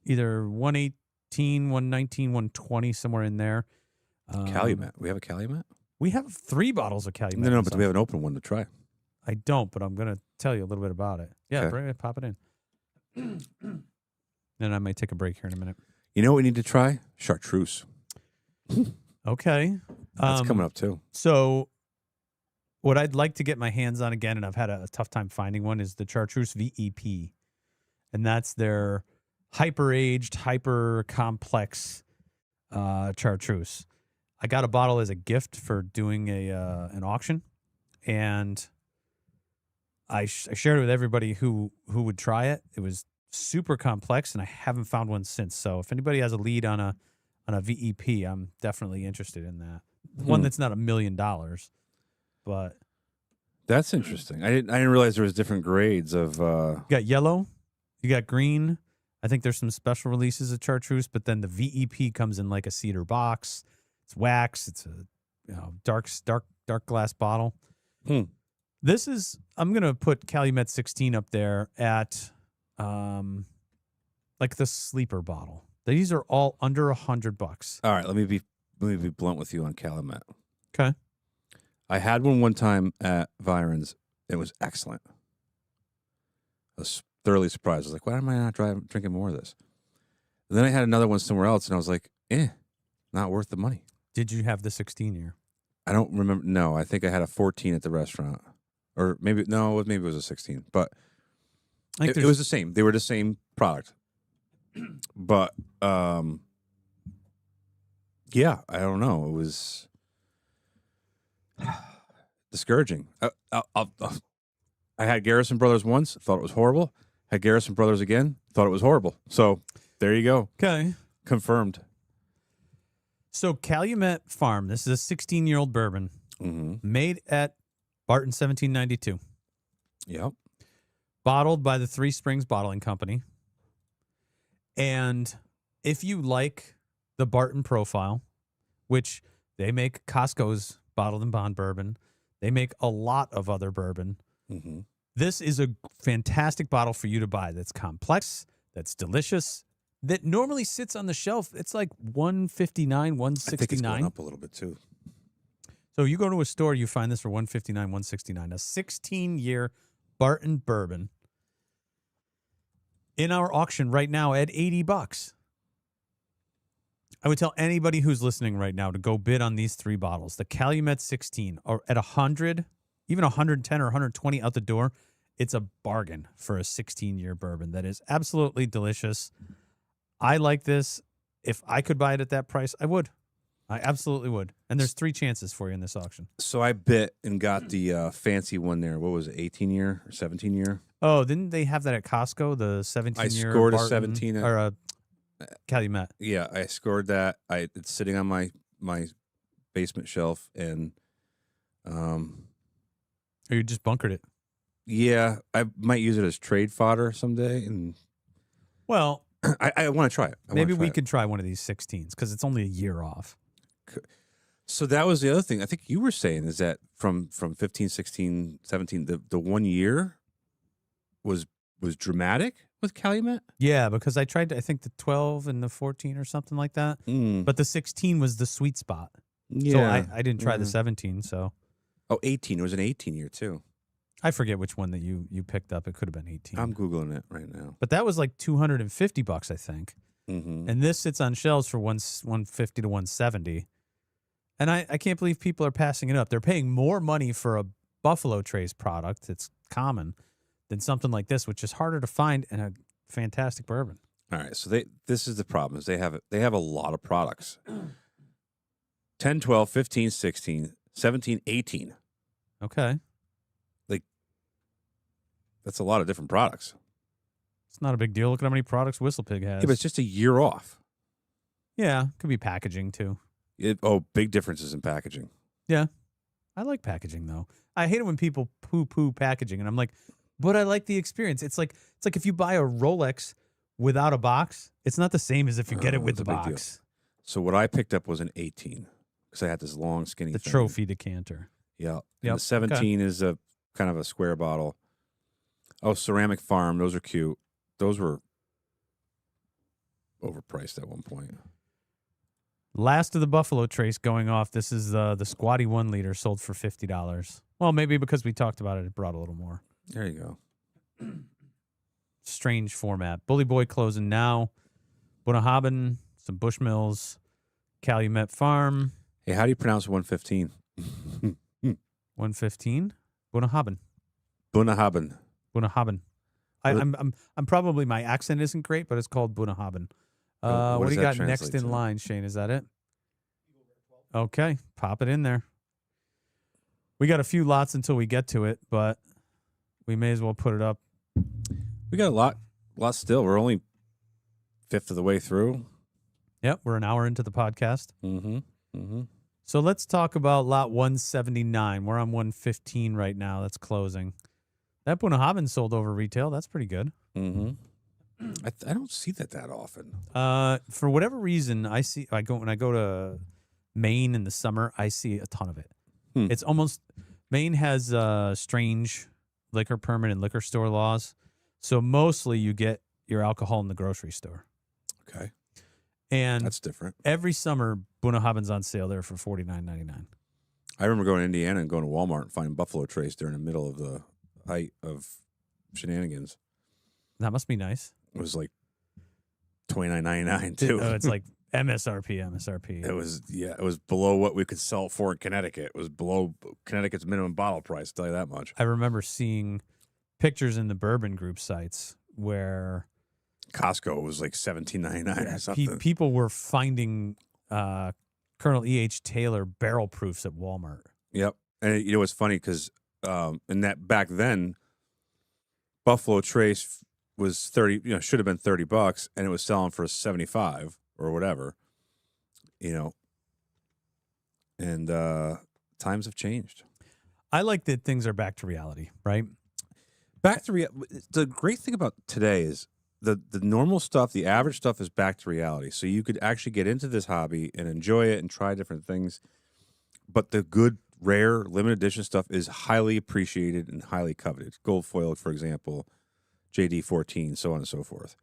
Speaker 1: either 118, 119, 120, somewhere in there.
Speaker 2: Calumet. We have a Calumet?
Speaker 1: We have 3 bottles of Calumet.
Speaker 2: No, but we have an open one to try.
Speaker 1: I don't, but I'm going to tell you a little bit about it. Yeah,
Speaker 2: Okay.
Speaker 1: bring it, pop it in. Then I might take a break here in a minute.
Speaker 2: You know what we need to try? Chartreuse.
Speaker 1: Okay.
Speaker 2: That's coming up too.
Speaker 1: So what I'd like to get my hands on again, and I've had a tough time finding one, is the Chartreuse VEP. And that's their hyper-aged, hyper-complex Chartreuse. I got a bottle as a gift for doing an auction, and I shared it with everybody who would try it. It was super complex, and I haven't found one since. So if anybody has a lead on a VEP, I'm definitely interested in that. One that's not $1 million, but
Speaker 2: That's interesting. I didn't realize there was different grades of.
Speaker 1: you got yellow, you got green. I think there's some special releases of Chartreuse, but then the VEP comes in like a cedar box. It's wax. It's a dark glass bottle. This is, I'm gonna put Calumet 16 up there at like the sleeper bottle. These are all under $100.
Speaker 2: All right, let me be blunt with you on Calumet.
Speaker 1: Okay.
Speaker 2: I had one time at Viron's. It was excellent. I was thoroughly surprised. I was like, why am I not drinking more of this? And then I had another one somewhere else, and I was like, not worth the money.
Speaker 1: Did you have the 16 year?
Speaker 2: I don't remember. No, I think I had a 14 at the restaurant. Or maybe it was a 16. But it was the same. They were the same product. But, yeah, I don't know. It was discouraging. I had Garrison Brothers once, thought it was horrible. Had Garrison Brothers again, thought it was horrible. So there you go.
Speaker 1: Okay.
Speaker 2: Confirmed.
Speaker 1: So Calumet Farm, this is a 16-year-old bourbon made at Barton 1792.
Speaker 2: Yep.
Speaker 1: Bottled by the Three Springs Bottling Company. And if you like the Barton profile, which they make Costco's bottled and bond bourbon. They make a lot of other bourbon.
Speaker 2: Mm-hmm.
Speaker 1: This is a fantastic bottle for you to buy that's complex, that's delicious, that normally sits on the shelf. It's like $159, $169.
Speaker 2: I think it's going up a little bit too.
Speaker 1: So you go to a store, you find this for $159, $169. A 16-year Barton bourbon in our auction right now at $80. I would tell anybody who's listening right now to go bid on these 3 bottles. The Calumet 16 are at 100, even 110 or 120 out the door. It's a bargain for a 16-year bourbon that is absolutely delicious. I like this. If I could buy it at that price, I would. I absolutely would. And there's 3 chances for you in this auction.
Speaker 2: So I bit and got the fancy one there. What was it, 18-year or 17-year?
Speaker 1: Oh, didn't they have that at Costco, the 17-year?
Speaker 2: I scored
Speaker 1: Barton,
Speaker 2: a 17.
Speaker 1: Or a Calumet.
Speaker 2: Yeah, I scored that. It's sitting on my basement shelf, and
Speaker 1: Or you just bunkered it?
Speaker 2: yeah, I might use it as trade fodder someday. And
Speaker 1: Well,
Speaker 2: I want to try it.
Speaker 1: maybe we could try one of these 16s because it's only a year off.
Speaker 2: So that was the other thing I think you were saying, is that from 15, 16, 17, the 1 year was dramatic with Calumet.
Speaker 1: Yeah, because I tried, I think, the 12 and the 14 or something like that. But the 16 was the sweet spot.
Speaker 2: Yeah.
Speaker 1: So I didn't try the 17. So
Speaker 2: Oh, 18. It was an 18-year too.
Speaker 1: I forget which one that you picked up. It could have been 18.
Speaker 2: I'm Googling it right now.
Speaker 1: But that was like $250, I think.
Speaker 2: Mm-hmm.
Speaker 1: And this sits on shelves for 150 to 170. And I can't believe people are passing it up. They're paying more money for a Buffalo Trace product. It's common than something like this, which is harder to find and a fantastic bourbon.
Speaker 2: All right, so this is the problem, is they have a lot of products. 10, 12, 15, 16, 17, 18.
Speaker 1: Okay.
Speaker 2: That's a lot of different products.
Speaker 1: It's not a big deal. Look at how many products Whistle Pig has.
Speaker 2: Yeah, but it's just a year off.
Speaker 1: Yeah, could be packaging too.
Speaker 2: Big differences in packaging.
Speaker 1: Yeah. I like packaging though. I hate it when people poo-poo packaging, and I'm like, but I like the experience. It's like if you buy a Rolex without a box, it's not the same as if you get it with
Speaker 2: it's
Speaker 1: the
Speaker 2: a big deal.
Speaker 1: box.
Speaker 2: So what I picked up was an 18 because I had this long, skinny
Speaker 1: The
Speaker 2: thing.
Speaker 1: trophy decanter.
Speaker 2: Yeah. And
Speaker 1: Yep,
Speaker 2: the 17 is a kind of a square bottle. Oh, Ceramic Farm. Those are cute. Those were overpriced at one point.
Speaker 1: Last of the Buffalo Trace going off. This is the Squatty 1 liter sold for $50. Well, maybe because we talked about it, it brought a little more.
Speaker 2: There you go.
Speaker 1: Strange format. Bully Boy closing now. Bunnahabhain, some Bushmills, Calumet Farm.
Speaker 2: Hey, how do you pronounce 115?
Speaker 1: 115. Bunnahabhain.
Speaker 2: Bunnahabhain.
Speaker 1: Bunnahabhain. I'm probably, my accent isn't great, but it's called Bunnahabhain.
Speaker 2: What
Speaker 1: What
Speaker 2: does
Speaker 1: do you
Speaker 2: that
Speaker 1: got next
Speaker 2: translate
Speaker 1: in
Speaker 2: to?
Speaker 1: line, Shane? Is that it? Okay, pop it in there. We got a few lots until we get to it, but we may as well put it up.
Speaker 2: We got a lot still. We're only fifth of the way through.
Speaker 1: Yep, we're an hour into the podcast.
Speaker 2: Mm-hmm. Mm-hmm.
Speaker 1: So let's talk about lot 179. We're on 115 right now. That's closing. That Bunnahabhain sold over retail. That's pretty good.
Speaker 2: Mm-hmm. I don't see that often.
Speaker 1: For whatever reason, when I go to Maine in the summer, I see a ton of it. It's almost, Maine has strange liquor permit and liquor store laws. So mostly you get your alcohol in the grocery store.
Speaker 2: Okay.
Speaker 1: And
Speaker 2: That's different.
Speaker 1: every summer, Bunnahabhain's on sale there for $49.99.
Speaker 2: I remember going to Indiana and going to Walmart and finding Buffalo Trace during the middle of the height of shenanigans.
Speaker 1: That must be nice.
Speaker 2: It was like $29.99 too.
Speaker 1: It's like MSRP.
Speaker 2: It was below what we could sell for in Connecticut. It was below Connecticut's minimum bottle price, I'll tell you that much.
Speaker 1: I remember seeing pictures in the bourbon group sites where
Speaker 2: Costco was like $17.99 or something.
Speaker 1: people were finding Colonel E.H. Taylor barrel proofs at Walmart.
Speaker 2: Yep. And you know what's funny, because in that back then, Buffalo Trace was 30, should have been $30, and it was selling for 75 or whatever, and times have changed.
Speaker 1: I like that things are back to reality, right?
Speaker 2: Back to the great thing about today is the normal stuff, the average stuff is back to reality. So you could actually get into this hobby and enjoy it and try different things. But the good, rare, limited edition stuff is highly appreciated and highly coveted. Gold foil, for example, JD14, so on and so forth.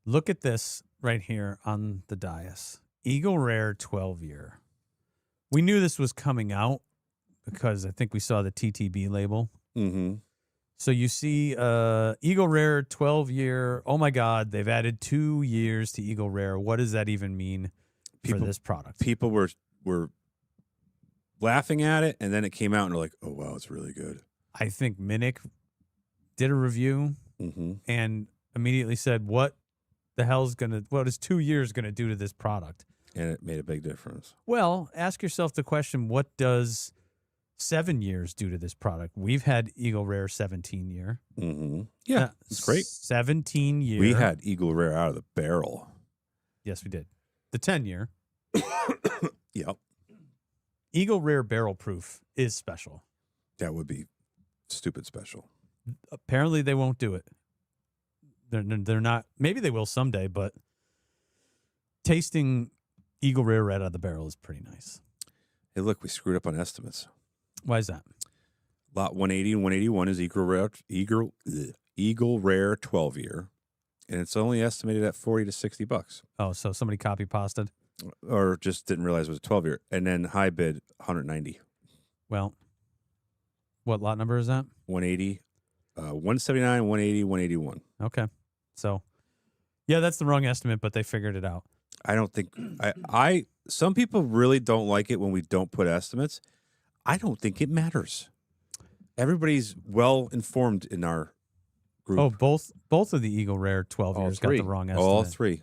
Speaker 1: Look at this right here on the dais. Eagle Rare 12-year. We knew this was coming out because I think we saw the TTB label.
Speaker 2: Mm-hmm.
Speaker 1: So you see Eagle Rare 12-year. Oh, my God. They've added 2 years to Eagle Rare. What does that even mean for this product?
Speaker 2: People were laughing at it, and then it came out, and they're like, oh, wow, it's really good.
Speaker 1: I think Minnick did a review and immediately said, what is 2 years going to do to this product?
Speaker 2: And it made a big difference.
Speaker 1: Well, ask yourself the question, what does 7 years do to this product? We've had Eagle Rare 17-year.
Speaker 2: Mm-hmm. Yeah, it's great.
Speaker 1: 17-year.
Speaker 2: We had Eagle Rare out of the barrel.
Speaker 1: Yes, we did. The 10-year.
Speaker 2: Yep.
Speaker 1: Eagle Rare barrel proof is special.
Speaker 2: That would be stupid special.
Speaker 1: Apparently, they won't do it. They're not. Maybe they will someday, but tasting Eagle Rare right out of the barrel is pretty nice.
Speaker 2: Hey, look, we screwed up on estimates.
Speaker 1: Why is that?
Speaker 2: Lot 180 and 181 is Eagle Rare 12-year, and it's only estimated at $40 to $60.
Speaker 1: Oh, so somebody copy pasted?
Speaker 2: Or just didn't realize it was a 12-year. And then high bid, $190.
Speaker 1: Well, what lot number is that?
Speaker 2: 180, 179, 180, 181.
Speaker 1: Okay. So, yeah, that's the wrong estimate, but they figured it out.
Speaker 2: I don't think some people really don't like it when we don't put estimates. I don't think it matters. Everybody's well informed in our group.
Speaker 1: Oh, both of the Eagle Rare 12 years got the wrong estimate.
Speaker 2: All three.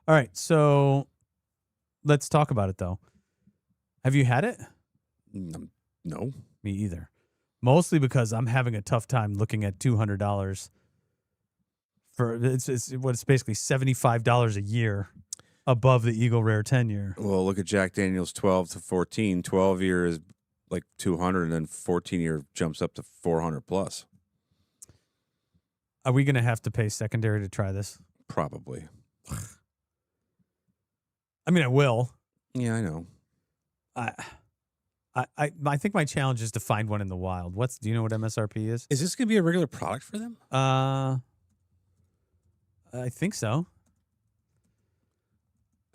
Speaker 1: All right. So let's talk about it though. Have you had it?
Speaker 2: No.
Speaker 1: Me either. Mostly because I'm having a tough time looking at $200 for it's basically $75 a year above the Eagle Rare 10-year.
Speaker 2: Well, look at Jack Daniel's 12 to 14. 12-year is like 200, and then 14-year jumps up to 400 plus.
Speaker 1: Are we going to have to pay secondary to try this?
Speaker 2: Probably.
Speaker 1: I mean, I will.
Speaker 2: Yeah, I know.
Speaker 1: I think my challenge is to find one in the wild. Do you know what MSRP is?
Speaker 2: Is this going to be a regular product for them?
Speaker 1: I think so.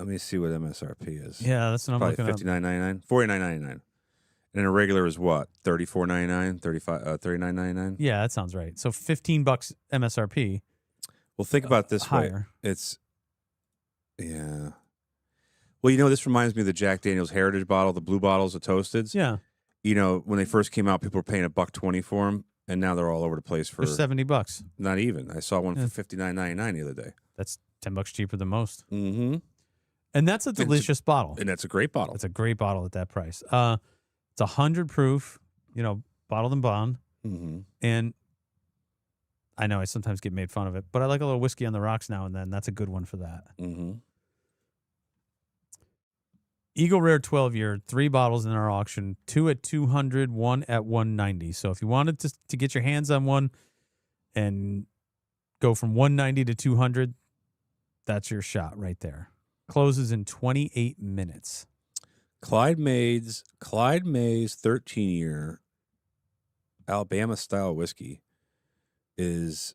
Speaker 2: Let me see what MSRP is.
Speaker 1: Yeah, that's what I'm looking
Speaker 2: at. $59.99, $49.99. And then a regular is what? $34.99, $39.99.
Speaker 1: Yeah, that sounds right. So $15 MSRP.
Speaker 2: Well, think about this
Speaker 1: higher.
Speaker 2: Way. Yeah. Well, this reminds me of the Jack Daniel's Heritage bottle, the blue bottles, the Toasteds.
Speaker 1: Yeah.
Speaker 2: When they first came out, people were paying $1.20 for them, and now they're all over the place for
Speaker 1: $70.
Speaker 2: Not even. I saw one for $59.99 the other day.
Speaker 1: That's $10 cheaper than most.
Speaker 2: Mm-hmm.
Speaker 1: And that's a delicious bottle.
Speaker 2: And that's a great bottle.
Speaker 1: It's a great bottle at that price. It's 100 proof, bottled and bond.
Speaker 2: Mm-hmm.
Speaker 1: And I know I sometimes get made fun of it, but I like a little whiskey on the rocks now and then. That's a good one for that.
Speaker 2: Mm-hmm.
Speaker 1: Eagle Rare 12-year, 3 bottles in our auction, 2 at $200, 1 at $190. So if you wanted to get your hands on one and go from $190 to $200, that's your shot right there. Closes in 28 minutes.
Speaker 2: Clyde Mays 13-year Alabama style whiskey it's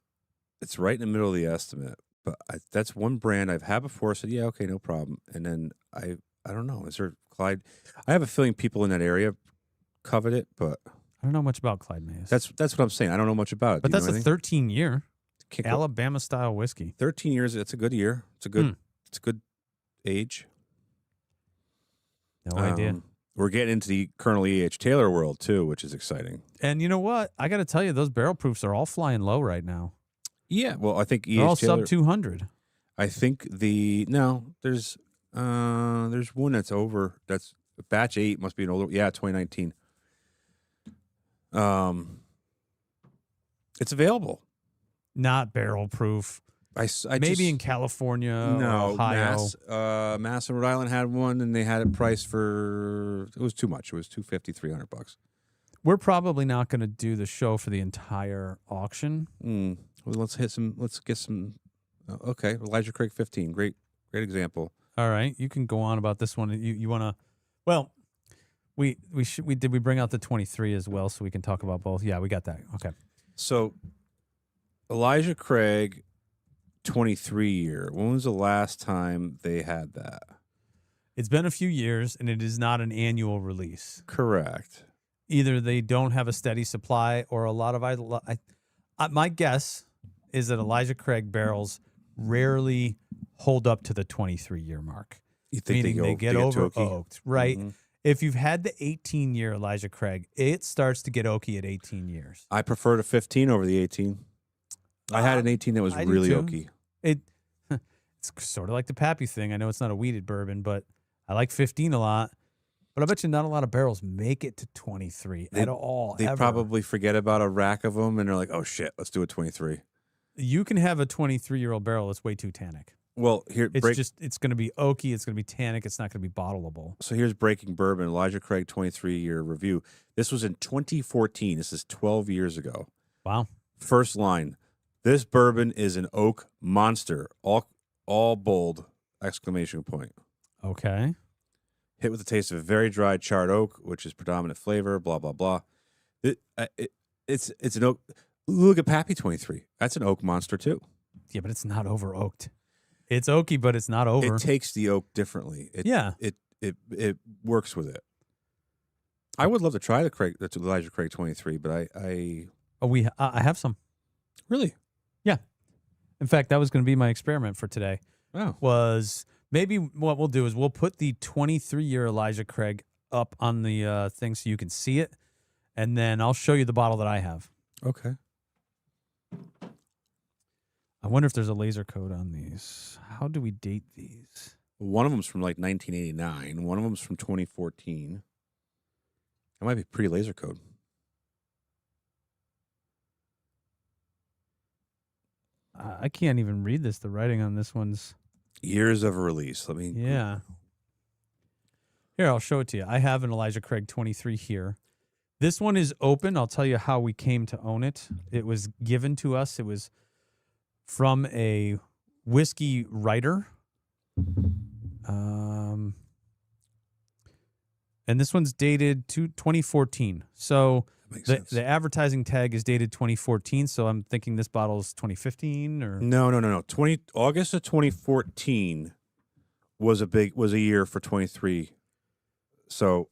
Speaker 2: right in the middle of the estimate. But that's one brand I've had before. I said, yeah, okay, no problem. And then I don't know. Is there Clyde? I have a feeling people in that area covet it, but
Speaker 1: I don't know much about Clyde Mays.
Speaker 2: That's what I'm saying. I don't know much about it.
Speaker 1: But that's a 13-year Alabama style whiskey.
Speaker 2: 13 years. It's a good year. It's a good age.
Speaker 1: No idea.
Speaker 2: We're getting into the Colonel E.H. Taylor world too, which is exciting.
Speaker 1: And you know what? I got to tell you, those barrel proofs are all flying low right now.
Speaker 2: Yeah. Well, I think E.H.
Speaker 1: They're all
Speaker 2: Taylor,
Speaker 1: sub 200.
Speaker 2: I think there's one that's over. That's batch 8 must be an older. Yeah, 2019. It's available.
Speaker 1: Not barrel proof.
Speaker 2: I
Speaker 1: maybe in California or Ohio.
Speaker 2: Mass and Rhode Island had one, and they had it priced for, it was too much. It was $250, $300.
Speaker 1: We're probably not going to do the show for the entire auction.
Speaker 2: Well, let's get some. Okay, Elijah Craig 15. Great example.
Speaker 1: All right, you can go on about this one. You want to? Well, we bring out the 23 as well, so we can talk about both. Yeah, we got that. Okay.
Speaker 2: So, Elijah Craig 23 year. When was the last time they had that?
Speaker 1: It's been a few years, and it is not an annual release.
Speaker 2: Correct.
Speaker 1: Either they don't have a steady supply, or a lot of my guess is that Elijah Craig barrels rarely hold up to the 23-year mark.
Speaker 2: You think
Speaker 1: meaning they get over oaked, right?
Speaker 2: Mm-hmm.
Speaker 1: If you've had the 18-year Elijah Craig, it starts to get oaky at 18 years.
Speaker 2: I prefer the 15 over the 18. I had an 18 that was
Speaker 1: I do
Speaker 2: really
Speaker 1: too.
Speaker 2: oaky.
Speaker 1: It's sort of like the Pappy thing. I know it's not a weeded bourbon, but I like 15 a lot. But I bet you not a lot of barrels make it to 23 at all.
Speaker 2: They
Speaker 1: ever.
Speaker 2: probably forget about a rack of them, and they're like, "Oh shit, let's do a 23."
Speaker 1: You can have a 23-year-old barrel that's way too tannic.
Speaker 2: Well, here
Speaker 1: It's going to be oaky. It's going to be tannic. It's not going to be bottleable.
Speaker 2: So here's Breaking Bourbon, Elijah Craig 23-year review. This was in 2014. This is 12 years ago.
Speaker 1: Wow.
Speaker 2: First line: this bourbon is an oak monster. All bold! Exclamation point.
Speaker 1: Okay.
Speaker 2: Hit with the taste of a very dry charred oak, which is predominant flavor. Blah blah blah. It's an oak. Look at Pappy 23. That's an oak monster too.
Speaker 1: Yeah, but it's not over oaked. It's oaky, but it's not over.
Speaker 2: It takes the oak differently. It works with it. I would love to try the Elijah Craig 23, but I
Speaker 1: have some.
Speaker 2: Really?
Speaker 1: Yeah. In fact, that was going to be my experiment for today.
Speaker 2: Oh.
Speaker 1: Was maybe what we'll do is we'll put the 23-year Elijah Craig up on the thing so you can see it, and then I'll show you the bottle that I have.
Speaker 2: Okay.
Speaker 1: I wonder if there's a laser code on these. How do we date these?
Speaker 2: One of them's from like 1989. One of them's from 2014. That might be pre-laser code.
Speaker 1: I can't even read this. The writing on this one's...
Speaker 2: Years of release.
Speaker 1: Yeah. Here, I'll show it to you. I have an Elijah Craig 23 here. This one is open. I'll tell you how we came to own it. It was given to us. It was from a whiskey writer. And this one's dated to 2014. So the advertising tag is dated 2014. So I'm thinking this bottle is 2015 or
Speaker 2: no. August of 2014 was a year for 23. So,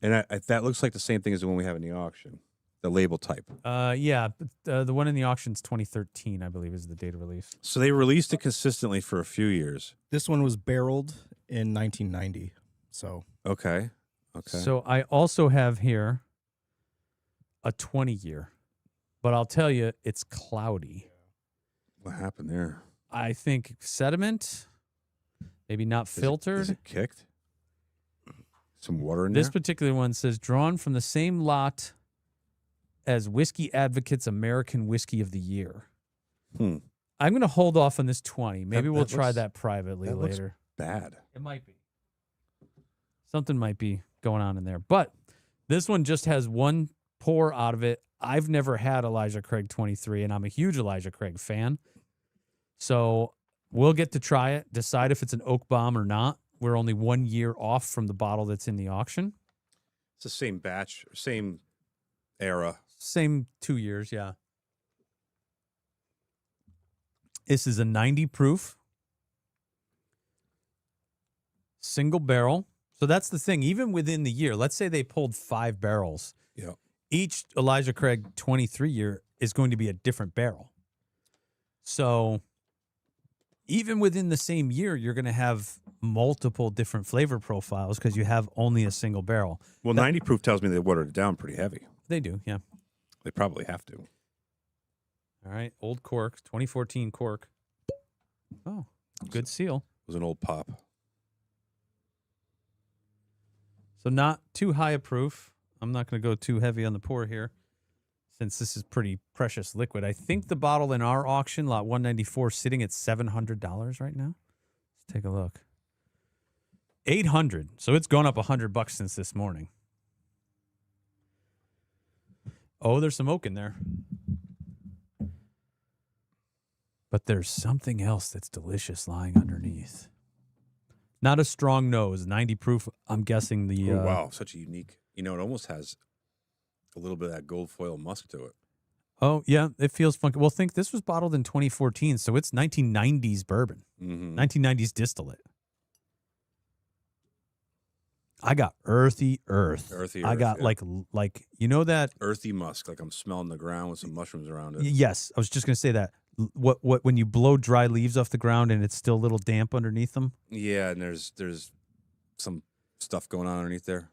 Speaker 2: and that looks like the same thing as the one we have in the auction, the label type.
Speaker 1: Yeah, but the one in the auction's 2013, I believe, is the date of release.
Speaker 2: So they released it consistently for a few years.
Speaker 4: This one was barreled in 1990. So
Speaker 2: okay.
Speaker 1: So I also have here a 20-year, but I'll tell you, it's cloudy.
Speaker 2: What happened there?
Speaker 1: I think sediment, maybe not filtered.
Speaker 2: Is it kicked? Some water in
Speaker 1: This
Speaker 2: there?
Speaker 1: particular one says, drawn from the same lot as Whiskey Advocate's American Whiskey of the Year. I'm going to hold off on this 20. Maybe we'll try that privately later.
Speaker 2: Bad.
Speaker 1: It might be. Something might be going on in there. But this one just has one pour out of it. I've never had Elijah Craig 23, and I'm a huge Elijah Craig fan. So we'll get to try it, decide if it's an oak bomb or not. We're only 1 year off from the bottle that's in the auction.
Speaker 2: It's the same batch, same era.
Speaker 1: Same 2 years, yeah. This is a 90 proof. Single barrel. So that's the thing. Even within the year, let's say they pulled 5 barrels.
Speaker 2: Yeah.
Speaker 1: Each Elijah Craig 23 year is going to be a different barrel. So even within the same year, you're going to have multiple different flavor profiles because you have only a single barrel.
Speaker 2: Well, 90 proof tells me they watered it down pretty heavy.
Speaker 1: They do, yeah.
Speaker 2: They probably have to.
Speaker 1: All right. Old cork, 2014 cork. Oh, good seal.
Speaker 2: It was an old pop.
Speaker 1: So not too high a proof. I'm not going to go too heavy on the pour here since this is pretty precious liquid. I think the bottle in our auction, lot 194, sitting at $700 right now. Let's take a look. $800. So it's gone up $100 since this morning. Oh, there's some oak in there. But there's something else that's delicious lying underneath. Not a strong nose, 90 proof. I'm guessing the.
Speaker 2: Oh, wow, such a unique. It almost has a little bit of that gold foil musk to it.
Speaker 1: Oh, yeah, it feels funky. Well, think this was bottled in 2014, so it's 1990s bourbon, 1990s distillate. I got earthy earth. I got
Speaker 2: yeah.
Speaker 1: like you know that
Speaker 2: Earthy musk, like I'm smelling the ground with some mushrooms around it.
Speaker 1: Yes, I was just gonna say that. What when you blow dry leaves off the ground and it's still a little damp underneath them?
Speaker 2: Yeah, and there's some stuff going on underneath there.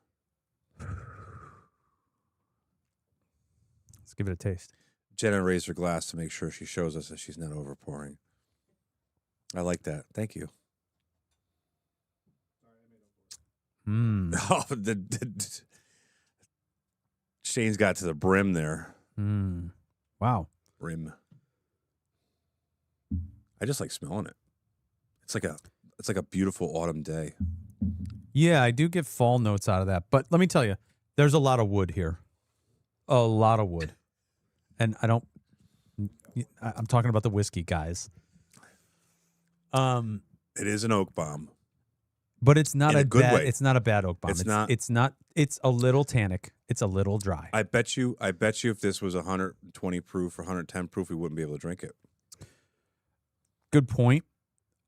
Speaker 1: Let's give it a taste.
Speaker 2: Jenna raised her glass to make sure she shows us that she's not overpouring. I like that. Thank you.
Speaker 1: Mm.
Speaker 2: Oh, Shane's got to the brim there.
Speaker 1: Mm. Wow.
Speaker 2: Brim. I just like smelling it. It's like a beautiful autumn day.
Speaker 1: Yeah, I do get fall notes out of that. But let me tell you, there's a lot of wood here. A lot of wood. And I'm talking about the whiskey, guys.
Speaker 2: It is an oak bomb.
Speaker 1: But it's not
Speaker 2: In a good way.
Speaker 1: It's not a bad oak bomb. It's not. It's a little tannic. It's a little dry.
Speaker 2: I bet you if this was 120 proof or 110 proof, we wouldn't be able to drink it.
Speaker 1: Good point.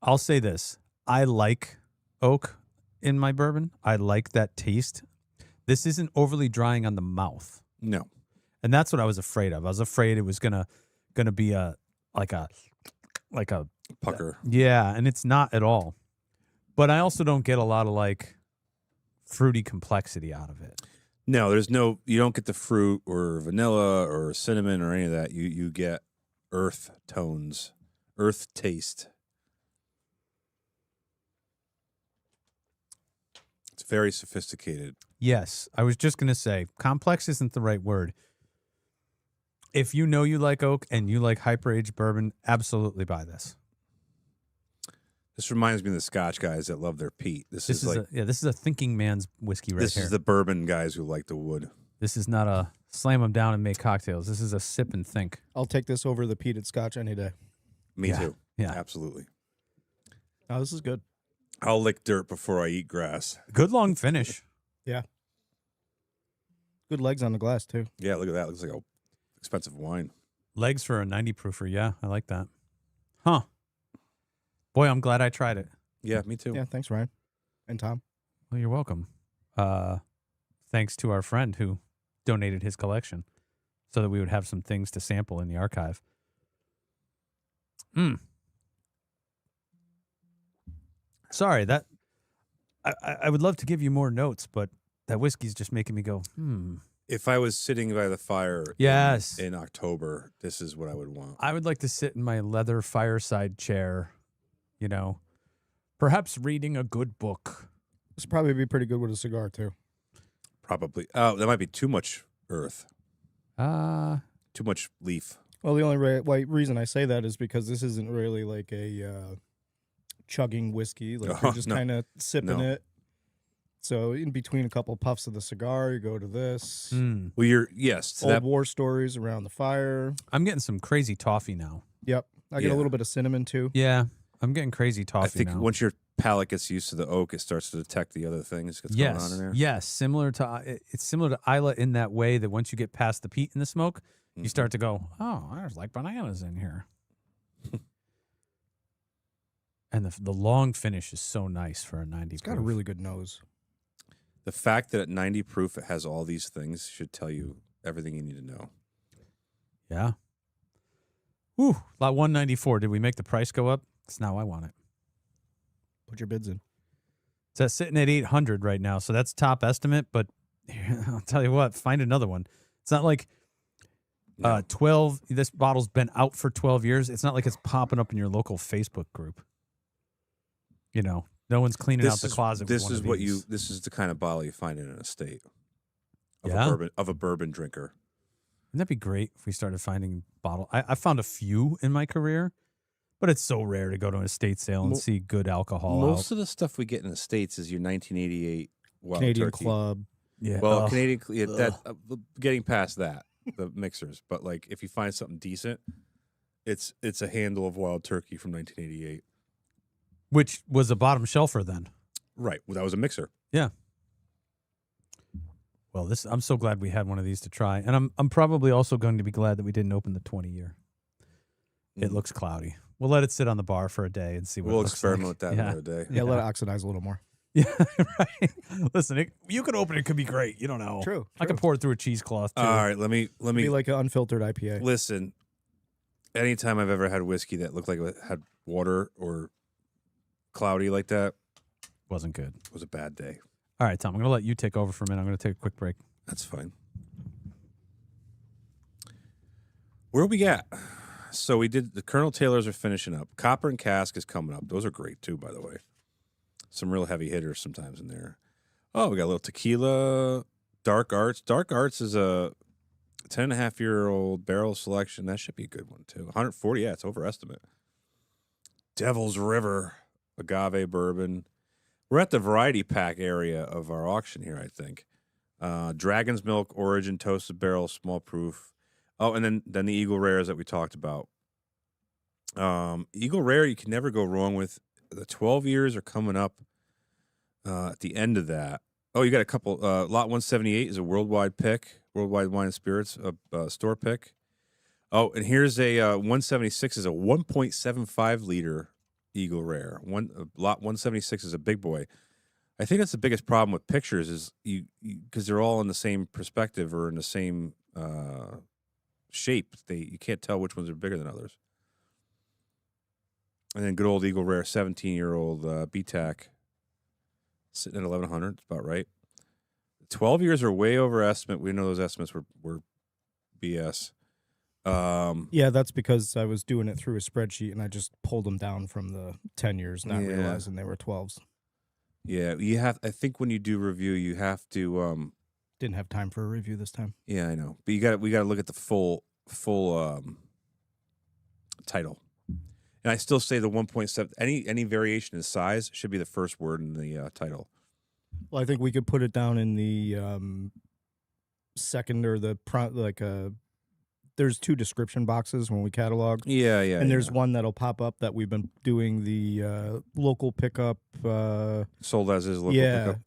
Speaker 1: I'll say this. I like oak in my bourbon. I like that taste. This isn't overly drying on the mouth.
Speaker 2: No.
Speaker 1: And that's what I was afraid of. I was afraid it was gonna be like a
Speaker 2: Pucker.
Speaker 1: Yeah, and it's not at all. But I also don't get a lot of like fruity complexity out of it.
Speaker 2: No, you don't get the fruit or vanilla or cinnamon or any of that. You get earth tones, earth taste. It's very sophisticated.
Speaker 1: Yes, I was just going to say complex isn't the right word. If you know you like oak and you like hyper-aged bourbon, absolutely buy this.
Speaker 2: This reminds me of the Scotch guys that love their peat. This is
Speaker 1: a thinking man's whiskey right here.
Speaker 2: This is the bourbon guys who like the wood.
Speaker 1: This is not a slam them down and make cocktails. This is a sip and think.
Speaker 4: I'll take this over the peated Scotch any day.
Speaker 2: Me too.
Speaker 1: Yeah.
Speaker 2: Absolutely.
Speaker 4: Oh, this is good.
Speaker 2: I'll lick dirt before I eat grass.
Speaker 1: Good long finish.
Speaker 4: Yeah. Good legs on the glass, too.
Speaker 2: Yeah, look at that. Looks like a expensive wine.
Speaker 1: Legs for a 90 proofer. Yeah, I like that. Huh. Boy, I'm glad I tried it.
Speaker 2: Yeah, me too.
Speaker 4: Yeah, thanks, Ryan. And Tom.
Speaker 1: Well, you're welcome. Thanks to our friend who donated his collection so that we would have some things to sample in the archive. Sorry, that I would love to give you more notes, but that whiskey's just making me go,
Speaker 2: If I was sitting by the fire
Speaker 1: Yes.
Speaker 2: in October, this is what I would want.
Speaker 1: I would like to sit in my leather fireside chair, perhaps reading a good book.
Speaker 4: This would probably be pretty good with a cigar, too.
Speaker 2: Probably. Oh, that might be too much earth.
Speaker 1: Too
Speaker 2: much leaf.
Speaker 4: Well, the only reason I say that is because this isn't really like a chugging whiskey. Like you're just kind of sipping it. So in between a couple puffs of the cigar, you go to this.
Speaker 2: Well,
Speaker 4: Old war stories around the fire.
Speaker 1: I'm getting some crazy toffee now.
Speaker 4: Yep. I get a little bit of cinnamon, too.
Speaker 1: Yeah, I'm getting crazy toffee
Speaker 2: I think
Speaker 1: now.
Speaker 2: once your palate gets used to the oak, it starts to detect the other things that's going on in there.
Speaker 1: Yes, it's similar to Isla in that way that once you get past the peat and the smoke, you start to go, oh, there's like bananas in here. And the long finish is so nice for a 90
Speaker 4: It's got a really good nose.
Speaker 2: The fact that at 90 proof it has all these things should tell you everything you need to know.
Speaker 1: Yeah. Whew, lot 194. Did we make the price go up? Because now I want it.
Speaker 4: Put your bids in.
Speaker 1: It's sitting at 800 right now, so that's top estimate. But I'll tell you what, find another one. It's not like 12. This bottle's been out for 12 years. It's not like it's popping up in your local Facebook group. No one's cleaning out the closet.
Speaker 2: This is the kind of bottle you find in an estate of a bourbon drinker.
Speaker 1: Wouldn't that be great if we started finding bottle? I found a few in my career, but it's so rare to go to an estate sale and see good alcohol.
Speaker 2: Most of the stuff we get in the States is your 1988 Wild
Speaker 4: Canadian
Speaker 2: Turkey.
Speaker 4: Club.
Speaker 1: Yeah.
Speaker 2: Well, Canadian, getting past that, the mixers. But like, if you find something decent, It's a handle of wild turkey from 1988.
Speaker 1: Which was a bottom shelfer then.
Speaker 2: Right. Well, that was a mixer.
Speaker 1: Yeah. Well, I'm so glad we had one of these to try. And I'm probably also going to be glad that we didn't open the 20-year. It looks cloudy. We'll let it sit on the bar for a day and see what it looks
Speaker 2: experiment
Speaker 1: like.
Speaker 2: with that another day.
Speaker 4: Yeah, let it oxidize a little more.
Speaker 1: Yeah, right. Listen, you could open it. It could be great. You don't know.
Speaker 4: True.
Speaker 1: I could pour it through a cheesecloth, too.
Speaker 2: All right, let me
Speaker 4: Be like an unfiltered IPA.
Speaker 2: listen. Anytime I've ever had whiskey that looked like it had water or cloudy like that,
Speaker 1: Wasn't good.
Speaker 2: it was a bad day.
Speaker 1: All right, Tom, I'm going to let you take over for a minute. I'm going to take a quick break.
Speaker 2: That's fine. Where we at? So we did the Colonel Taylors are finishing up. Copper and Cask is coming up. Those are great too, by the way. Some real heavy hitters sometimes in there. Oh, we got a little tequila, Dark Arts. Dark Arts is a 10.5-year-old barrel selection. That should be a good one too. 140, yeah, it's overestimate. Devil's River, agave bourbon. We're at the variety pack area of our auction here, I think. Dragon's Milk, Origin, Toasted Barrel, Small Proof. Oh, and then the Eagle Rares that we talked about. Eagle Rare, you can never go wrong with. The 12 years are coming up at the end of that. Oh, you got a couple. Lot 178 is a worldwide pick, Worldwide Wine and Spirits store pick. Oh, and here's a 176 is a 1.75 liter Eagle Rare. Lot 176 is a big boy. I think that's the biggest problem with pictures is you because they're all in the same perspective or in the same shape. You can't tell which ones are bigger than others. And then good old Eagle Rare 17-year-old BTAC sitting at 1,100. It's about right. 12 years are way over estimate. We know those estimates were BS.
Speaker 4: Yeah, that's because I was doing it through a spreadsheet and I just pulled them down from the 10 years, not realizing they were 12s.
Speaker 2: Yeah, you have. I think when you do review, you have to.
Speaker 4: Didn't have time for a review this time.
Speaker 2: Yeah, I know, but we got to look at the full title. And I still say the 1.7. Any variation in size should be the first word in the title.
Speaker 4: Well, I think we could put it down in the second or the there's two description boxes when we catalog.
Speaker 2: Yeah.
Speaker 4: And there's one that'll pop up that we've been doing the local pickup.
Speaker 2: Sold as is local pickup.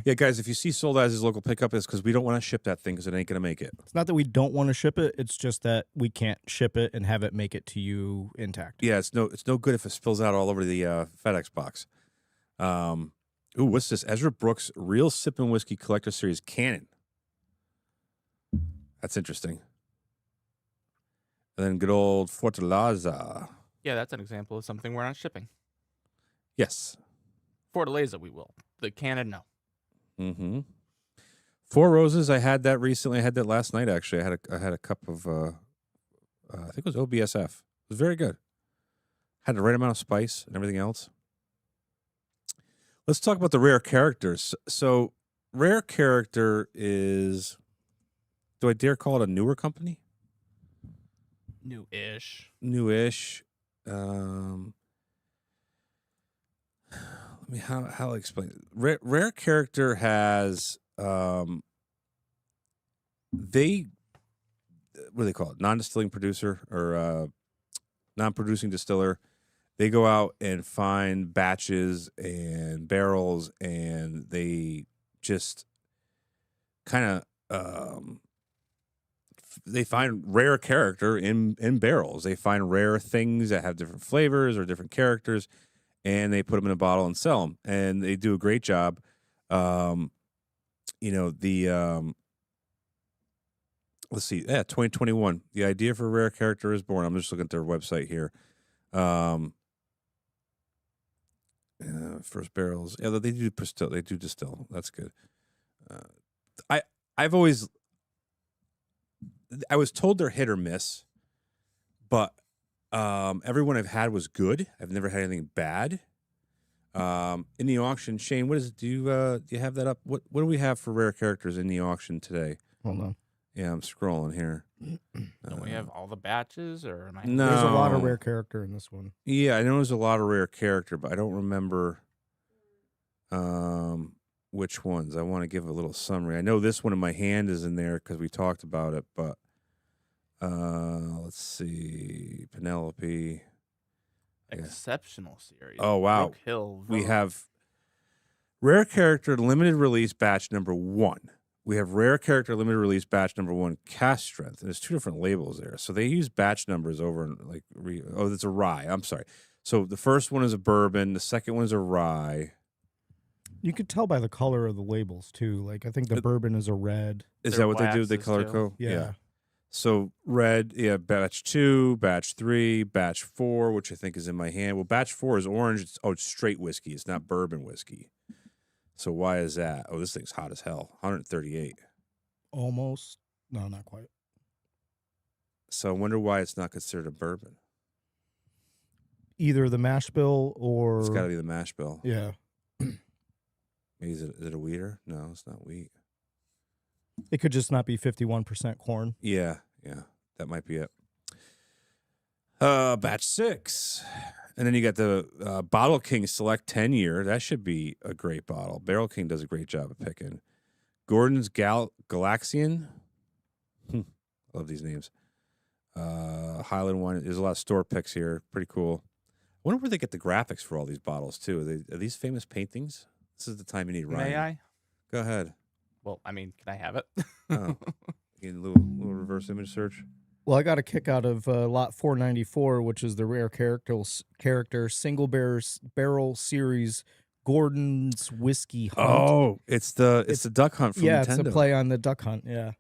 Speaker 2: Yeah, guys, if you see sold as is local pickup, it's because we don't want to ship that thing because it ain't going to make it.
Speaker 4: It's not that we don't want to ship it. It's just that we can't ship it and have it make it to you intact.
Speaker 2: Yeah, it's no good if it spills out all over the FedEx box. Ooh, what's this? Ezra Brooks Real Sippin' Whiskey Collector Series Canon. That's interesting. And then good old Fortaleza.
Speaker 3: Yeah, that's an example of something we're not shipping.
Speaker 2: Yes.
Speaker 3: Fortaleza, we will. The Canon, no.
Speaker 2: Mm-hmm. Four Roses, I had that recently. I had that last night, actually. I had a cup of, I think it was OBSF. It was very good. Had the right amount of spice and everything else. Let's talk about the Rare Characters. So, Rare Character is, do I dare call it a newer company?
Speaker 3: New-ish.
Speaker 2: Newish. How explain it? Rare Character has they what do they call it? Non-distilling producer or non-producing distiller. They go out and find batches and barrels, and they just kind of they find rare character in barrels. They find rare things that have different flavors or different characters, and they put them in a bottle and sell them. And they do a great job. Let's see. Yeah, 2021. The idea for Rare Character is born. I'm just looking at their website here. First barrels. Yeah, they do distill. They do distill. That's good. I was told they're hit or miss, but everyone I've had was good. I've never had anything bad. In the auction, Shane, what is it? Do you have that up? What do we have for Rare Characters in the auction today?
Speaker 4: Hold on.
Speaker 2: Yeah, I'm scrolling here.
Speaker 3: Don't we have all the batches, or am I?
Speaker 2: No.
Speaker 4: There's a lot of Rare Character in this one.
Speaker 2: Yeah, I know there's a lot of Rare Character, but I don't remember which ones. I want to give a little summary. I know this one in my hand is in there because we talked about it, but Let's see. Penelope. Yeah.
Speaker 3: Exceptional series.
Speaker 2: Oh, wow.
Speaker 3: Brook Hill.
Speaker 2: We
Speaker 3: Verve.
Speaker 2: have rare character limited release batch number 1. We have rare character limited release batch number 1 cast strength. And there's 2 different labels there. So they use batch numbers over and like, it's a rye. I'm sorry. So the first one is a bourbon. The second one is a rye.
Speaker 4: You could tell by the color of the labels too. Like I think the bourbon is a red.
Speaker 2: Is
Speaker 3: They're
Speaker 2: that what they do? They
Speaker 3: waxes,
Speaker 2: color
Speaker 3: too.
Speaker 2: code?
Speaker 4: Yeah.
Speaker 2: So red, batch 2, batch 3, batch 4, which I think is in my hand. Well, batch 4 is orange. It's straight whiskey. It's not bourbon whiskey. So why is that? Oh, this thing's hot as hell. 138.
Speaker 4: Almost. No, not quite.
Speaker 2: So I wonder why it's not considered a bourbon.
Speaker 4: Either the mash bill or
Speaker 2: It's got to be the mash bill.
Speaker 4: yeah.
Speaker 2: Maybe is it a wheater? No, it's not wheat.
Speaker 4: It could just not be 51% corn.
Speaker 2: Yeah, that might be it. Batch 6. And then you got the Bottle King Select 10-year. That should be a great bottle. Barrel King does a great job of picking. Gordon's Galaxian. Love these names. Highland Wine. There's a lot of store picks here. Pretty cool. I wonder where they get the graphics for all these bottles, too. Are these famous paintings? This is the time you need Ryan.
Speaker 3: May I?
Speaker 2: Go ahead.
Speaker 3: Well, I mean, can I have it?
Speaker 2: Oh. Get a little reverse image search.
Speaker 4: Well, I got a kick out of lot 494, which is the rare character single barrel series Gordon's Whiskey Hunt.
Speaker 2: Oh, it's the Duck Hunt from
Speaker 4: yeah,
Speaker 2: Nintendo.
Speaker 4: it's a play on the Duck Hunt. Yeah.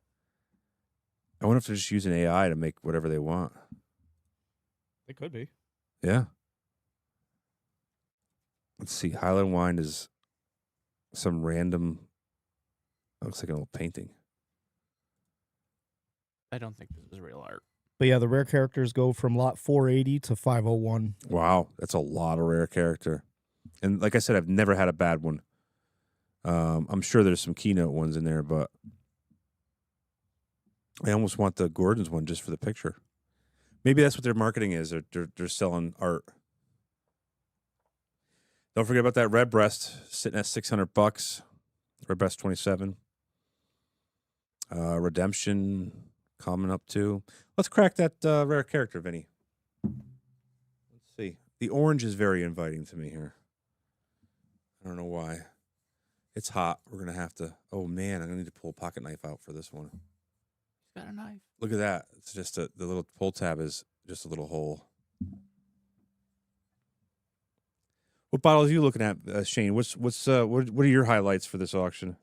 Speaker 2: I wonder if they're just using AI to make whatever they want.
Speaker 4: It could be.
Speaker 2: Yeah. Let's see. Highland Wine is some random. Looks like an old painting.
Speaker 3: I don't think this is real art.
Speaker 4: But yeah, the rare characters go from lot 480 to 501.
Speaker 2: Wow, that's a lot of rare character. And like I said, I've never had a bad one. I'm sure there's some keynote ones in there, but I almost want the Gordon's one just for the picture. Maybe that's what their marketing is. They're selling art. Don't forget about that Redbreast sitting at $600. Redbreast 27. Redemption coming up too. Let's crack that rare character, Vinny. Let's see. The orange is very inviting to me here. I don't know why. It's hot. We're gonna have to. Oh man, I'm gonna need to pull a pocket knife out for this one.
Speaker 3: He's got a knife.
Speaker 2: Look at that. It's just the little pull tab is just a little hole. What bottles are you looking at, Shane? What are your highlights for this auction?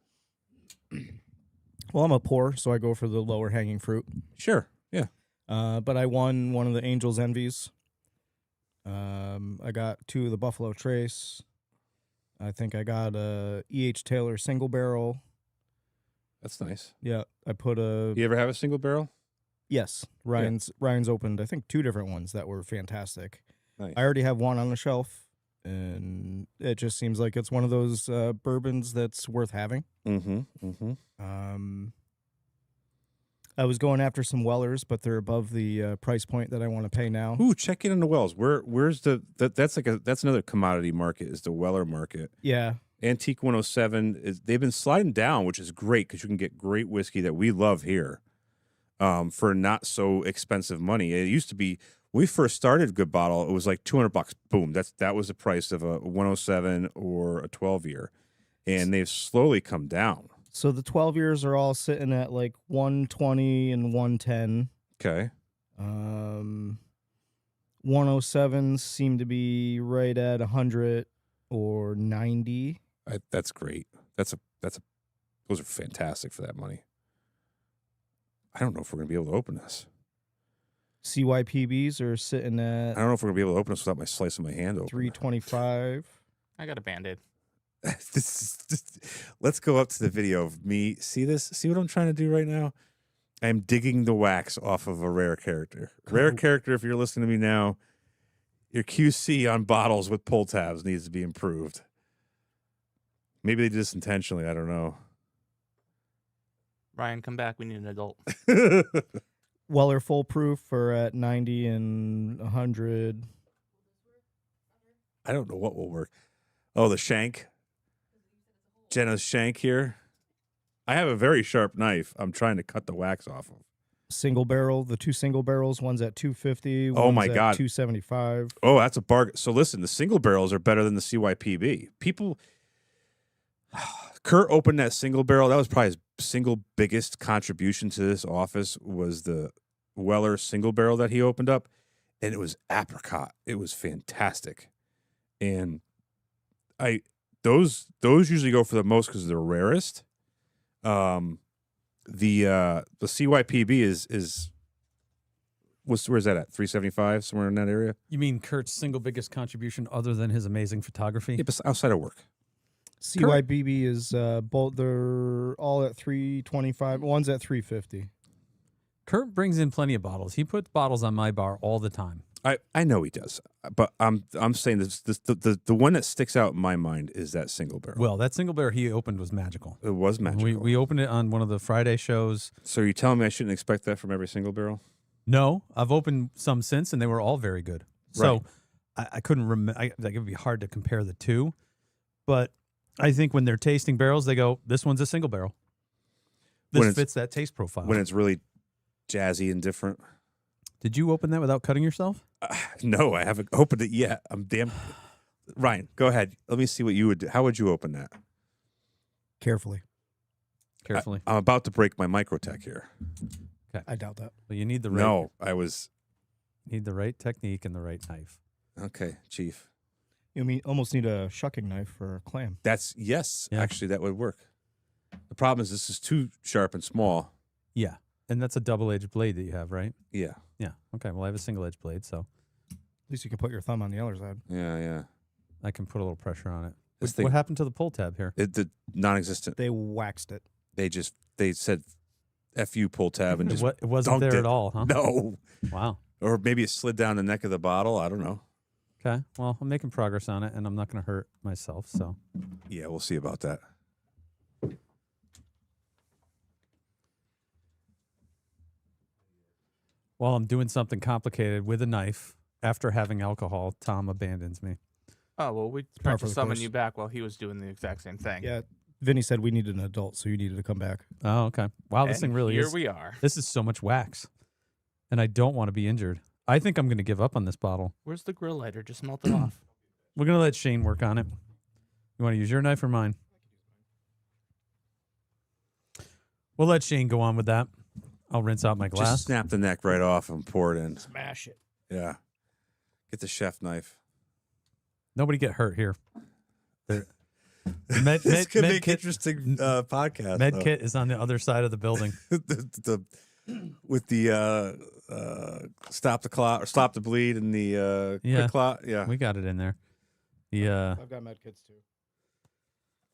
Speaker 4: Well, I'm a poor, so I go for the lower hanging fruit.
Speaker 2: Sure. Yeah.
Speaker 4: But I won one of the Angel's Envies. I got 2 of the Buffalo Trace. I think I got a E.H. Taylor single barrel.
Speaker 2: That's nice.
Speaker 4: Yeah, I put a
Speaker 2: You ever have a single barrel?
Speaker 4: yes. Ryan's opened I think 2 different ones that were fantastic.
Speaker 2: Nice.
Speaker 4: I already have one on the shelf, and it just seems like it's one of those bourbons that's worth having.
Speaker 2: Mm-hmm. Mm-hmm.
Speaker 4: I was going after some Wellers, but they're above the price point that I want to pay now.
Speaker 2: Ooh, check in on the Wells. Where's that's another commodity market is the Weller market.
Speaker 4: Yeah.
Speaker 2: Antique 107 they've been sliding down, which is great because you can get great whiskey that we love here for not so expensive money. It used to be when we first started Good Bottle, it was like $200. Boom, that was the price of a 107 or a 12-year, and they've slowly come down.
Speaker 4: So the 12 years are all sitting at like 120 and 110.
Speaker 2: Okay.
Speaker 4: 107s seem to be right at 100 or 90.
Speaker 2: That's great. Those are fantastic for that money. I don't know if we're gonna be able to open this.
Speaker 4: CYPBs are sitting
Speaker 2: I
Speaker 4: at
Speaker 2: don't know if we're gonna be able to open this without my slicing my hand open.
Speaker 4: 325.
Speaker 3: I got a Band-Aid.
Speaker 2: Let's go up to the video of me. See this? See what I'm trying to do right now? I'm digging the wax off of a rare character. Rare character, if you're listening to me now, your QC on bottles with pull tabs needs to be improved. Maybe they did this intentionally. I don't know.
Speaker 3: Ryan, come back. We need an adult.
Speaker 4: Weller Full Proof are at 90 and 100.
Speaker 2: I don't know what will work. Oh, the shank. Jenna's shank here. I have a very sharp knife. I'm trying to cut the wax off of.
Speaker 4: Single barrel, the 2 single barrels, one's at 250.
Speaker 2: Oh,
Speaker 4: one's
Speaker 2: my
Speaker 4: at
Speaker 2: God.
Speaker 4: 275.
Speaker 2: Oh, that's a bargain. So listen, the single barrels are better than the CYPB. People, Kurt opened that single barrel. That was probably his single biggest contribution to this office was the Weller single barrel that he opened up, and it was apricot. It was fantastic, and those usually go for the most because they're rarest. The CYPB is where's that at? 375, somewhere in that area.
Speaker 1: You mean Kurt's single biggest contribution other than his amazing photography?
Speaker 2: Yeah, but outside of work.
Speaker 4: CYBB is both. They're all at 325. One's at 350.
Speaker 1: Kurt brings in plenty of bottles. He puts bottles on my bar all the time.
Speaker 2: I know he does, but I'm saying the one that sticks out in my mind is that single barrel.
Speaker 1: Well, that single barrel he opened was magical.
Speaker 2: It was magical.
Speaker 1: We opened it on one of the Friday shows.
Speaker 2: So you're telling me I shouldn't expect that from every single barrel?
Speaker 1: No, I've opened some since, and they were all very good. So I couldn't remember. Like, it would be hard to compare the two, but I think when they're tasting barrels, they go, "This one's a single barrel. This fits that taste profile."
Speaker 2: When it's really jazzy and different.
Speaker 1: Did you open that without cutting yourself?
Speaker 2: No, I haven't opened it yet. I'm damn. Ryan, go ahead. Let me see what you would do. How would you open that?
Speaker 4: Carefully.
Speaker 1: Carefully.
Speaker 2: I'm about to break my Microtech here.
Speaker 1: Okay.
Speaker 4: I doubt that.
Speaker 1: Well, you need the right.
Speaker 2: No, I was.
Speaker 1: Need the right technique and the right knife.
Speaker 2: Okay, Chief.
Speaker 4: You almost need a shucking knife for a clam.
Speaker 2: Yes.
Speaker 1: Yeah.
Speaker 2: Actually, that would work. The problem is this is too sharp and small.
Speaker 1: Yeah, and that's a double-edged blade that you have, right?
Speaker 2: Yeah.
Speaker 1: Yeah. Okay. Well, I have a single-edged blade, so
Speaker 4: At least you can put your thumb on the other side.
Speaker 2: Yeah.
Speaker 1: I can put a little pressure on it.
Speaker 2: This
Speaker 1: What
Speaker 2: thing,
Speaker 1: happened to the pull tab here?
Speaker 2: the non-existent.
Speaker 4: They waxed it.
Speaker 2: They said, "F you, pull tab," and just
Speaker 1: It wasn't
Speaker 2: dunked
Speaker 1: there
Speaker 2: it.
Speaker 1: at all, huh?
Speaker 2: No.
Speaker 1: Wow.
Speaker 2: Or maybe it slid down the neck of the bottle. I don't know.
Speaker 1: Okay. Well, I'm making progress on it, and I'm not going to hurt myself. So
Speaker 2: Yeah, we'll see about that.
Speaker 1: while I'm doing something complicated with a knife, after having alcohol, Tom abandons me.
Speaker 3: Oh, well, we
Speaker 4: par
Speaker 3: tried
Speaker 4: for
Speaker 3: to
Speaker 4: the
Speaker 3: summon
Speaker 4: course.
Speaker 3: you back while he was doing the exact same thing.
Speaker 4: Yeah. Vinny said we needed an adult, so you needed to come back.
Speaker 1: Oh, okay. Wow, this
Speaker 3: And
Speaker 1: thing really
Speaker 3: here
Speaker 1: is.
Speaker 3: we are.
Speaker 1: This is so much wax, and I don't want to be injured. I think I'm going to give up on this bottle.
Speaker 3: Where's the grill lighter? Just melt it off.
Speaker 1: We're going to let Shane work on it. You want to use your knife or mine? We'll let Shane go on with that. I'll rinse out my glass.
Speaker 2: Just snap the neck right off and pour it in.
Speaker 4: Smash it.
Speaker 2: Yeah. Get the chef knife.
Speaker 1: Nobody get hurt here.
Speaker 2: This could make
Speaker 1: Kit,
Speaker 2: interesting podcast.
Speaker 1: Med
Speaker 2: though.
Speaker 1: Kit is on the other side of the building.
Speaker 2: With the stop the clot or stop the bleed and the
Speaker 1: Yeah.
Speaker 2: quick clot. Yeah.
Speaker 1: We got it in there.
Speaker 4: I've got med kits too.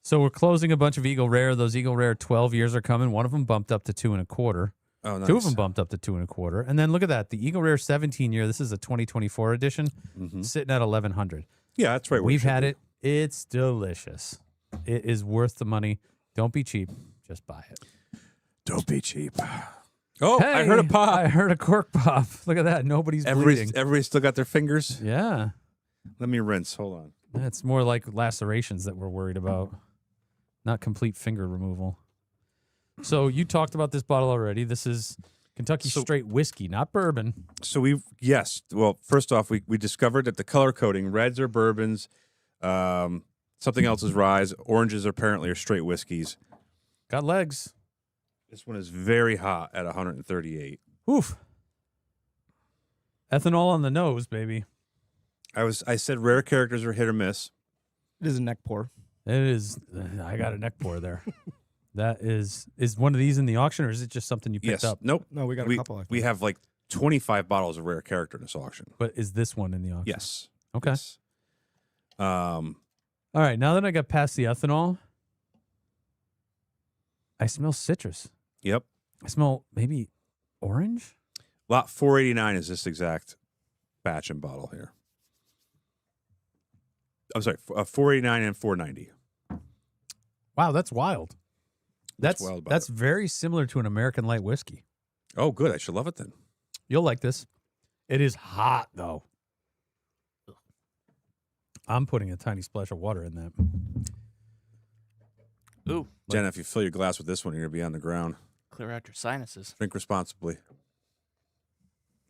Speaker 1: So we're closing a bunch of Eagle Rare. Those Eagle Rare 12 years are coming. One of them bumped up to 2 1/4.
Speaker 2: Oh, nice.
Speaker 1: 2 of them bumped up to 2 1/4. And then look at that. The Eagle Rare 17 year. This is a 2024 edition,
Speaker 2: Mhm.
Speaker 1: sitting at 1100.
Speaker 2: Yeah, that's right. where
Speaker 1: We've
Speaker 2: should
Speaker 1: had
Speaker 2: be.
Speaker 1: it. It's delicious. It is worth the money. Don't be cheap. Just buy it.
Speaker 2: Don't be cheap. Oh, I
Speaker 1: Hey,
Speaker 2: heard a pop.
Speaker 1: I heard a cork pop. Look at that. Nobody's bleeding.
Speaker 2: Everybody's still got their fingers.
Speaker 1: Yeah.
Speaker 2: Let me rinse. Hold on.
Speaker 1: That's more like lacerations that we're worried about, not complete finger removal. So you talked about this bottle already. This is Kentucky straight whiskey, not bourbon.
Speaker 2: So well, first off, we discovered that the color coding, reds are bourbons, something else is rye, oranges apparently are straight whiskeys.
Speaker 1: Got legs.
Speaker 2: This one is very hot at 138.
Speaker 1: Oof. Ethanol on the nose, baby.
Speaker 2: I said rare characters are hit or miss.
Speaker 4: It is a neck pour.
Speaker 1: It is. I got a neck pour there. That is one of these in the auction, or is it just something you picked
Speaker 2: Yes.
Speaker 1: up?
Speaker 2: Nope.
Speaker 4: No, we got a couple. I think.
Speaker 2: We have like 25 bottles of rare character in this auction.
Speaker 1: But is this one in the auction?
Speaker 2: Yes.
Speaker 1: Okay.
Speaker 2: Yes.
Speaker 1: All right. Now that I got past the ethanol, I smell citrus.
Speaker 2: Yep.
Speaker 1: I smell maybe orange.
Speaker 2: Lot 489 is this exact batch and bottle here. I'm sorry, 489 and 490.
Speaker 1: Wow, that's wild.
Speaker 2: What's wild about
Speaker 1: That's
Speaker 2: it?
Speaker 1: very similar to an American light whiskey.
Speaker 2: Oh, good. I should love it then.
Speaker 1: You'll like this. It is hot though. I'm putting a tiny splash of water in that.
Speaker 3: Ooh,
Speaker 2: Jenna, if you fill your glass with this one, you're going to be on the ground.
Speaker 3: clear out your sinuses.
Speaker 2: Drink responsibly.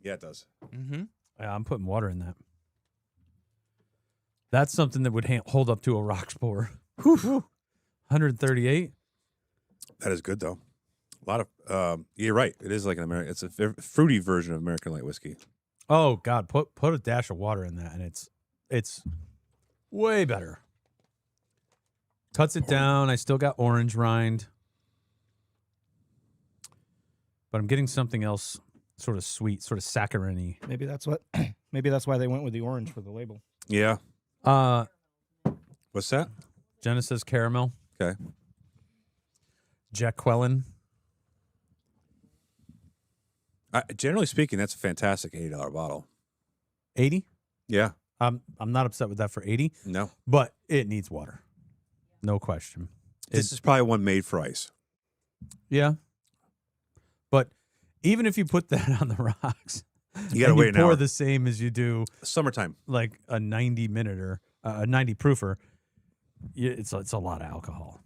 Speaker 2: Yeah, it does.
Speaker 3: Mm-hmm.
Speaker 1: Yeah, I'm putting water in that. That's something that would hold up to a rocks pour. 138.
Speaker 2: That is good though. A lot of you're right. It is like an American. It's a fruity version of American light whiskey.
Speaker 1: Oh God, put a dash of water in that, and it's way better. Cuts it down. I still got orange rind, but I'm getting something else, sort of sweet, sort of saccharine-y.
Speaker 4: Maybe that's what. Maybe that's why they went with the orange for the label.
Speaker 2: Yeah. What's that?
Speaker 1: Genesis caramel.
Speaker 2: Okay.
Speaker 1: Jack Quellen.
Speaker 2: Generally speaking, that's a fantastic $80 bottle.
Speaker 1: 80.
Speaker 2: Yeah.
Speaker 1: I'm not upset with that for 80,
Speaker 2: No.
Speaker 1: but it needs water. No question.
Speaker 2: This is probably one made for ice.
Speaker 1: Yeah. But even if you put that on the rocks,
Speaker 2: You gotta wait an
Speaker 1: pour
Speaker 2: hour.
Speaker 1: the same as you do
Speaker 2: Summertime.
Speaker 1: like a 90 minute a 90 proofer, it's a lot of alcohol.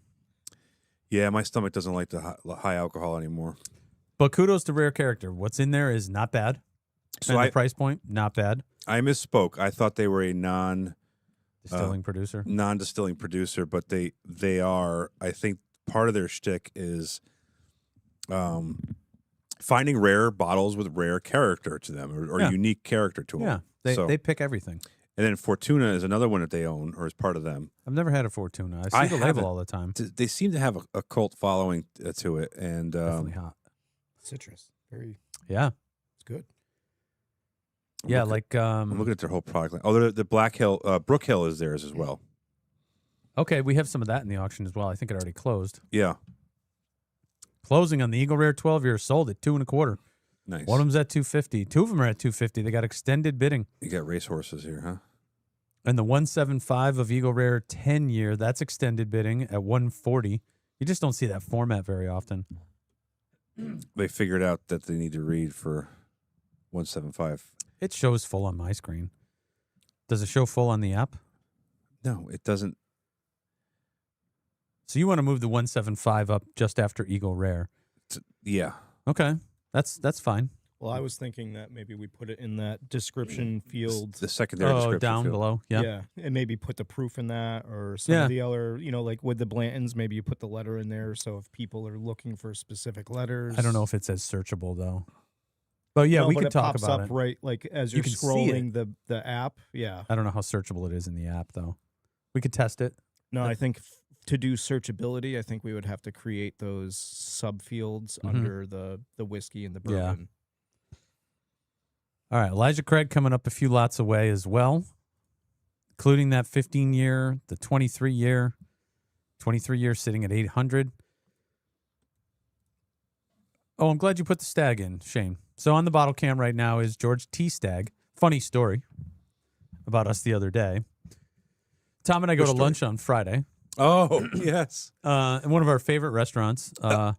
Speaker 2: Yeah, my stomach doesn't like the high alcohol anymore.
Speaker 1: But kudos to Rare Character. What's in there is not bad.
Speaker 2: So
Speaker 1: And the price point, not bad.
Speaker 2: I misspoke. I thought they were a
Speaker 1: Distilling producer.
Speaker 2: non-distilling producer, but they are. I think part of their shtick is finding rare bottles with rare character to them or
Speaker 1: Yeah.
Speaker 2: unique character to them.
Speaker 1: Yeah,
Speaker 2: So-
Speaker 1: they pick everything.
Speaker 2: And then Fortuna is another one that they own or is part of them.
Speaker 1: I've never had a Fortuna. I see
Speaker 2: I
Speaker 1: the
Speaker 2: haven't.
Speaker 1: label all the time.
Speaker 2: They seem to have a cult following to it, and
Speaker 1: Definitely hot.
Speaker 4: Citrus. Very.
Speaker 1: Yeah.
Speaker 4: It's good.
Speaker 1: Yeah,
Speaker 2: I'm
Speaker 1: like
Speaker 2: looking at their whole product line. Oh, the Black Hill, Brook Hill is theirs as well.
Speaker 1: okay, we have some of that in the auction as well. I think it already closed.
Speaker 2: Yeah,
Speaker 1: Closing on the Eagle Rare 12 year sold at 2.25.
Speaker 2: nice.
Speaker 1: One of them's at 250. Two of them are at 250. They got extended bidding.
Speaker 2: You got racehorses here, huh?
Speaker 1: And the 175 of Eagle Rare 10 year, that's extended bidding at 140. You just don't see that format very often.
Speaker 2: They figured out that they need to read for 175.
Speaker 1: It shows full on my screen. Does it show full on the app?
Speaker 2: No, it doesn't.
Speaker 1: So you want to move the 175 up just after Eagle Rare.
Speaker 2: Yeah.
Speaker 1: Okay. That's fine.
Speaker 4: Well, I was thinking that maybe we put it in that description field.
Speaker 2: The secondary
Speaker 1: Oh,
Speaker 2: description
Speaker 1: down
Speaker 2: field.
Speaker 1: below. Yeah.
Speaker 4: And maybe put the proof in that or some
Speaker 1: Yeah.
Speaker 4: of the other, like with the Blantons, maybe you put the letter in there. So if people are looking for specific letters.
Speaker 1: I don't know if it says searchable though. But yeah,
Speaker 4: No,
Speaker 1: we
Speaker 4: but
Speaker 1: can
Speaker 4: it
Speaker 1: talk
Speaker 4: pops
Speaker 1: about
Speaker 4: up
Speaker 1: it.
Speaker 4: right like as
Speaker 1: You
Speaker 4: you're
Speaker 1: can see
Speaker 4: scrolling the app. Yeah.
Speaker 1: I don't know how searchable it is in the app though. We could test it.
Speaker 4: No, I think to do searchability, I think we would have to create those subfields under the whiskey and the
Speaker 1: Yeah.
Speaker 4: bourbon.
Speaker 1: All right, Elijah Craig coming up a few lots away as well, including that 15-year, the 23-year, 23-year sitting at 800. Oh, I'm glad you put the stag in, Shane. So on the bottle cam right now is George T. Stagg. Funny story about us the other day. Tom and I go
Speaker 2: Which
Speaker 1: to
Speaker 2: story?
Speaker 1: lunch on Friday
Speaker 2: Oh, yes.
Speaker 1: in one of our favorite restaurants.
Speaker 2: Go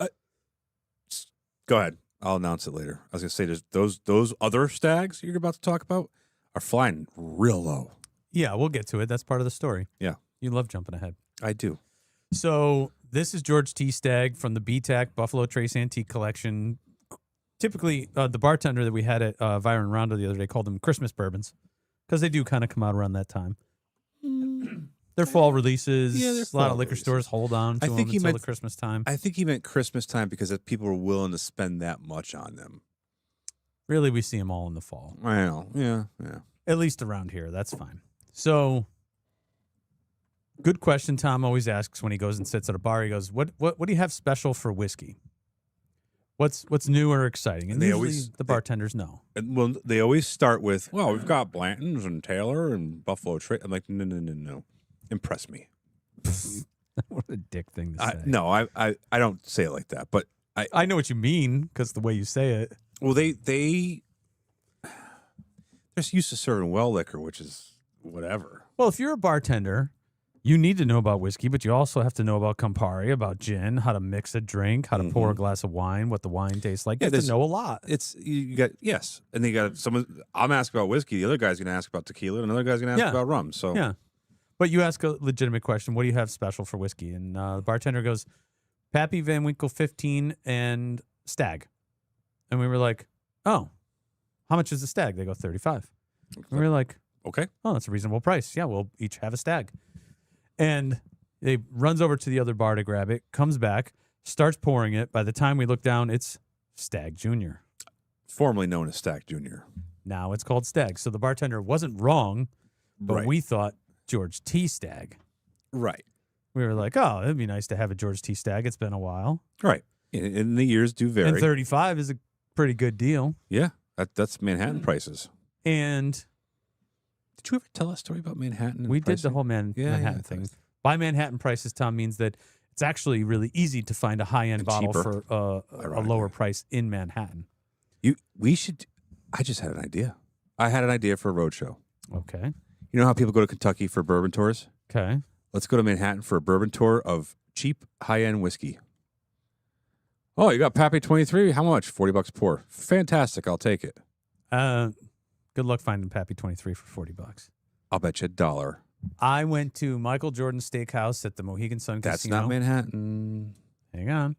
Speaker 2: ahead. I'll announce it later. I was going to say there's those other stags you're about to talk about are flying real low.
Speaker 1: Yeah, we'll get to it. That's part of the story.
Speaker 2: Yeah.
Speaker 1: You love jumping ahead.
Speaker 2: I do.
Speaker 1: So this is George T. Stagg from the BTAC Buffalo Trace Antique Collection. Typically, the bartender that we had at Byron Rondo the other day called them Christmas bourbons because they do kind of come out around that time. They're fall releases.
Speaker 2: Yeah, they're
Speaker 1: a lot
Speaker 2: fall
Speaker 1: of liquor
Speaker 2: releases.
Speaker 1: stores hold on to
Speaker 2: I
Speaker 1: them
Speaker 2: think he
Speaker 1: until
Speaker 2: meant-
Speaker 1: the Christmas time.
Speaker 2: I think he meant Christmas time because people were willing to spend that much on them.
Speaker 1: Really, we see them all in the fall.
Speaker 2: I know. Yeah.
Speaker 1: At least around here. That's fine. So, good question Tom always asks when he goes and sits at a bar. He goes, what do you have special for whiskey? What's new or exciting? And
Speaker 2: They
Speaker 1: usually
Speaker 2: always-
Speaker 1: the bartenders know.
Speaker 2: And well, they always start with, well, we've got Blanton's and Taylor and Buffalo Trace. I'm like, no. Impress me.
Speaker 1: What a dick thing to say.
Speaker 2: No, I don't say it like that. But
Speaker 1: I know what you mean because the way you say it.
Speaker 2: well, they're just used to serving well liquor, which is whatever.
Speaker 1: Well, if you're a bartender, you need to know about whiskey, but you also have to know about Campari, about gin, how to mix a drink, how to pour a glass of wine, what the wine tastes like.
Speaker 2: Yeah,
Speaker 1: You have
Speaker 2: there's-
Speaker 1: to know a lot.
Speaker 2: It's you got yes, and then you got someone. I'm asking about whiskey. The other guy's going to ask about tequila, and another guy's going to ask
Speaker 1: Yeah.
Speaker 2: about rum. So
Speaker 1: Yeah. But you ask a legitimate question, what do you have special for whiskey? And the bartender goes, Pappy Van Winkle 15 and Stag. And we were like, oh, how much is the stag? They go 35. And we were like,
Speaker 2: Okay.
Speaker 1: oh, that's a reasonable price. Yeah, we'll each have a stag. And they runs over to the other bar to grab it, comes back, starts pouring it. By the time we look down, it's Stag Junior.
Speaker 2: Formerly known as Stag Junior.
Speaker 1: Now it's called Stag. So the bartender wasn't wrong, but
Speaker 2: Right.
Speaker 1: we thought George T. Stag.
Speaker 2: Right.
Speaker 1: We were like, oh, it'd be nice to have a George T. Stag. It's been a while.
Speaker 2: Right. And the years do vary.
Speaker 1: And 35 is a pretty good deal.
Speaker 2: Yeah. That's Manhattan prices.
Speaker 1: And
Speaker 2: Did you ever tell a story about Manhattan? And
Speaker 1: we did the
Speaker 2: pricing?
Speaker 1: whole
Speaker 2: Yeah,
Speaker 1: Manhattan
Speaker 2: yeah,
Speaker 1: thing. By Manhattan prices, Tom, means that it's actually really easy to find a high-end
Speaker 2: And
Speaker 1: bottle
Speaker 2: cheaper,
Speaker 1: for a
Speaker 2: ironically.
Speaker 1: lower price in Manhattan.
Speaker 2: We should. I just had an idea. I had an idea for a road show.
Speaker 1: Okay.
Speaker 2: You know how people go to Kentucky for bourbon tours?
Speaker 1: Okay.
Speaker 2: Let's go to Manhattan for a bourbon tour of cheap, high-end whiskey. Oh, you got Pappy 23? How much? $40 pour. Fantastic. I'll take it.
Speaker 1: Good luck finding Pappy 23 for $40.
Speaker 2: I'll bet you $1.
Speaker 1: I went to Michael Jordan Steakhouse at the Mohegan Sun
Speaker 2: That's
Speaker 1: Casino.
Speaker 2: not Manhattan.
Speaker 1: Hang on.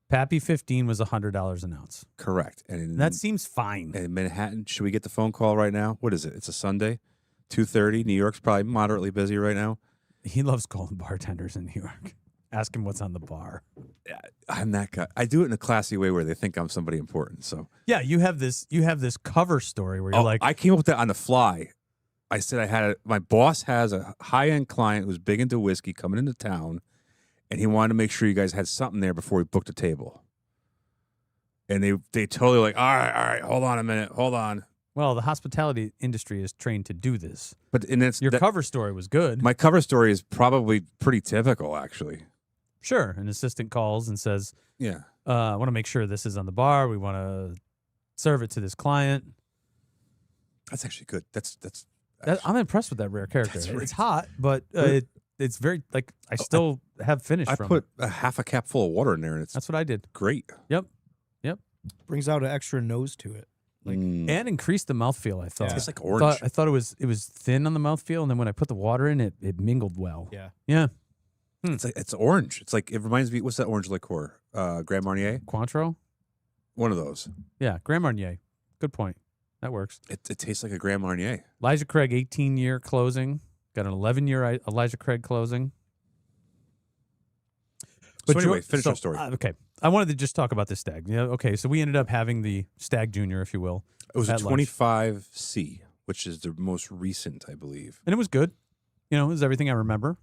Speaker 1: Pappy 15 was $100 an ounce.
Speaker 2: Correct. And
Speaker 1: That seems fine.
Speaker 2: in Manhattan, should we get the phone call right now? What is it? It's a Sunday, 2:30. New York's probably moderately busy right now.
Speaker 1: He loves calling bartenders in New York. Ask him what's on the bar.
Speaker 2: I'm that guy. I do it in a classy way where they think I'm somebody important. So
Speaker 1: Yeah, you have this cover story where you're like,
Speaker 2: I came up with that on the fly. I said my boss has a high-end client who's big into whiskey coming into town, and he wanted to make sure you guys had something there before we booked a table. And they totally like, all right, hold on a minute, hold on.
Speaker 1: well, the hospitality industry is trained to do this.
Speaker 2: But and it's
Speaker 1: Your cover story was good.
Speaker 2: my cover story is probably pretty typical, actually.
Speaker 1: Sure. An assistant calls and says,
Speaker 2: Yeah,
Speaker 1: I want to make sure this is on the bar. We want to serve it to this client.
Speaker 2: that's actually good. That's
Speaker 1: I'm impressed with that rare character.
Speaker 2: That's right.
Speaker 1: It's hot, but it's very, like, I still have finished
Speaker 2: I
Speaker 1: from
Speaker 2: put
Speaker 1: it.
Speaker 2: a half a cap full of water in there, and it's
Speaker 1: That's what I did.
Speaker 2: great.
Speaker 1: Yep.
Speaker 4: Brings out an extra nose to it. Like,
Speaker 1: And increased the mouthfeel, I thought.
Speaker 2: Tastes like
Speaker 1: I
Speaker 2: orange.
Speaker 1: thought it was thin on the mouthfeel, and then when I put the water in, it mingled well.
Speaker 4: yeah.
Speaker 1: Yeah.
Speaker 2: It's orange. It's like, it reminds me. What's that orange liqueur? Grand Marnier.
Speaker 1: Cointreau?
Speaker 2: One of those.
Speaker 1: Yeah. Grand Marnier. Good point. That works.
Speaker 2: It tastes like a Grand Marnier.
Speaker 1: Elijah Craig, 18-year closing. Got an 11-year Elijah Craig closing.
Speaker 2: So anyway,
Speaker 1: George-
Speaker 2: finish your story.
Speaker 1: Okay. I wanted to just talk about this stag. Yeah. Okay. So we ended up having the Stag Junior, if you will,
Speaker 2: It was a
Speaker 1: at lunch.
Speaker 2: 25C, which is the most recent, I believe.
Speaker 1: and it was good. You know, it was everything I remember.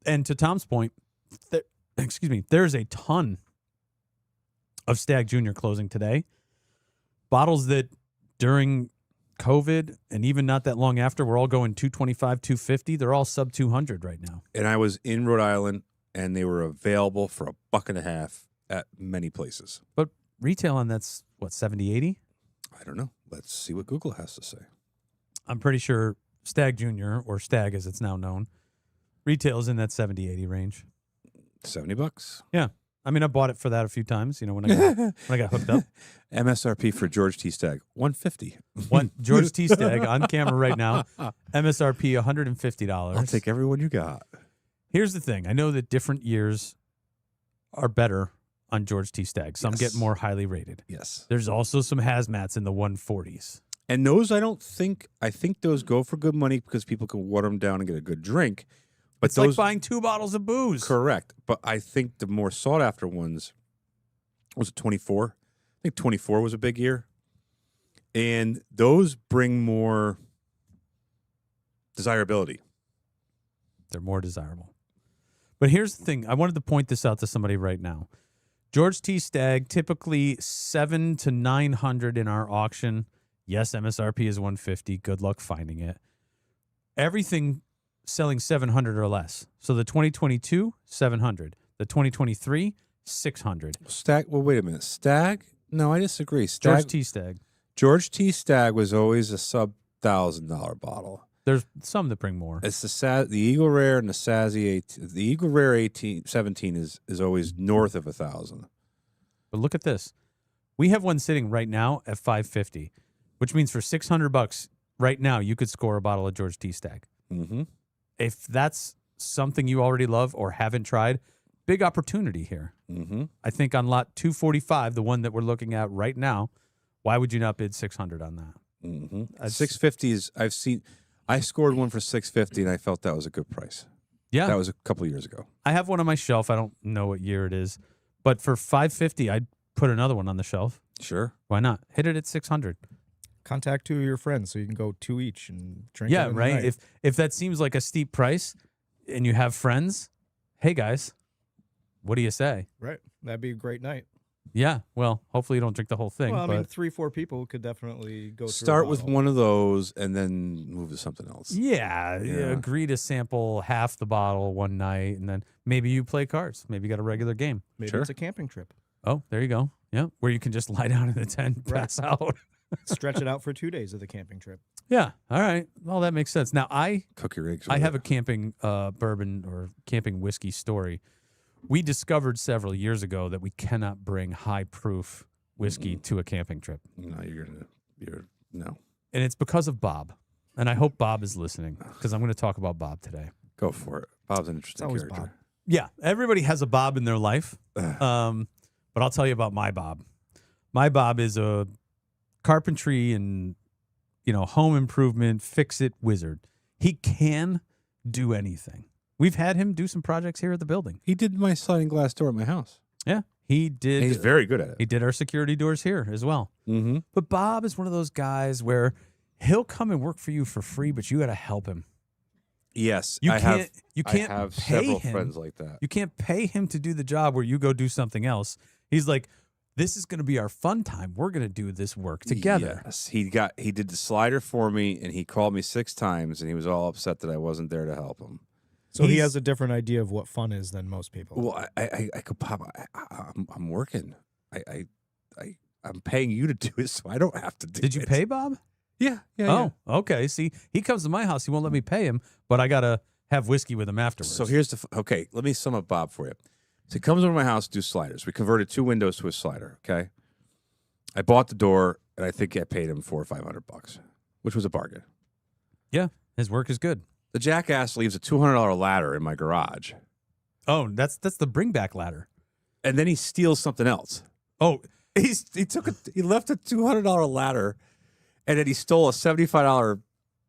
Speaker 1: And to Tom's point, there's a ton of Stag Junior closing today. Bottles that during COVID and even not that long after, we're all going 225, 250. They're all sub 200 right now.
Speaker 2: And I was in Rhode Island, and they were available for $1.50 at many places.
Speaker 1: But retail on that's what, 70, 80?
Speaker 2: I don't know. Let's see what Google has to say.
Speaker 1: I'm pretty sure Stag Junior, or Stag as it's now known, retails in that 70, 80 range.
Speaker 2: $70.
Speaker 1: Yeah. I mean, I bought it for that a few times, you know, when I got hooked up.
Speaker 2: MSRP for George T. Stagg, $150.
Speaker 1: One George T. Stagg on camera right now. MSRP $150.
Speaker 2: I'll take every one you got.
Speaker 1: Here's the thing. I know that different years are better on George T. Stagg. Some get
Speaker 2: Yes.
Speaker 1: more highly rated.
Speaker 2: Yes.
Speaker 1: There's also some hazmats in the 140s.
Speaker 2: And those, I think those go for good money because people can water them down and get a good drink. But
Speaker 1: It's
Speaker 2: those,
Speaker 1: like buying 2 bottles of booze.
Speaker 2: correct. But I think the more sought after ones was it 24. I think 24 was a big year. And those bring more desirability.
Speaker 1: They're more desirable. But here's the thing. I wanted to point this out to somebody right now. George T. Stagg, typically 700 to 900 in our auction. Yes, MSRP is 150. Good luck finding it. Everything selling 700 or less. So the 2022, 700. The 2023, 600.
Speaker 2: Stagg. Well, wait a minute. Stagg? No, I disagree.
Speaker 1: George T. Stagg.
Speaker 2: George T. Stagg was always a sub $1,000 bottle.
Speaker 1: There's some that bring more.
Speaker 2: It's the Eagle Rare and the Sassy 18. The Eagle Rare 17 is always north of 1,000.
Speaker 1: But look at this. We have one sitting right now at 550, which means for $600 right now, you could score a bottle of George T. Stagg.
Speaker 2: Mm-hmm.
Speaker 1: If that's something you already love or haven't tried, big opportunity here.
Speaker 2: Mm-hmm.
Speaker 1: I think on lot 245, the one that we're looking at right now, Why would you not bid 600 on that?
Speaker 2: Mm-hmm. 650 is. I scored one for 650, and I felt that was a good price.
Speaker 1: Yeah,
Speaker 2: That was a couple of years ago.
Speaker 1: I have one on my shelf. I don't know what year it is, but for 550, I'd put another one on the shelf.
Speaker 2: Sure.
Speaker 1: Why not? Hit it at 600.
Speaker 4: Contact 2 of your friends so you can go 2 each and drink.
Speaker 1: Yeah,
Speaker 4: it in the
Speaker 1: right.
Speaker 4: night.
Speaker 1: If that seems like a steep price, and you have friends, hey guys, what do you say?
Speaker 4: Right, that'd be a great night.
Speaker 1: Yeah. Well, hopefully you don't drink the whole thing.
Speaker 4: Well, I
Speaker 1: but
Speaker 4: mean, 3-4 people could definitely go.
Speaker 2: Start
Speaker 4: through a
Speaker 2: with
Speaker 4: bottle.
Speaker 2: one of those and then move to something else.
Speaker 1: yeah,
Speaker 2: Yeah.
Speaker 1: agree to sample half the bottle one night, and then maybe you play cards. Maybe you got a regular game.
Speaker 4: Maybe
Speaker 2: Sure.
Speaker 4: it's a camping trip.
Speaker 1: Oh, there you go. Yeah, where you can just lie down in the tent, and
Speaker 4: Right.
Speaker 1: pass out.
Speaker 4: Stretch it out for 2 days of the camping trip.
Speaker 1: Yeah. All right. Well, that makes sense. Now
Speaker 2: Cook your eggs.
Speaker 1: I
Speaker 2: with
Speaker 1: have
Speaker 2: it.
Speaker 1: a camping bourbon or camping whiskey story. We discovered several years ago that we cannot bring high proof whiskey to a camping trip.
Speaker 2: No, you're no.
Speaker 1: And it's because of Bob. And I hope Bob is listening because I'm going to talk about Bob today.
Speaker 2: Go for it. Bob's an interesting
Speaker 4: always
Speaker 2: character.
Speaker 4: Bob.
Speaker 1: Yeah, everybody has a Bob in their life. But I'll tell you about my Bob. My Bob is a carpentry and home improvement fix-it wizard. He can do anything. We've had him do some projects here at the building.
Speaker 2: He did my sliding glass door at my house.
Speaker 1: Yeah, he did.
Speaker 2: And he's very good at it.
Speaker 1: He did our security doors here as well.
Speaker 2: Mm-hmm.
Speaker 1: But Bob is one of those guys where he'll come and work for you for free, but you got to help him.
Speaker 2: Yes,
Speaker 1: You
Speaker 2: I
Speaker 1: can't. You can't
Speaker 2: I have
Speaker 1: pay
Speaker 2: several
Speaker 1: him.
Speaker 2: friends like that.
Speaker 1: You can't pay him to do the job where you go do something else. He's like, this is going to be our fun time. We're going to do this work together.
Speaker 2: Yes, he did the slider for me, and he called me 6 times, and he was all upset that I wasn't there to help him.
Speaker 4: So he
Speaker 1: He's-
Speaker 4: has a different idea of what fun is than most people.
Speaker 2: Well, I could pop. I'm working. I'm paying you to do it, so I don't have to do it.
Speaker 1: Did you pay Bob?
Speaker 2: Yeah.
Speaker 1: Oh, okay. See, he comes to my house. He won't let me pay him, but I got to have whiskey with him afterwards.
Speaker 2: So here's okay. Let me sum up Bob for you. So he comes over to my house to do sliders. We converted 2 windows to a slider. Okay. I bought the door, and I think I paid him $400 or $500, which was a bargain.
Speaker 1: Yeah, his work is good.
Speaker 2: The jackass leaves a $200 ladder in my garage,
Speaker 1: Oh, that's the bring back ladder.
Speaker 2: and then he steals something else.
Speaker 1: Oh,
Speaker 2: He left a $200 ladder, and then he stole a $75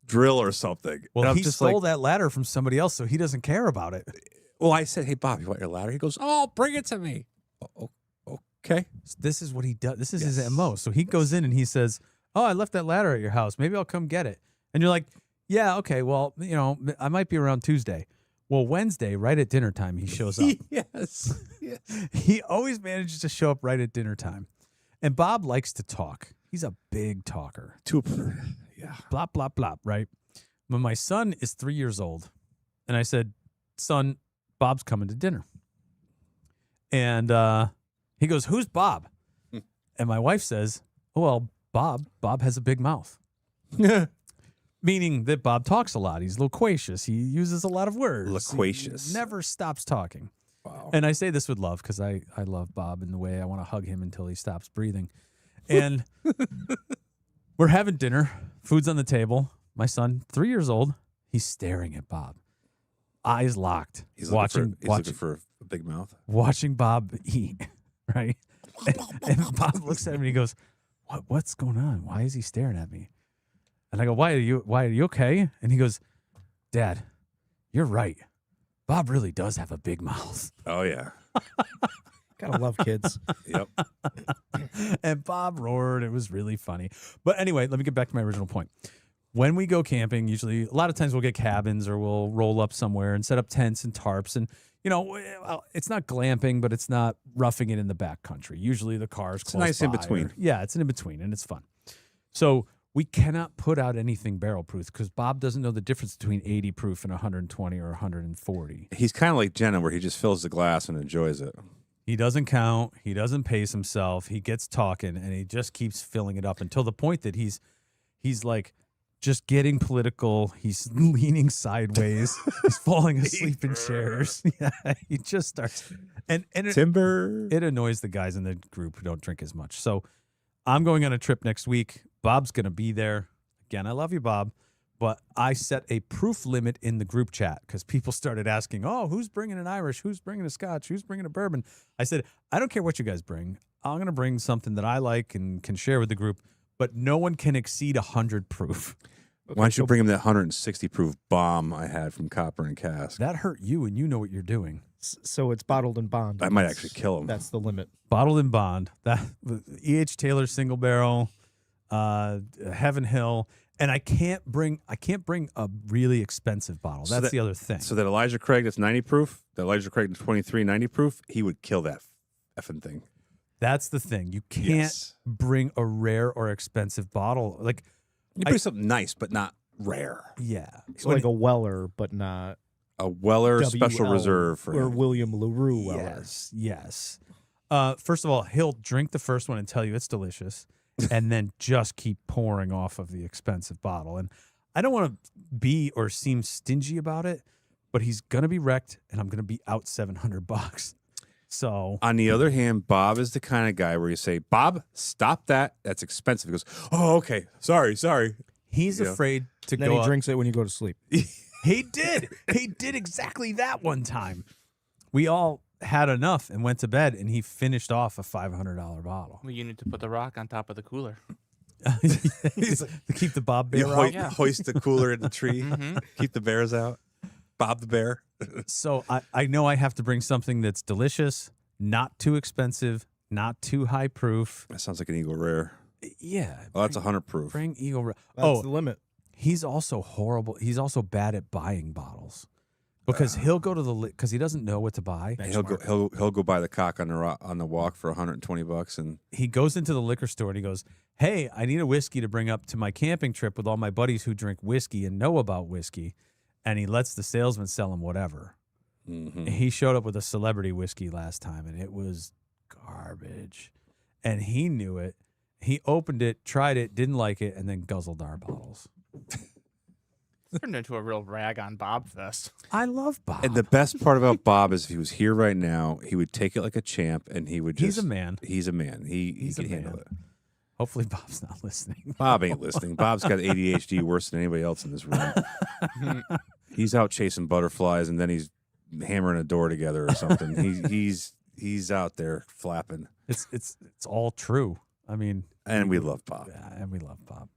Speaker 2: drill or something.
Speaker 1: well,
Speaker 2: and I'm
Speaker 1: he
Speaker 2: just
Speaker 1: stole
Speaker 2: like,
Speaker 1: that ladder from somebody else, so he doesn't care about it.
Speaker 2: well, I said, hey, Bob, you want your ladder? He goes, oh, bring it to me. Okay.
Speaker 1: This is what he does. This is his
Speaker 2: Yes.
Speaker 1: MO. So he goes in and he says, oh, I left that ladder at your house. Maybe I'll come get it. And you're like, yeah, okay, well, I might be around Tuesday. Well, Wednesday, right at dinner time, he shows up.
Speaker 2: Yes.
Speaker 1: He always manages to show up right at dinner time. And Bob likes to talk. He's a big talker.
Speaker 2: Yeah.
Speaker 1: Blop, blop, blop, right? When my son is 3 years old, and I said, son, Bob's coming to dinner. And he goes, who's Bob? And my wife says, well, Bob has a big mouth. Meaning that Bob talks a lot. He's loquacious. He uses a lot of words.
Speaker 2: Loquacious.
Speaker 1: He never stops talking.
Speaker 2: Wow.
Speaker 1: And I say this with love because I love Bob in the way I want to hug him until he stops breathing. And we're having dinner. Food's on the table. My son, 3 years old, he's staring at Bob. Eyes locked.
Speaker 2: He's
Speaker 1: watching
Speaker 2: looking for a big mouth.
Speaker 1: watching Bob eat, right? And Bob looks at him and he goes, What's going on? Why is he staring at me? And I go, Why are you okay? And he goes, Dad, you're right. Bob really does have a big mouth.
Speaker 2: Oh, yeah.
Speaker 4: Gotta love kids.
Speaker 2: Yep.
Speaker 1: And Bob roared. It was really funny. But anyway, let me get back to my original point. When we go camping, usually a lot of times we'll get cabins or we'll roll up somewhere and set up tents and tarps. And, it's not glamping, but it's not roughing it in the backcountry. Usually the car's
Speaker 2: It's a
Speaker 1: close
Speaker 2: nice
Speaker 1: by
Speaker 2: in-between.
Speaker 1: yeah, it's an in-between and it's fun. So we cannot put out anything barrel proof because Bob doesn't know the difference between 80 proof and 120 or 140.
Speaker 2: He's kind of like Jenna, where he just fills the glass and enjoys it.
Speaker 1: He doesn't count. He doesn't pace himself. He gets talking, and he just keeps filling it up until the point that he's like just getting political. He's leaning sideways. He's falling asleep in chairs. Yeah, he just starts, and
Speaker 2: Timber.
Speaker 1: it annoys the guys in the group who don't drink as much. So I'm going on a trip next week. Bob's going to be there. Again, I love you, Bob. But I set a proof limit in the group chat because people started asking, oh, who's bringing an Irish? Who's bringing a Scotch? Who's bringing a bourbon? I said, I don't care what you guys bring. I'm going to bring something that I like and can share with the group, but no one can exceed 100 proof.
Speaker 2: Why don't you bring him that 160 proof bomb I had from Copper and Cask?
Speaker 1: That hurt you, and you know what you're doing.
Speaker 4: So it's bottled in bond.
Speaker 2: I might actually kill him.
Speaker 4: That's the limit.
Speaker 1: Bottled in bond. That E.H. Taylor single barrel, Heaven Hill, and I can't bring a really expensive bottle. That's the other thing.
Speaker 2: So that Elijah Craig that's 90 proof, that Elijah Craig that's 23 90 proof, he would kill that effing thing.
Speaker 1: That's the thing. You can't bring a rare or expensive bottle. Like
Speaker 2: you bring something nice, but not rare.
Speaker 1: Yeah,
Speaker 4: So like a Weller, but not
Speaker 2: A Weller
Speaker 4: WL
Speaker 2: special reserve for
Speaker 4: or
Speaker 2: him.
Speaker 4: William LaRue Weller.
Speaker 1: Yes. First of all, he'll drink the first one and tell you it's delicious, and then just keep pouring off of the expensive bottle. And I don't want to be or seem stingy about it, but he's gonna be wrecked, and I'm gonna be out $700. So
Speaker 2: On the other hand, Bob is the kind of guy where you say, Bob, stop that. That's expensive. He goes, oh, okay. Sorry.
Speaker 1: he's afraid to
Speaker 4: Then
Speaker 1: go
Speaker 4: he
Speaker 1: up.
Speaker 4: drinks it when you go to sleep.
Speaker 1: He did. He did exactly that one time. We all had enough and went to bed, and he finished off a $500 bottle.
Speaker 3: Well, you need to put the rock on top of the cooler.
Speaker 1: To keep the Bob Bear out.
Speaker 3: Yeah.
Speaker 2: Hoist the cooler in the tree.
Speaker 3: Mhm.
Speaker 2: Keep the bears out. Bob the bear.
Speaker 1: So I know I have to bring something that's delicious, not too expensive, not too high proof.
Speaker 2: That sounds like an Eagle Rare.
Speaker 1: Yeah.
Speaker 2: Oh, that's 100 proof.
Speaker 1: Bring Eagle.
Speaker 4: That's the limit.
Speaker 1: He's also horrible. He's also bad at buying bottles because he'll go to the because he doesn't know what to buy.
Speaker 2: He'll go buy the cock on the walk for $120 and
Speaker 1: He goes into the liquor store and he goes, "Hey, I need a whiskey to bring up to my camping trip with all my buddies who drink whiskey and know about whiskey," and he lets the salesman sell him whatever. He showed up with a celebrity whiskey last time, and it was garbage, and he knew it. He opened it, tried it, didn't like it, and then guzzled our bottles.
Speaker 3: Turned into a real rag on Bob fest.
Speaker 1: I love Bob.
Speaker 2: And the best part about Bob is if he was here right now, he would take it like a champ and he would just
Speaker 1: He's a man.
Speaker 2: He's a man. He
Speaker 1: He's a
Speaker 2: can handle
Speaker 1: man.
Speaker 2: it.
Speaker 1: Hopefully, Bob's not listening.
Speaker 2: Bob ain't listening. Bob's got ADHD worse than anybody else in this room. He's out chasing butterflies and then he's hammering a door together or something. He's out there flapping.
Speaker 1: It's all true. I mean,
Speaker 2: And we love Bob.
Speaker 1: yeah, and we love Bob.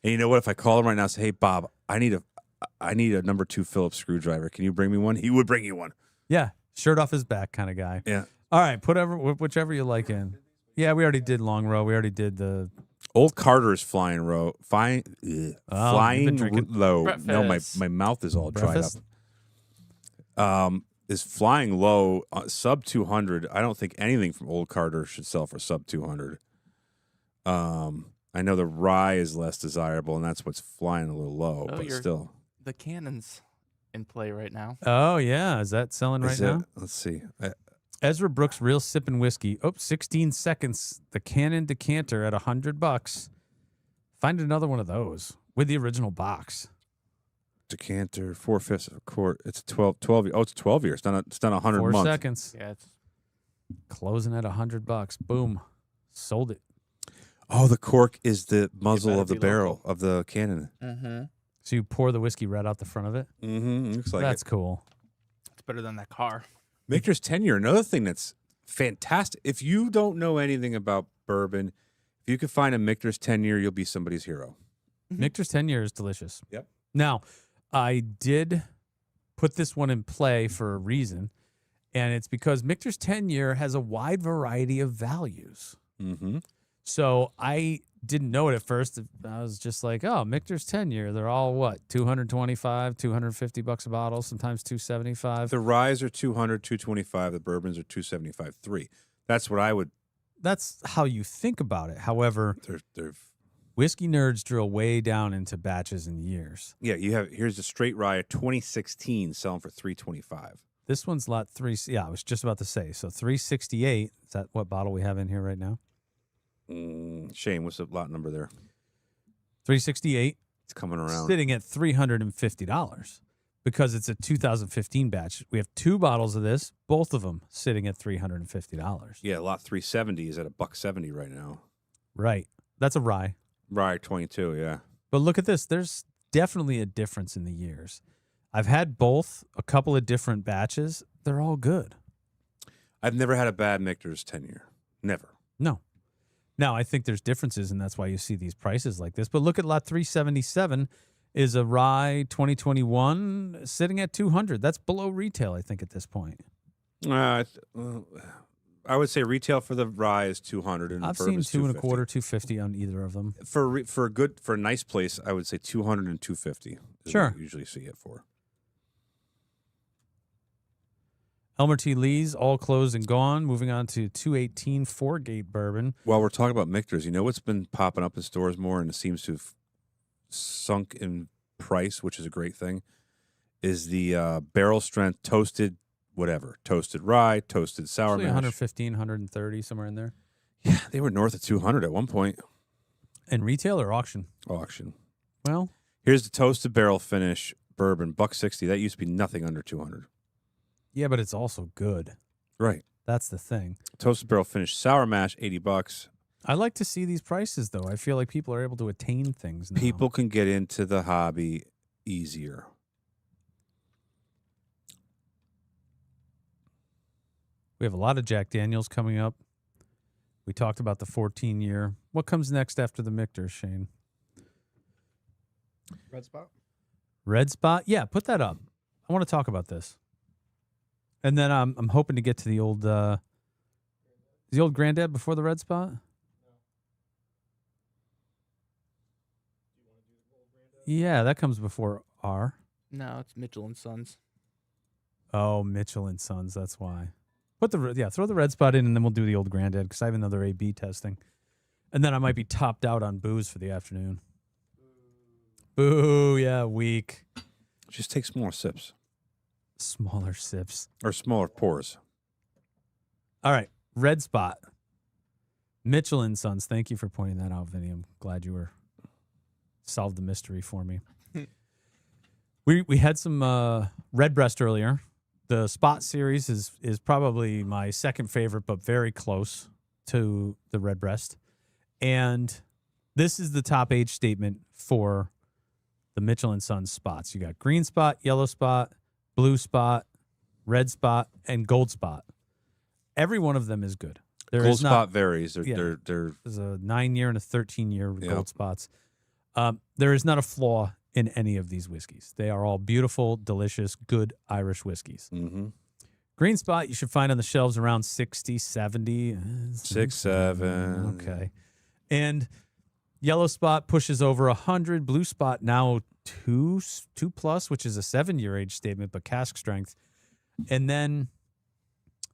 Speaker 2: And you know what? If I call him right now and say, "Hey Bob, I need a number 2 Phillips screwdriver. Can you bring me one?" He would bring you one.
Speaker 1: Yeah, shirt off his back kind of guy.
Speaker 2: Yeah.
Speaker 1: All right, put whichever you like in. Yeah, we already did Long Row. We already did the.
Speaker 2: Old Carter's flying flying
Speaker 1: you've been
Speaker 2: flying
Speaker 1: drinking
Speaker 2: low. No,
Speaker 3: Breakfast.
Speaker 2: my mouth is all dried
Speaker 1: Breakfast?
Speaker 2: up. Is flying low sub 200. I don't think anything from Old Carter should sell for sub 200. I know the rye is less desirable, and that's what's flying a little low,
Speaker 3: Oh,
Speaker 2: but
Speaker 3: you're-
Speaker 2: still.
Speaker 3: The cannon's in play right now.
Speaker 1: Oh yeah, is that selling right
Speaker 2: Is it-
Speaker 1: now?
Speaker 2: Let's see.
Speaker 1: Ezra Brooks Real Sippin' Whiskey. Oh, 16 seconds. The Cannon decanter at $100. Find another one of those with the original box.
Speaker 2: Decanter, 4/5 of a quart. It's 12. Oh, it's 12 years. It's done 100
Speaker 1: 4
Speaker 2: months.
Speaker 1: seconds.
Speaker 3: Yeah, it's
Speaker 1: Closing at $100. Boom. Sold it.
Speaker 2: Oh, the cork is the muzzle
Speaker 3: better
Speaker 2: of the
Speaker 3: be
Speaker 2: barrel
Speaker 3: local.
Speaker 2: of the cannon.
Speaker 1: So you pour the whiskey right out the front of it.
Speaker 2: Mm-hmm. Looks like
Speaker 1: That's
Speaker 2: it.
Speaker 1: cool.
Speaker 3: it's better than that car.
Speaker 2: Michter's 10-year. Another thing that's fantastic. If you don't know anything about bourbon, if you can find a Michter's 10-year, you'll be somebody's hero.
Speaker 1: Michter's 10 year is delicious.
Speaker 2: Yep.
Speaker 1: Now, I did put this one in play for a reason, and it's because Michter's 10 year has a wide variety of values.
Speaker 2: Mm-hmm.
Speaker 1: So I didn't know it at first. I was just like, oh, Michter's 10 year. They're all what? $225, $250 a bottle, sometimes $275.
Speaker 2: The ryes are 200, 225. The bourbons are 275, 3. That's what I would.
Speaker 1: That's how you think about it. However,
Speaker 2: They're
Speaker 1: whiskey nerds drill way down into batches and years.
Speaker 2: yeah. You have here's a straight rye, 2016, selling for 325.
Speaker 1: This one's lot 3. Yeah, I was just about to say. So 368. Is that what bottle we have in here right now?
Speaker 2: Shane, what's the lot number there?
Speaker 1: 368.
Speaker 2: It's coming around.
Speaker 1: Sitting at $350 because it's a 2015 batch. We have 2 bottles of this, both of them sitting at $350.
Speaker 2: Yeah, lot 370 is at $170 right now.
Speaker 1: Right. That's a rye.
Speaker 2: Rye 22, yeah.
Speaker 1: But look at this. There's definitely a difference in the years. I've had both, a couple of different batches. They're all good.
Speaker 2: I've never had a bad Michter's 10-year. Never.
Speaker 1: No. Now, I think there's differences, and that's why you see these prices like this. But look at lot 377 is a rye 2021 sitting at 200. That's below retail, I think, at this point.
Speaker 2: I would say retail for the rye is 200, and
Speaker 1: I've
Speaker 2: bourbon's
Speaker 1: seen 2
Speaker 2: 250.
Speaker 1: $250, 250 on either of them.
Speaker 2: For a nice place, I would say 200 and 250. Is
Speaker 1: Sure.
Speaker 2: what I usually see it for.
Speaker 1: Elmer T. Lee's all closed and gone. Moving on to 218 4-gate bourbon.
Speaker 2: While we're talking about Michter's, you know what's been popping up in stores more, and it seems to have sunk in price, which is a great thing, is the barrel strength toasted rye, toasted sour
Speaker 1: Usually
Speaker 2: mash.
Speaker 1: 115, 130, somewhere in there.
Speaker 2: Yeah, they were north of 200 at one point.
Speaker 1: And retail or auction?
Speaker 2: Auction.
Speaker 1: Well,
Speaker 2: Here's the toasted barrel finish bourbon, $160. That used to be nothing under 200.
Speaker 1: yeah, but it's also good.
Speaker 2: Right.
Speaker 1: That's the thing.
Speaker 2: Toasted barrel finish sour mash, $80.
Speaker 1: I like to see these prices, though. I feel like people are able to attain things now.
Speaker 2: People can get into the hobby easier.
Speaker 1: We have a lot of Jack Daniels coming up. We talked about the 14-year. What comes next after the Michter, Shane?
Speaker 4: Red Spot.
Speaker 1: Red Spot? Yeah, put that up. I want to talk about this. And then I'm hoping to get to the old Granddad before the Red Spot? Yeah, that comes before R.
Speaker 3: No, it's Mitchell and Sons.
Speaker 1: Oh, Mitchell and Sons. That's why. Throw the Red Spot in, and then we'll do the old Granddad because I have another A/B testing, and then I might be topped out on booze for the afternoon. Boo! Yeah, weak.
Speaker 2: Just take smaller sips
Speaker 1: Smaller sips.
Speaker 2: or smaller pours.
Speaker 1: All right, Red Spot. Mitchell and Sons. Thank you for pointing that out, Vinny. I'm glad you solved the mystery for me. We had some Redbreast earlier. The Spot series is probably my second favorite, but very close to the Redbreast. And this is the top age statement for the Mitchell and Sons spots. You got green spot, yellow spot, blue spot, red spot, and gold spot. Every one of them is good.
Speaker 2: Gold spot varies. They're
Speaker 1: There's a 9-year and a 13-year
Speaker 2: Yep.
Speaker 1: gold spots. There is not a flaw in any of these whiskeys. They are all beautiful, delicious, good Irish whiskeys.
Speaker 2: mm-hmm.
Speaker 1: Green spot you should find on the shelves around 60, 70.
Speaker 2: 6, 7.
Speaker 1: Okay. And yellow spot pushes over 100. Blue spot now 2 plus, which is a 7-year age statement, but cask strength. And then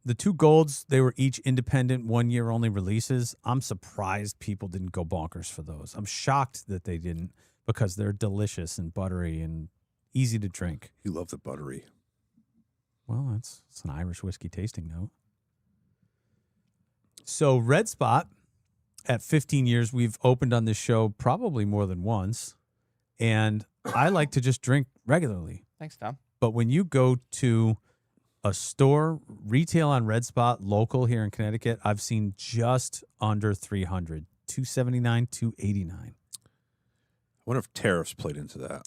Speaker 1: the 2 golds, they were each independent 1-year only releases. I'm surprised people didn't go bonkers for those. I'm shocked that they didn't because they're delicious and buttery and easy to drink.
Speaker 2: You love the buttery.
Speaker 1: Well, it's an Irish whiskey tasting note. So Red Spot, at 15 years, we've opened on this show probably more than once. And I like to just drink regularly.
Speaker 3: Thanks, Tom.
Speaker 1: But when you go to a store, retail on Red Spot, local here in Connecticut, I've seen just under 300, 279, 289.
Speaker 2: I wonder if tariffs played into that.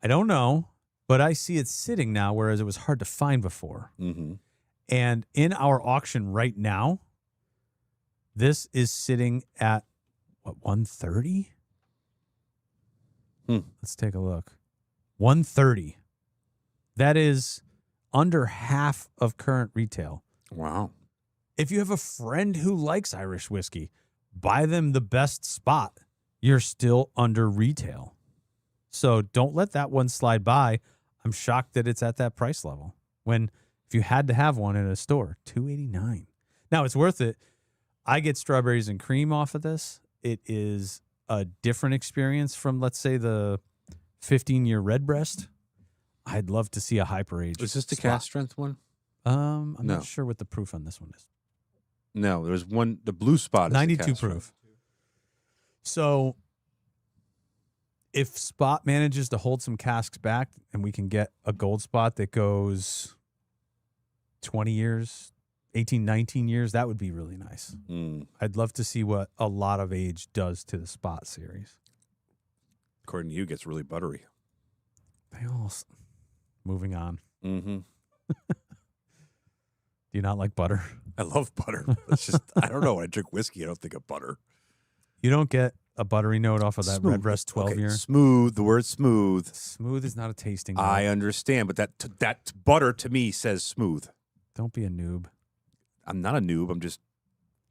Speaker 1: I don't know, but I see it sitting now, whereas it was hard to find before.
Speaker 2: Mm-hmm.
Speaker 1: And in our auction right now, this is sitting at, what, 130? Let's take a look. 130. That is under half of current retail.
Speaker 2: Wow.
Speaker 1: If you have a friend who likes Irish whiskey, buy them the best spot. You're still under retail. So don't let that one slide by. I'm shocked that it's at that price level. When if you had to have one in a store, $289. Now it's worth it. I get strawberries and cream off of this. It is a different experience from, let's say, the 15-year Redbreast. I'd love to see a hyper age.
Speaker 2: Is this the
Speaker 1: spot.
Speaker 2: cask strength one?
Speaker 1: I'm
Speaker 2: No.
Speaker 1: not sure what the proof on this one is.
Speaker 2: No, there's one. The blue spot is
Speaker 1: 92
Speaker 2: the cask
Speaker 1: proof.
Speaker 2: strength.
Speaker 1: So if Spot manages to hold some casks back and we can get a gold spot that goes 20 years, 18, 19 years, that would be really nice.
Speaker 2: Mm.
Speaker 1: I'd love to see what a lot of age does to the Spot series.
Speaker 2: According to you, it gets really buttery.
Speaker 1: They all moving on.
Speaker 2: Mm-hmm.
Speaker 1: Do Do you not like butter?
Speaker 2: I love butter. It's just I don't know. When I drink whiskey, I don't think of butter.
Speaker 1: You don't get a buttery note off of that
Speaker 2: Smooth.
Speaker 1: Redbreast 12
Speaker 2: Okay,
Speaker 1: year.
Speaker 2: smooth. The word smooth.
Speaker 1: Smooth is not a tasting note.
Speaker 2: I understand, but that butter to me says smooth.
Speaker 1: Don't be a noob.
Speaker 2: I'm not a noob. I'm just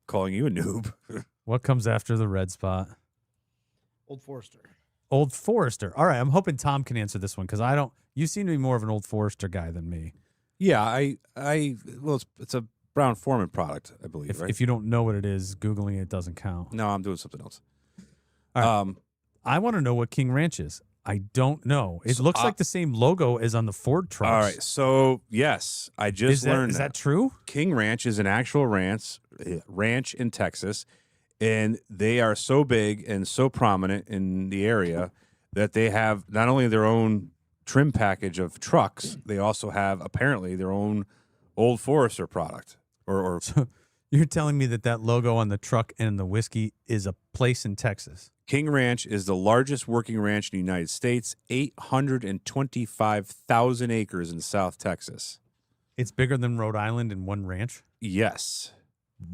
Speaker 2: calling you a noob.
Speaker 1: What comes after the red spot?
Speaker 4: Old Forester.
Speaker 1: Old Forester. All right, I'm hoping Tom can answer this one because I don't. You seem to be more of an Old Forester guy than me.
Speaker 2: Yeah, well, it's a Brown Forman product, I believe, right?
Speaker 1: If you don't know what it is, Googling it doesn't count.
Speaker 2: No, I'm doing something else.
Speaker 1: All right. I want to know what King Ranch is. I don't know. It
Speaker 2: So,
Speaker 1: looks like the same logo as on the Ford trucks.
Speaker 2: All right, so yes, I just learned
Speaker 1: Is that true?
Speaker 2: King Ranch is an actual ranch in Texas, and they are so big and so prominent in the area that they have not only their own trim package of trucks, they also have apparently their own Old Forester product. Or
Speaker 1: So you're telling me that logo on the truck and the whiskey is a place in Texas?
Speaker 2: King Ranch is the largest working ranch in the United States, 825,000 acres in South Texas.
Speaker 1: It's bigger than Rhode Island in one ranch?
Speaker 2: Yes.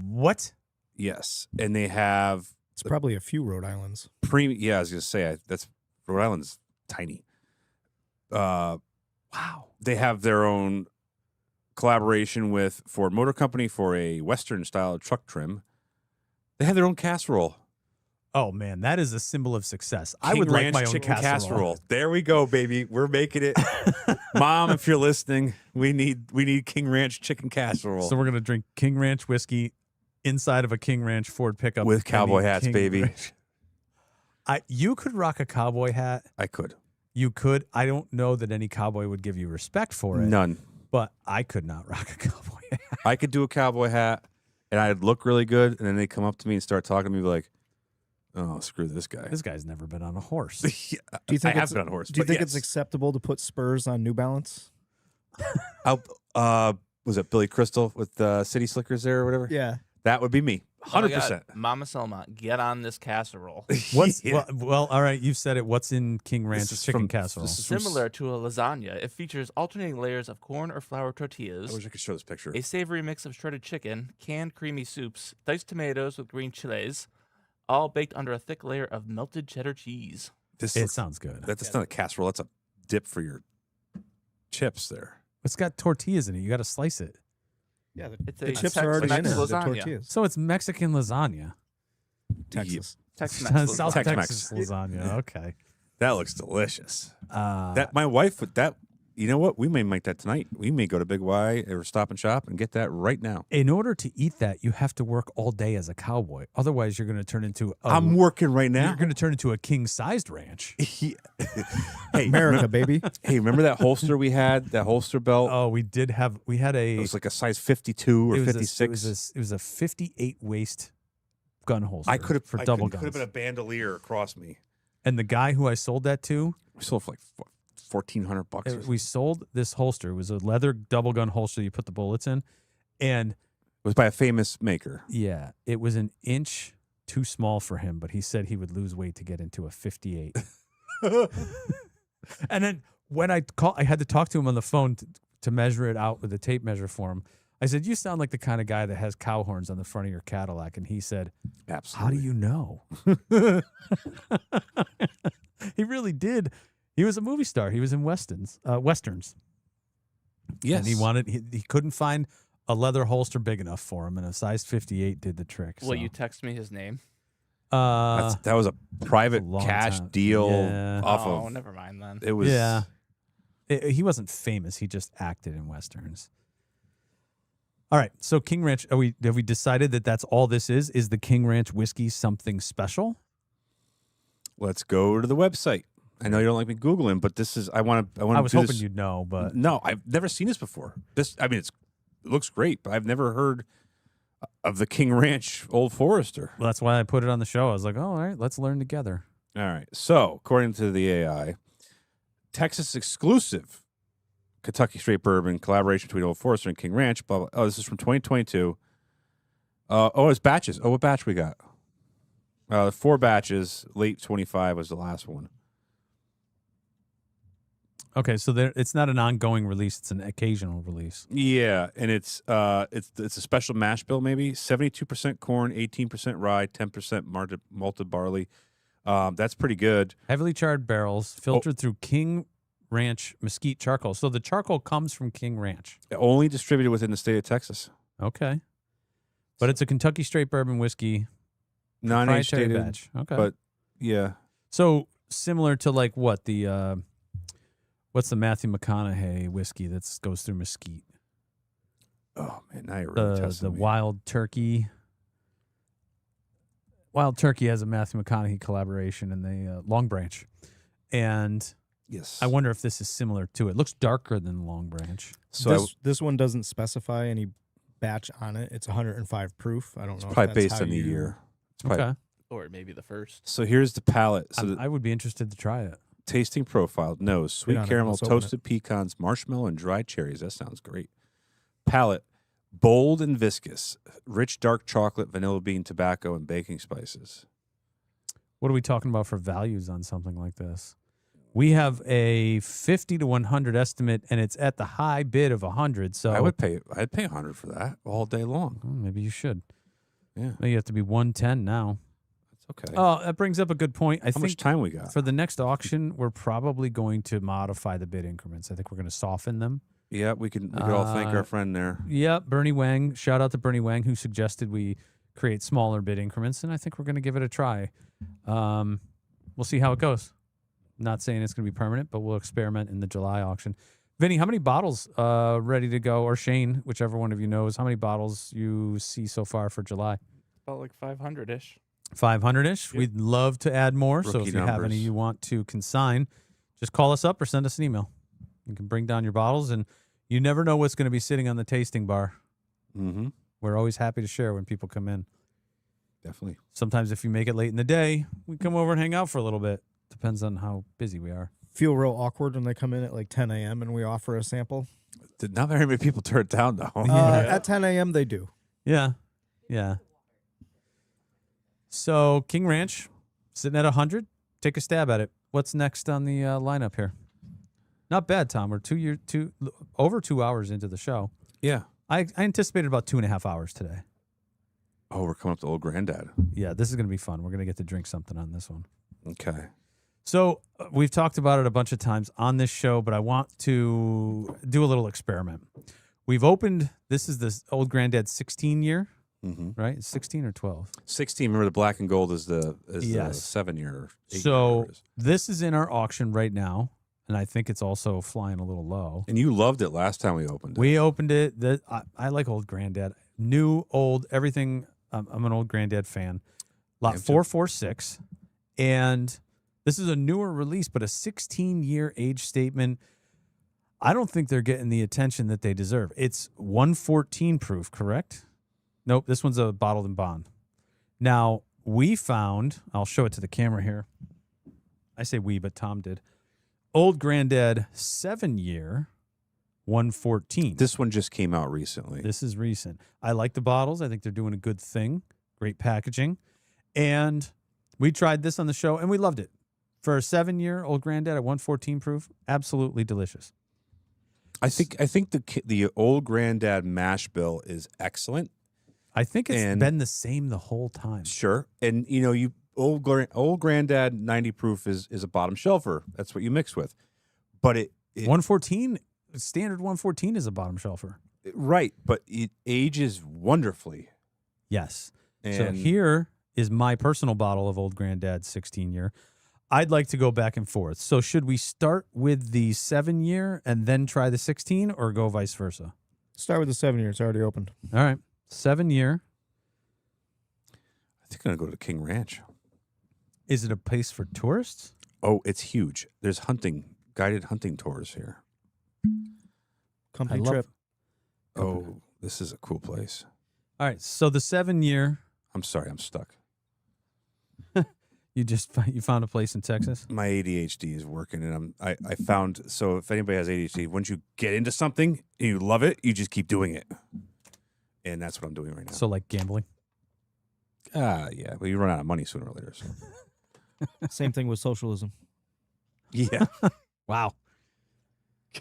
Speaker 1: What?
Speaker 2: Yes. And they have
Speaker 4: It's probably a few Rhode Islands.
Speaker 2: yeah, I was going to say, that's Rhode Island's tiny. Wow. They have their own collaboration with Ford Motor Company for a Western style truck trim. They have their own casserole.
Speaker 1: Oh man, that is a symbol of success. I
Speaker 2: King
Speaker 1: would
Speaker 2: Ranch
Speaker 1: like my own
Speaker 2: chicken
Speaker 1: casserole.
Speaker 2: There we go, baby. We're making it. Mom, if you're listening, we need King Ranch chicken casserole.
Speaker 1: So we're gonna drink King Ranch whiskey inside of a King Ranch Ford pickup
Speaker 2: with
Speaker 1: and
Speaker 2: cowboy
Speaker 1: eat
Speaker 2: hats,
Speaker 1: King
Speaker 2: baby.
Speaker 1: Ranch. You could rock a cowboy hat.
Speaker 2: I could.
Speaker 1: You could. I don't know that any cowboy would give you respect for it.
Speaker 2: None.
Speaker 1: But I could not rock a cowboy hat.
Speaker 2: I could do a cowboy hat, and I'd look really good, and then they come up to me and start talking to me like, "Oh, screw this guy."
Speaker 1: This guy's never been on a horse.
Speaker 2: Yeah,
Speaker 4: Do you think
Speaker 2: I have
Speaker 4: it's-
Speaker 2: been on a horse.
Speaker 4: Do you
Speaker 2: but
Speaker 4: think
Speaker 2: yes.
Speaker 4: it's acceptable to put spurs on New Balance?
Speaker 2: Was it Billy Crystal with City Slickers there or whatever?
Speaker 4: Yeah.
Speaker 2: That would be me.
Speaker 3: Oh my
Speaker 2: 100%.
Speaker 3: God, Mama Selma, get on this casserole.
Speaker 1: What's
Speaker 2: Yeah.
Speaker 1: well, all right, you've said it. What's in King Ranch
Speaker 2: is
Speaker 1: chicken
Speaker 2: from-
Speaker 1: casserole?
Speaker 2: this is from-
Speaker 3: Similar to a lasagna, it features alternating layers of corn or flour
Speaker 2: I
Speaker 3: tortillas,
Speaker 2: wish I could show this picture.
Speaker 3: a savory mix of shredded chicken, canned creamy soups, diced tomatoes with green chilies, all baked under a thick layer of melted cheddar cheese.
Speaker 2: This
Speaker 1: It
Speaker 2: looks-
Speaker 1: sounds good.
Speaker 2: that's not a casserole. That's a dip for your chips there.
Speaker 1: It's got tortillas in it. You got to slice it.
Speaker 4: Yeah.
Speaker 3: It's
Speaker 4: The
Speaker 3: a
Speaker 4: chips
Speaker 3: Tex-
Speaker 4: are already in
Speaker 3: Tex
Speaker 4: there. The
Speaker 3: lasagna.
Speaker 4: tortillas.
Speaker 1: So it's Mexican lasagna.
Speaker 4: Texas.
Speaker 3: Tex-Mex
Speaker 1: South
Speaker 3: lasagna.
Speaker 2: Tex-Mex.
Speaker 1: Texas lasagna. Okay.
Speaker 2: That looks delicious.
Speaker 1: Uh,
Speaker 2: That my wife would that. You know what? We may make that tonight. We may go to Big Y or Stop and Shop and get that right now.
Speaker 1: in order to eat that, you have to work all day as a cowboy. Otherwise, you're going to turn into
Speaker 2: I'm working right now.
Speaker 1: You're going to turn into a king-sized ranch.
Speaker 2: Hey,
Speaker 4: America, baby.
Speaker 2: Hey, remember that holster we had? That holster belt?
Speaker 1: Oh, we had a.
Speaker 2: It was like a size 52 or
Speaker 1: it was
Speaker 2: 56.
Speaker 1: it was a 58 waist gun holster.
Speaker 2: I could have
Speaker 1: for double
Speaker 2: Could have
Speaker 1: guns.
Speaker 2: been a bandolier across me.
Speaker 1: And the guy who I sold that to,
Speaker 2: We sold for like $1,400.
Speaker 1: we sold this holster. It was a leather double gun holster you put the bullets in, and
Speaker 2: It was by a famous maker.
Speaker 1: yeah, it was an inch too small for him. But he said he would lose weight to get into a 58. And then when I had to talk to him on the phone to measure it out with a tape measure for him. I said, "You sound like the kind of guy that has cow horns on the front of your Cadillac." And he said,
Speaker 2: Absolutely.
Speaker 1: "How do you know?" He really did. He was a movie star. He was in westerns.
Speaker 2: Yes.
Speaker 1: And he couldn't find a leather holster big enough for him, and a size 58 did the trick.
Speaker 3: Will you text me his name?
Speaker 2: That was a private
Speaker 1: long
Speaker 2: cash
Speaker 1: time.
Speaker 2: deal
Speaker 1: Yeah.
Speaker 2: off
Speaker 3: Oh,
Speaker 2: of.
Speaker 3: never mind then.
Speaker 2: It was.
Speaker 1: Yeah. He wasn't famous. He just acted in westerns. All right. So King Ranch, have we decided that that's all this is? Is the King Ranch whiskey something special?
Speaker 2: Let's go to the website. I know you don't like me Googling, but this is. I want to.
Speaker 1: I was hoping
Speaker 2: this.
Speaker 1: you'd know, but
Speaker 2: No, I've never seen this before. It looks great, but I've never heard of the King Ranch Old Forester.
Speaker 1: well, that's why I put it on the show. I was like, oh, all right, let's learn together.
Speaker 2: All right. So, according to the AI, Texas exclusive Kentucky straight bourbon collaboration between Old Forester and King Ranch. Blah, blah. Oh, this is from 2022. It's batches. Oh, what batch we got? 4 batches. Late 25 was the last one.
Speaker 1: Okay, so it's not an ongoing release; it's an occasional release.
Speaker 2: Yeah, and it's a special mash bill. Maybe 72% corn, 18% rye, 10% malted barley. That's pretty good.
Speaker 1: Heavily charred barrels, filtered through King Ranch mesquite charcoal. So the charcoal comes from King Ranch.
Speaker 2: Only distributed within the state of Texas.
Speaker 1: Okay, but it's a Kentucky straight bourbon whiskey,
Speaker 2: Non-age
Speaker 1: proprietary
Speaker 2: stated,
Speaker 1: batch. Okay,
Speaker 2: but yeah.
Speaker 1: so similar to like what the what's the Matthew McConaughey whiskey that goes through mesquite?
Speaker 2: Oh man, now you're really testing
Speaker 1: The
Speaker 2: me.
Speaker 1: Wild Turkey. Wild Turkey has a Matthew McConaughey collaboration in the Long Branch, and
Speaker 2: Yes,
Speaker 1: I wonder if this is similar to it. Looks darker than Long Branch.
Speaker 2: So
Speaker 4: this one doesn't specify any batch on it. It's 105 proof. I don't know. If
Speaker 2: probably
Speaker 4: that's
Speaker 2: based
Speaker 4: how
Speaker 2: on the
Speaker 4: you-
Speaker 2: year. It's probably,
Speaker 1: Okay,
Speaker 3: Or maybe the first.
Speaker 2: So here's the palate. So the
Speaker 1: I would be interested to try it.
Speaker 2: tasting profile: nose,
Speaker 4: Spit
Speaker 2: sweet
Speaker 4: on it.
Speaker 2: caramel,
Speaker 4: Let's open it.
Speaker 2: toasted pecans, marshmallow, and dried cherries. That sounds great. Palate: bold and viscous, rich dark chocolate, vanilla bean, tobacco, and baking spices.
Speaker 1: What are we talking about for values on something like this? We have a 50 to 100 estimate, and it's at the high bid of 100. So
Speaker 2: I'd pay 100 for that all day long.
Speaker 1: Oh, maybe you should.
Speaker 2: Yeah,
Speaker 1: Maybe you have to be 110 now.
Speaker 2: that's okay.
Speaker 1: Oh, that brings up a good point. I
Speaker 2: How
Speaker 1: think
Speaker 2: much time we got?
Speaker 1: for the next auction, we're probably going to modify the bid increments. I think we're going to soften them.
Speaker 2: Yeah, we could all thank our friend there.
Speaker 1: Yeah, Bernie Wang. Shout out to Bernie Wang, who suggested we create smaller bid increments, and I think we're going to give it a try. We'll see how it goes. Not saying it's going to be permanent, but we'll experiment in the July auction. Vinny, how many bottles ready to go? Or Shane, whichever one of you knows, how many bottles you see so far for July?
Speaker 3: About like 500-ish.
Speaker 1: 500-ish.
Speaker 3: Yep.
Speaker 1: We'd love to add more. So
Speaker 2: Rookie
Speaker 1: if you have any
Speaker 2: numbers.
Speaker 1: you want to consign, just call us up or send us an email. You can bring down your bottles, and you never know what's going to be sitting on the tasting bar.
Speaker 2: Mm-hmm.
Speaker 1: We're always happy to share when people come in.
Speaker 2: Definitely.
Speaker 1: Sometimes if you make it late in the day, we come over and hang out for a little bit. Depends on how busy we are.
Speaker 4: Feel real awkward when they come in at like 10 a.m. and we offer a sample.
Speaker 2: Not very many people turn it down though.
Speaker 4: At 10 a.m. they do.
Speaker 1: Yeah. Yeah. So King Ranch, sitting at 100. Take a stab at it. What's next on the lineup here? Not bad, Tom. We're over 2 hours into the show.
Speaker 2: Yeah.
Speaker 1: I anticipated about 2.5 hours today.
Speaker 2: Oh, we're coming up to Old Granddad.
Speaker 1: Yeah, this is going to be fun. We're going to get to drink something on this one.
Speaker 2: Okay.
Speaker 1: So we've talked about it a bunch of times on this show, but I want to do a little experiment. We've opened, this is this Old Granddad 16 year,
Speaker 2: Mm-hmm.
Speaker 1: right? It's 16 or 12.
Speaker 2: 16. Remember the black and gold is the
Speaker 1: Yes.
Speaker 2: 7 year.
Speaker 1: So this is in our auction right now, and I think it's also flying a little low.
Speaker 2: and you loved it last time we opened it.
Speaker 1: We opened it. I like Old Granddad. New, old, everything. I'm an Old Granddad fan. Lot
Speaker 2: I am too.
Speaker 1: 446. And this is a newer release, but a 16-year age statement. I don't think they're getting the attention that they deserve. It's 114 proof, correct? Nope, this one's a bottled in bond. Now, we found, I'll show it to the camera here. I say we, but Tom did. Old Granddad 7-year, 114.
Speaker 2: This one just came out recently.
Speaker 1: This is recent. I like the bottles. I think they're doing a good thing. Great packaging. And we tried this on the show, and we loved it. For a 7-year Old Granddad at 114 proof, absolutely delicious.
Speaker 2: I think the Old Granddad mash bill is excellent.
Speaker 1: I think it's
Speaker 2: And-
Speaker 1: been the same the whole time.
Speaker 2: Sure. And you Old Granddad 90 proof is a bottom shelfer. That's what you mix with. But it
Speaker 1: 114, standard 114 is a bottom shelfer.
Speaker 2: right, but it ages wonderfully.
Speaker 1: Yes.
Speaker 2: And
Speaker 1: So here is my personal bottle of Old Granddad 16-year. I'd like to go back and forth. So should we start with the 7-year and then try the 16, or go vice versa?
Speaker 4: Start with the 7 year. It's already opened.
Speaker 1: All right. 7-year.
Speaker 2: I think I'm gonna go to King Ranch.
Speaker 1: Is it a place for tourists?
Speaker 2: Oh, it's huge. There's guided hunting tours here.
Speaker 4: Company
Speaker 1: love-
Speaker 4: trip.
Speaker 2: Oh, this is a cool place.
Speaker 1: All right. So the 7-year,
Speaker 2: I'm sorry, I'm stuck.
Speaker 1: you found a place in Texas?
Speaker 2: My ADHD is working, and I found, so if anybody has ADHD, once you get into something and you love it, you just keep doing it, and that's what I'm doing right now.
Speaker 1: So like gambling?
Speaker 2: Yeah, well, you run out of money sooner or later. So
Speaker 4: Same thing with socialism.
Speaker 2: yeah,
Speaker 1: Wow.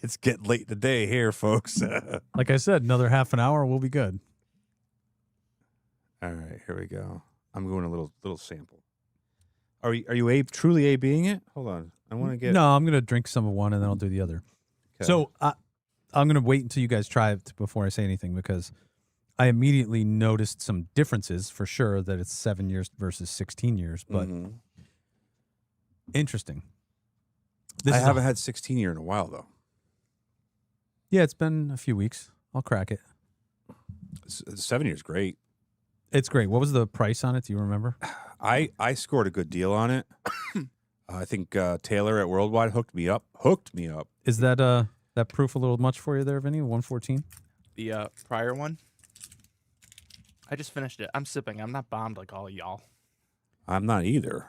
Speaker 2: It's getting late in the day here, folks.
Speaker 1: Like I said, another half an hour, we'll be good.
Speaker 2: All right, here we go. I'm going a little sample. Are you truly A-Bing it? Hold on. I want to get...
Speaker 1: No, I'm going to drink some of one and then I'll do the other.
Speaker 2: Okay.
Speaker 1: So I'm going to wait until you guys try it before I say anything because I immediately noticed some differences for sure that it's 7 years versus 16 years. But interesting.
Speaker 2: I haven't had 16 year in a while, though.
Speaker 1: Yeah, it's been a few weeks. I'll crack it.
Speaker 2: 7 years, great.
Speaker 1: It's great. What was the price on it? Do you remember?
Speaker 2: I scored a good deal on it. I think Taylor at Worldwide hooked me up.
Speaker 1: Is that proof a little much for you there, Vinny? 114?
Speaker 3: The prior one. I just finished it. I'm sipping. I'm not bombed like all of y'all.
Speaker 2: I'm not either.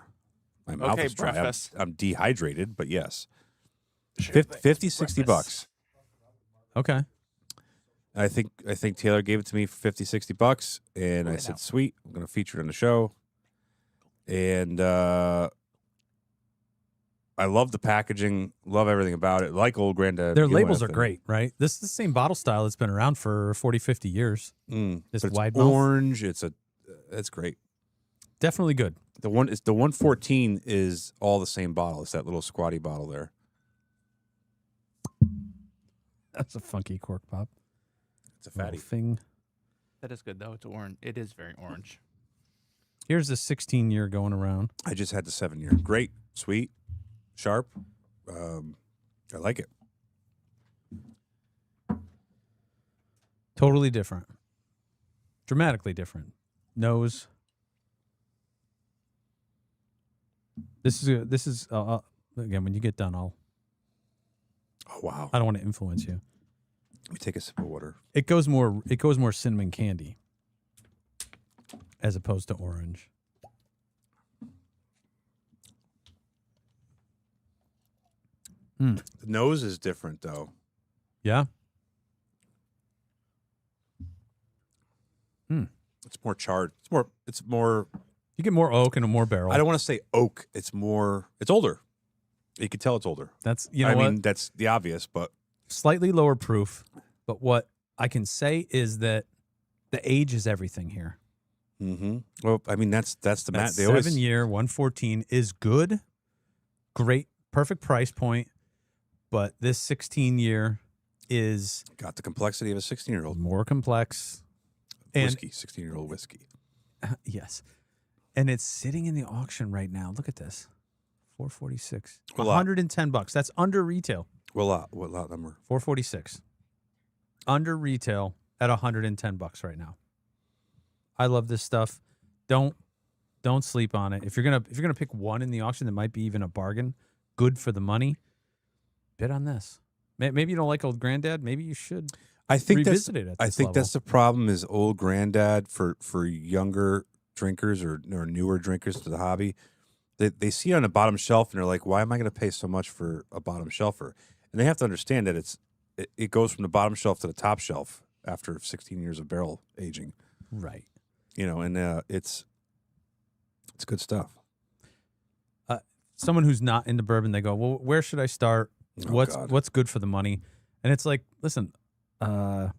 Speaker 2: My mouth
Speaker 3: Okay,
Speaker 2: is dry.
Speaker 3: breakfast.
Speaker 2: I'm dehydrated, but yes.
Speaker 3: Sure
Speaker 2: 50, 60 bucks.
Speaker 1: Okay.
Speaker 2: I think Taylor gave it to me for 50, 60 bucks, and I said, sweet, I'm going to feature it on the show. And I love the packaging, love everything about it. Like Old Granddad.
Speaker 1: Their labels are great, right? This is the same bottle style that's been around for 40, 50 years. This
Speaker 2: but
Speaker 1: wide
Speaker 2: it's
Speaker 1: mouth.
Speaker 2: orange. It's great.
Speaker 1: Definitely good.
Speaker 2: The 114 is all the same bottle. It's that little squatty bottle there.
Speaker 1: That's a funky cork pop.
Speaker 2: It's a fatty.
Speaker 1: Little thing.
Speaker 3: That is good though. It's orange. It is very orange.
Speaker 1: Here's the 16 year going around.
Speaker 2: I just had the 7 year. Great, sweet, sharp. I like it.
Speaker 1: Totally different. Dramatically different. Nose. This is again, when you get done,
Speaker 2: Oh, wow.
Speaker 1: I don't want to influence you.
Speaker 2: Let me take a sip of water.
Speaker 1: It goes more cinnamon candy as opposed to orange.
Speaker 2: The nose is different, though.
Speaker 1: Yeah.
Speaker 2: It's more charred. It's more.
Speaker 1: You get more oak and more barrel.
Speaker 2: I don't want to say oak. It's older. You can tell it's older.
Speaker 1: That's
Speaker 2: I mean, that's the obvious, but
Speaker 1: slightly lower proof. But what I can say is that the age is everything here.
Speaker 2: Well, I mean, that's the
Speaker 1: That 7 year 114 is good, great, perfect price point. But this 16 year is
Speaker 2: got the complexity of a 16-year-old
Speaker 1: more complex.
Speaker 2: whiskey. 16-year-old whiskey.
Speaker 1: Yes. And it's sitting in the auction right now. Look at this. 446.
Speaker 2: What lot?
Speaker 1: $110. That's under retail.
Speaker 2: What lot number?
Speaker 1: 446. Under retail at $110 right now. I love this stuff. Don't sleep on it. If you're gonna pick one in the auction that might be even a bargain, good for the money, bid on this. Maybe you don't like Old Granddad. Maybe you should.
Speaker 2: I think
Speaker 1: revisit it at
Speaker 2: I
Speaker 1: this
Speaker 2: think
Speaker 1: level.
Speaker 2: that's the problem is Old Granddad for younger drinkers or newer drinkers to the hobby. They see it on the bottom shelf and they're like, why am I going to pay so much for a bottom shelfer? And they have to understand that it goes from the bottom shelf to the top shelf after 16 years of barrel aging.
Speaker 1: Right.
Speaker 2: And it's good stuff.
Speaker 1: Someone who's not into bourbon, they go, well, where should I start?
Speaker 2: Oh,
Speaker 1: What's good for the money? And it's like, listen, Evan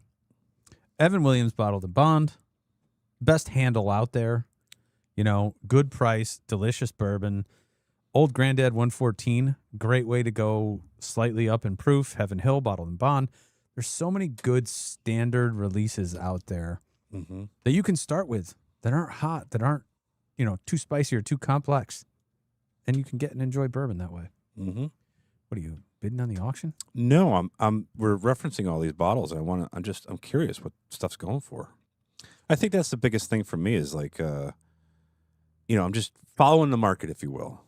Speaker 1: Williams bottled and bond, best handle out there, good price, delicious bourbon. Old Granddad 114, great way to go slightly up in proof. Heaven Hill bottled and bond. There's so many good standard releases out there that you can start with that aren't hot, that aren't, too spicy or too complex. And you can get and enjoy bourbon that way. What are you bidding on the auction?
Speaker 2: No, we're referencing all these bottles, and I'm curious what stuff's going for. I think that's the biggest thing for me is like, I'm just following the market, if you will.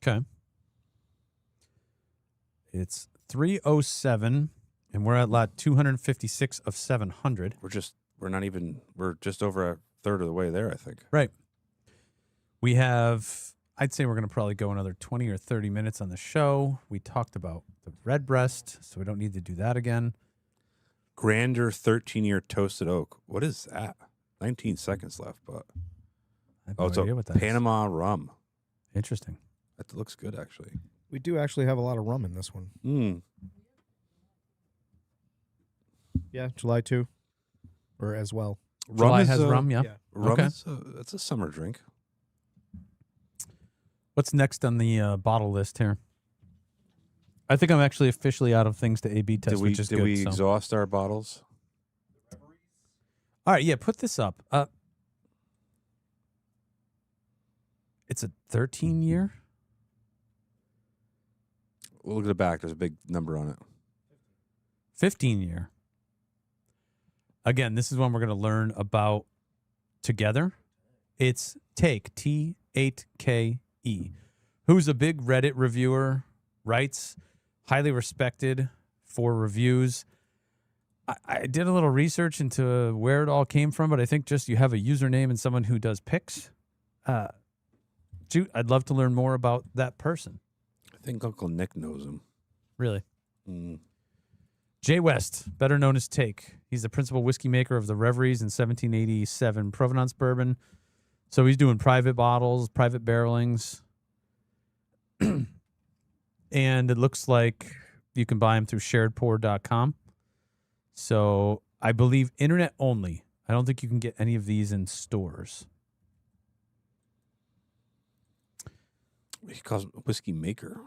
Speaker 1: Okay. It's 307, and we're at lot 256 of 700.
Speaker 2: We're just over a third of the way there, I think.
Speaker 1: Right. We have, I'd say we're going to probably go another 20 or 30 minutes on the show. We talked about the Redbreast, so we don't need to do that again.
Speaker 2: Grander 13-year toasted oak. What is that? 19 seconds left, but
Speaker 1: I have no
Speaker 2: it's
Speaker 1: idea
Speaker 2: a
Speaker 1: what that is.
Speaker 2: Panama rum.
Speaker 1: Interesting.
Speaker 2: That looks good, actually.
Speaker 4: We do actually have a lot of rum in this one. Yeah, July 2. Or as well.
Speaker 1: July
Speaker 2: is
Speaker 1: has
Speaker 2: a-
Speaker 1: rum, yeah.
Speaker 2: Rum
Speaker 1: Okay.
Speaker 2: That's a summer drink.
Speaker 1: What's next on the bottle list here? I think I'm actually officially out of things to A/B test, which is
Speaker 2: Did
Speaker 1: good.
Speaker 2: we
Speaker 1: so.
Speaker 2: exhaust our bottles?
Speaker 1: All right, yeah, put this up. It's a 13-year.
Speaker 2: We'll look at the back. There's a big number on it.
Speaker 1: 15-year. Again, this is one we're going to learn about together. It's Take, T8KE, who's a big Reddit reviewer, writes, highly respected for reviews. I did a little research into where it all came from, but I think just you have a username and someone who does picks. Shoot, I'd love to learn more about that person.
Speaker 2: I think Uncle Nick knows him.
Speaker 1: Really.
Speaker 2: Mm.
Speaker 1: Jay West, better known as Take. He's the principal whiskey maker of the Reveries in 1787 Provenance bourbon. So he's doing private bottles, private barrelings. And it looks like you can buy them through sharedpour.com. So I believe internet only. I don't think you can get any of these in stores.
Speaker 2: He calls him a whiskey maker.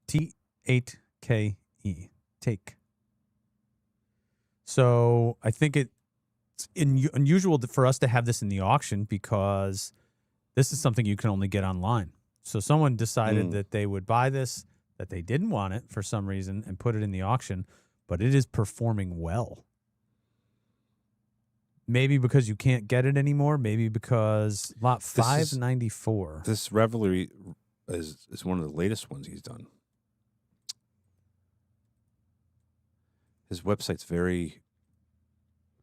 Speaker 1: T8KE. Take. So I think it's unusual for us to have this in the auction because this is something you can only get online. So someone decided that they would buy this, that they didn't want it for some reason, and put it in the auction, but it is performing well. Maybe because you can't get it anymore. Maybe because lot 594.
Speaker 2: This Revelry is one of the latest ones he's done. His website's very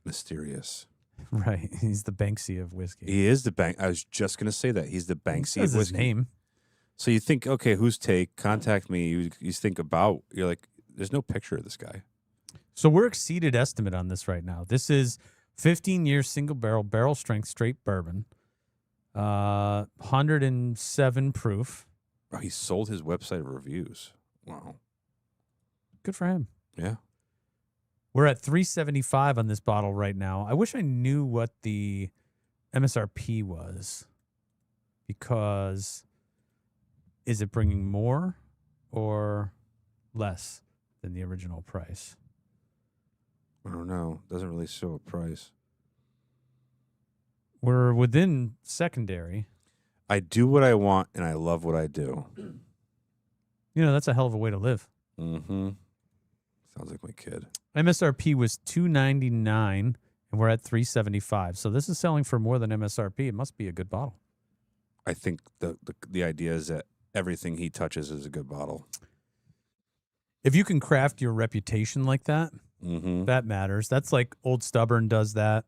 Speaker 2: mysterious.
Speaker 1: Right. He's the Banksy of whiskey.
Speaker 2: He is the bank. I was just going to say that. He's the Banksy
Speaker 1: That's
Speaker 2: of
Speaker 1: his
Speaker 2: whiskey.
Speaker 1: name.
Speaker 2: So you think, okay, who's Take? Contact me. You think about, you're like, there's no picture of this guy.
Speaker 1: So we're exceeded estimate on this right now. This is 15-year single barrel strength straight bourbon, 107 proof.
Speaker 2: Oh, he sold his website of reviews. Wow.
Speaker 1: Good for him.
Speaker 2: Yeah.
Speaker 1: We're at $375 on this bottle right now. I wish I knew what the MSRP was, because is it bringing more or less than the original price?
Speaker 2: I don't know. Doesn't really show a price.
Speaker 1: We're within secondary.
Speaker 2: I do what I want and I love what I do.
Speaker 1: You know, that's a hell of a way to live.
Speaker 2: Mm-hmm. Sounds like my kid.
Speaker 1: MSRP was $299 and we're at $375. So this is selling for more than MSRP. It must be a good bottle.
Speaker 2: I think the idea is that everything he touches is a good bottle.
Speaker 1: If you can craft your reputation like that, that matters. That's like Old Stubborn does that.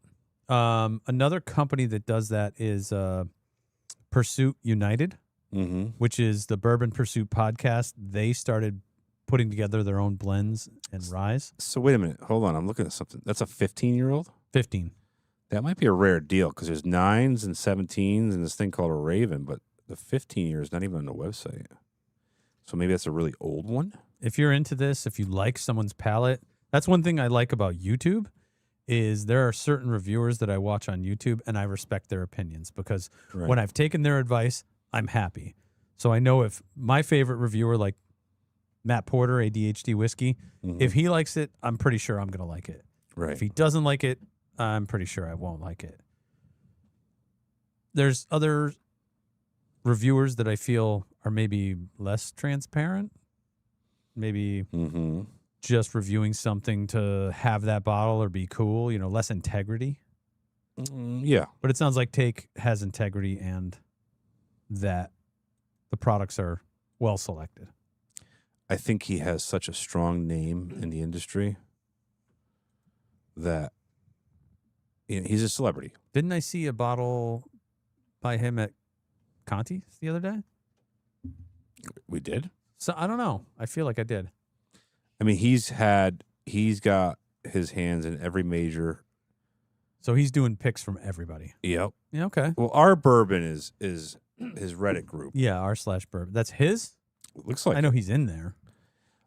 Speaker 1: Another company that does that is Pursuit United, which is the Bourbon Pursuit podcast. They started putting together their own blends and ryes.
Speaker 2: So wait a minute. Hold on. I'm looking at something. That's a 15-year-old?
Speaker 1: 15.
Speaker 2: That might be a rare deal because there's 9s and 17s and this thing called a Raven, but the 15-year is not even on the website. So maybe that's a really old one?
Speaker 1: If you're into this, if you like someone's palate, that's one thing I like about YouTube is there are certain reviewers that I watch on YouTube and I respect their opinions because when I've taken their advice, I'm happy. So I know if my favorite reviewer, like Matt Porter, ADHD Whiskey, if he likes it, I'm pretty sure I'm going to like it.
Speaker 2: Right.
Speaker 1: If he doesn't like it, I'm pretty sure I won't like it. There's other reviewers that I feel are maybe less transparent, maybe just reviewing something to have that bottle or be cool, you know, less integrity.
Speaker 2: Yeah.
Speaker 1: But it sounds like Take has integrity and that the products are well selected.
Speaker 2: I think he has such a strong name in the industry that he's a celebrity.
Speaker 1: Didn't I see a bottle by him at Conti's the other day?
Speaker 2: We did?
Speaker 1: So I don't know. I feel like I did.
Speaker 2: I mean, he's got his hands in every major.
Speaker 1: So he's doing picks from everybody.
Speaker 2: Yep.
Speaker 1: Yeah, okay.
Speaker 2: Well, our bourbon is his Reddit group.
Speaker 1: Yeah, r/bourbon. That's his?
Speaker 2: Looks like
Speaker 1: I know he's in there.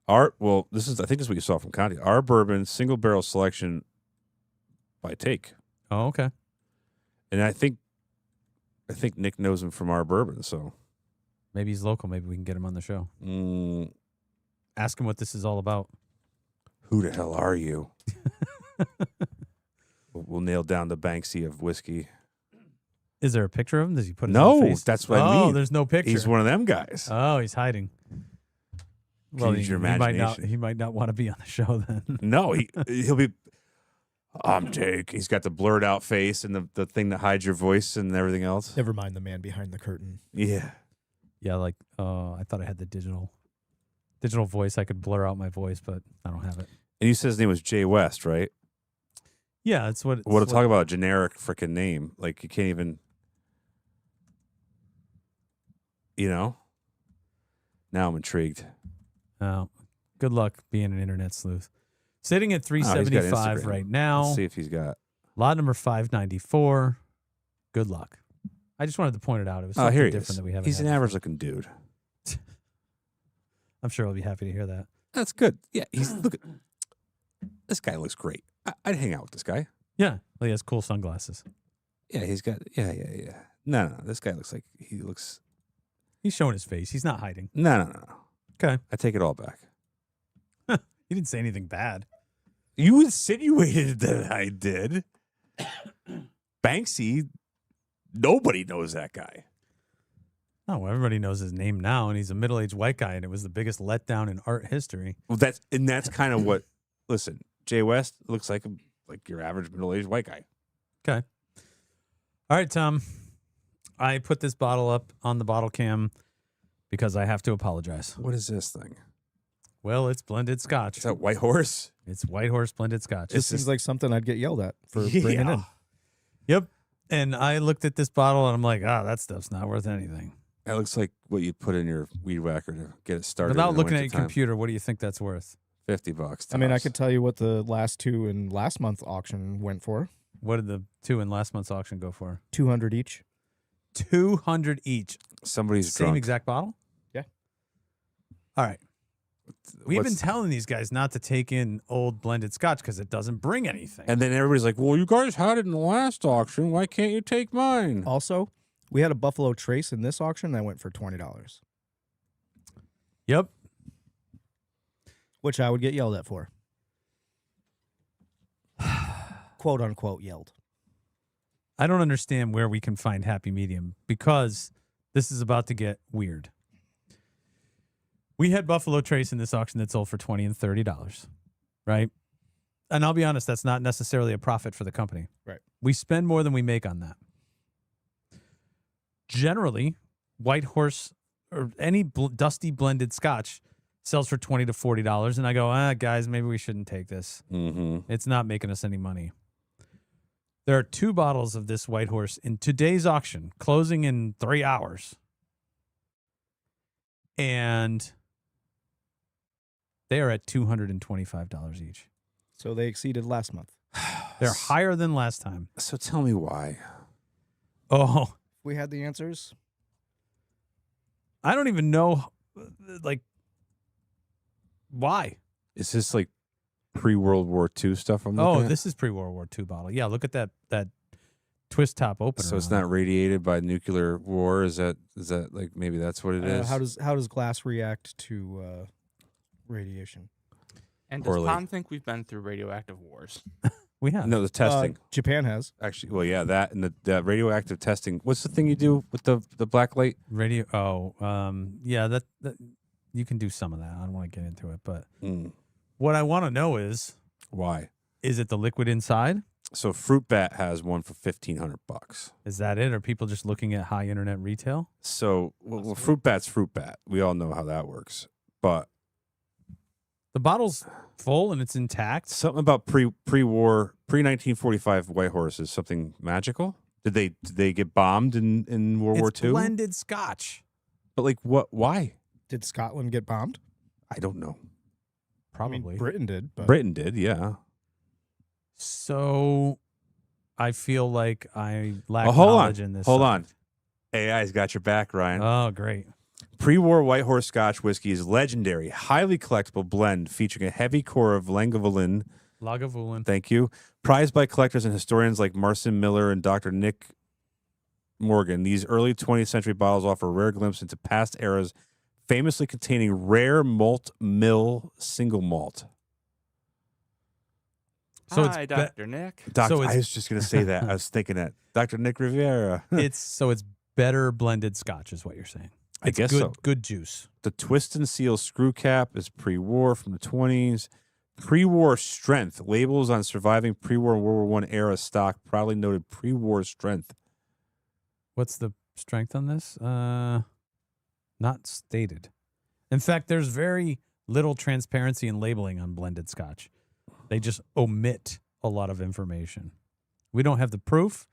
Speaker 2: This is I think this is what you saw from Conti. Our bourbon single barrel selection by Take.
Speaker 1: Oh, okay.
Speaker 2: And I think Nick knows him from our bourbon, so
Speaker 1: Maybe he's local. Maybe we can get him on the show. Ask him what this is all about.
Speaker 2: Who the hell are you? We'll nail down the Banksy of whiskey.
Speaker 1: Is there a picture of him? Does he put his own face?
Speaker 2: That's what I mean.
Speaker 1: Oh, there's no picture.
Speaker 2: He's one of them guys.
Speaker 1: Oh, he's hiding.
Speaker 2: Use your imagination.
Speaker 1: He might not want to be on the show then.
Speaker 2: No, he'll be. I'm Jake. He's got the blurred out face and the thing that hides your voice and everything else.
Speaker 4: Never mind the man behind the curtain.
Speaker 2: Yeah.
Speaker 1: Yeah, like I thought I had the digital voice. I could blur out my voice, but I don't have it.
Speaker 2: And you said his name was Jay West, right?
Speaker 1: Yeah, it's what.
Speaker 2: What to talk about a generic freaking name? Like you can't even. You know. Now I'm intrigued.
Speaker 1: Oh, good luck being an internet sleuth. Sitting at
Speaker 2: he's got
Speaker 1: 375
Speaker 2: Instagram.
Speaker 1: right now.
Speaker 2: Let's see if he's got.
Speaker 1: Lot number 594. Good luck. I just wanted to point it out. It was something
Speaker 2: Here he
Speaker 1: different
Speaker 2: is.
Speaker 1: that we haven't.
Speaker 2: He's
Speaker 1: had
Speaker 2: an
Speaker 1: before.
Speaker 2: average looking dude.
Speaker 1: I'm sure he'll be happy to hear that.
Speaker 2: That's good. Yeah, look at this guy looks great. I'd hang out with this guy.
Speaker 1: Yeah, well, he has cool sunglasses.
Speaker 2: Yeah, he's got. Yeah. No. This guy looks like he looks.
Speaker 1: He's showing his face. He's not hiding.
Speaker 2: No.
Speaker 1: Okay.
Speaker 2: I take it all back.
Speaker 1: He didn't say anything bad.
Speaker 2: You insinuated that I did. Banksy, nobody knows that guy.
Speaker 1: Oh, well, everybody knows his name now, and he's a middle-aged white guy, and it was the biggest letdown in art history.
Speaker 2: Well, that's kind of what. Listen, Jay West looks like your average middle-aged white guy.
Speaker 1: Okay. All right, Tom. I put this bottle up on the bottle cam because I have to apologize.
Speaker 2: What is this thing?
Speaker 1: Well, it's blended scotch.
Speaker 2: Is that White Horse?
Speaker 1: It's White Horse blended scotch.
Speaker 4: This seems like something I'd get yelled at for bringing in.
Speaker 1: Yep. And I looked at this bottle and I'm like, that stuff's not worth anything.
Speaker 2: That looks like what you put in your weed whacker to get it started.
Speaker 1: Without
Speaker 2: in the
Speaker 1: looking at your
Speaker 2: wintertime.
Speaker 1: computer, what do you think that's worth?
Speaker 2: $50.
Speaker 4: I mean, I
Speaker 2: tops.
Speaker 4: could tell you what the last two in last month's auction went for.
Speaker 1: What did the two in last month's auction go for?
Speaker 4: 200 each.
Speaker 1: 200 each.
Speaker 2: Somebody's
Speaker 1: Same
Speaker 2: drunk.
Speaker 1: exact bottle?
Speaker 4: Yeah.
Speaker 1: All right. We've been
Speaker 2: What's-
Speaker 1: telling these guys not to take in old blended scotch because it doesn't bring anything.
Speaker 2: And then everybody's like, well, you guys had it in the last auction. Why can't you take mine?
Speaker 4: Also, we had a Buffalo Trace in this auction that went for $20,
Speaker 1: Yep.
Speaker 4: which I would get yelled at for. Quote unquote yelled.
Speaker 1: I don't understand where we can find happy medium because this is about to get weird. We had Buffalo Trace in this auction that sold for $20 and $30, right? And I'll be honest, that's not necessarily a profit for the company.
Speaker 4: Right.
Speaker 1: We spend more than we make on that. Generally, White Horse or any dusty blended scotch sells for $20 to $40, and I go, guys, maybe we shouldn't take this.
Speaker 2: Mm-hmm.
Speaker 1: It's not making us any money. There are 2 bottles of this White Horse in today's auction, closing in 3 hours. And they are at $225 each.
Speaker 4: So they exceeded last month.
Speaker 1: They're higher than last time.
Speaker 2: So tell me why.
Speaker 1: Oh,
Speaker 4: We had the answers.
Speaker 1: I don't even know, why.
Speaker 2: Is this like pre-World War II stuff I'm looking
Speaker 1: Oh,
Speaker 2: at?
Speaker 1: this is pre-World War II bottle. Yeah, look at that twist top opener.
Speaker 2: So it's
Speaker 1: on it.
Speaker 2: not radiated by nuclear war? Is that like maybe that's what it is?
Speaker 4: How does glass react to radiation?
Speaker 3: And does
Speaker 2: Poorly.
Speaker 3: Pond think we've been through radioactive wars?
Speaker 1: We have.
Speaker 2: No, the testing.
Speaker 4: Japan has.
Speaker 2: Actually, well, yeah, that and the radioactive testing. What's the thing you do with the black light?
Speaker 1: Radio. Oh, yeah, that you can do some of that. I don't want to get into it, but what I want to know is
Speaker 2: Why?
Speaker 1: it the liquid inside?
Speaker 2: So Fruit Bat has one for $1,500.
Speaker 1: Is that it? Are people just looking at high internet retail?
Speaker 2: So well, Fruit Bat's Fruit Bat. We all know how that works. But
Speaker 1: The bottle's full and it's intact.
Speaker 2: something about pre-war, pre-1945 White Horse is something magical. Did they get bombed in World War
Speaker 1: It's
Speaker 2: II?
Speaker 1: blended scotch.
Speaker 2: But like what? Why?
Speaker 4: Did Scotland get bombed?
Speaker 2: I don't know.
Speaker 1: Probably.
Speaker 4: I mean, Britain did. But
Speaker 2: Britain did, yeah.
Speaker 1: So I feel like I lack
Speaker 2: Oh, hold
Speaker 1: knowledge
Speaker 2: on.
Speaker 1: in this.
Speaker 2: Hold on.
Speaker 1: subject.
Speaker 2: AI's got your back, Ryan.
Speaker 1: Oh, great.
Speaker 2: Pre-war White Horse Scotch whiskey is legendary, highly collectible blend featuring a heavy core of Lagavulin.
Speaker 1: Lagavulin.
Speaker 2: Thank you. Prized by collectors and historians like Marcin Miller and Dr. Nick Morgan. These early 20th century bottles offer a rare glimpse into past eras, famously containing rare malt mill single malt.
Speaker 1: So
Speaker 3: Hi, Dr. Nick.
Speaker 2: Doctor,
Speaker 1: So
Speaker 2: I
Speaker 1: it's-
Speaker 2: was just going to say that. I was thinking that. Dr. Nick Riviera.
Speaker 1: it's better blended Scotch, is what you're saying.
Speaker 2: I
Speaker 1: It's
Speaker 2: guess
Speaker 1: good,
Speaker 2: so.
Speaker 1: Good juice.
Speaker 2: The twist and seal screw cap is pre-war from the 20s. Pre-war strength. Labels on surviving pre-war and World War I era stock proudly noted pre-war strength.
Speaker 1: What's the strength on this? Not stated. In fact, there's very little transparency in labeling on blended Scotch. They just omit a lot of information. We don't have the proof,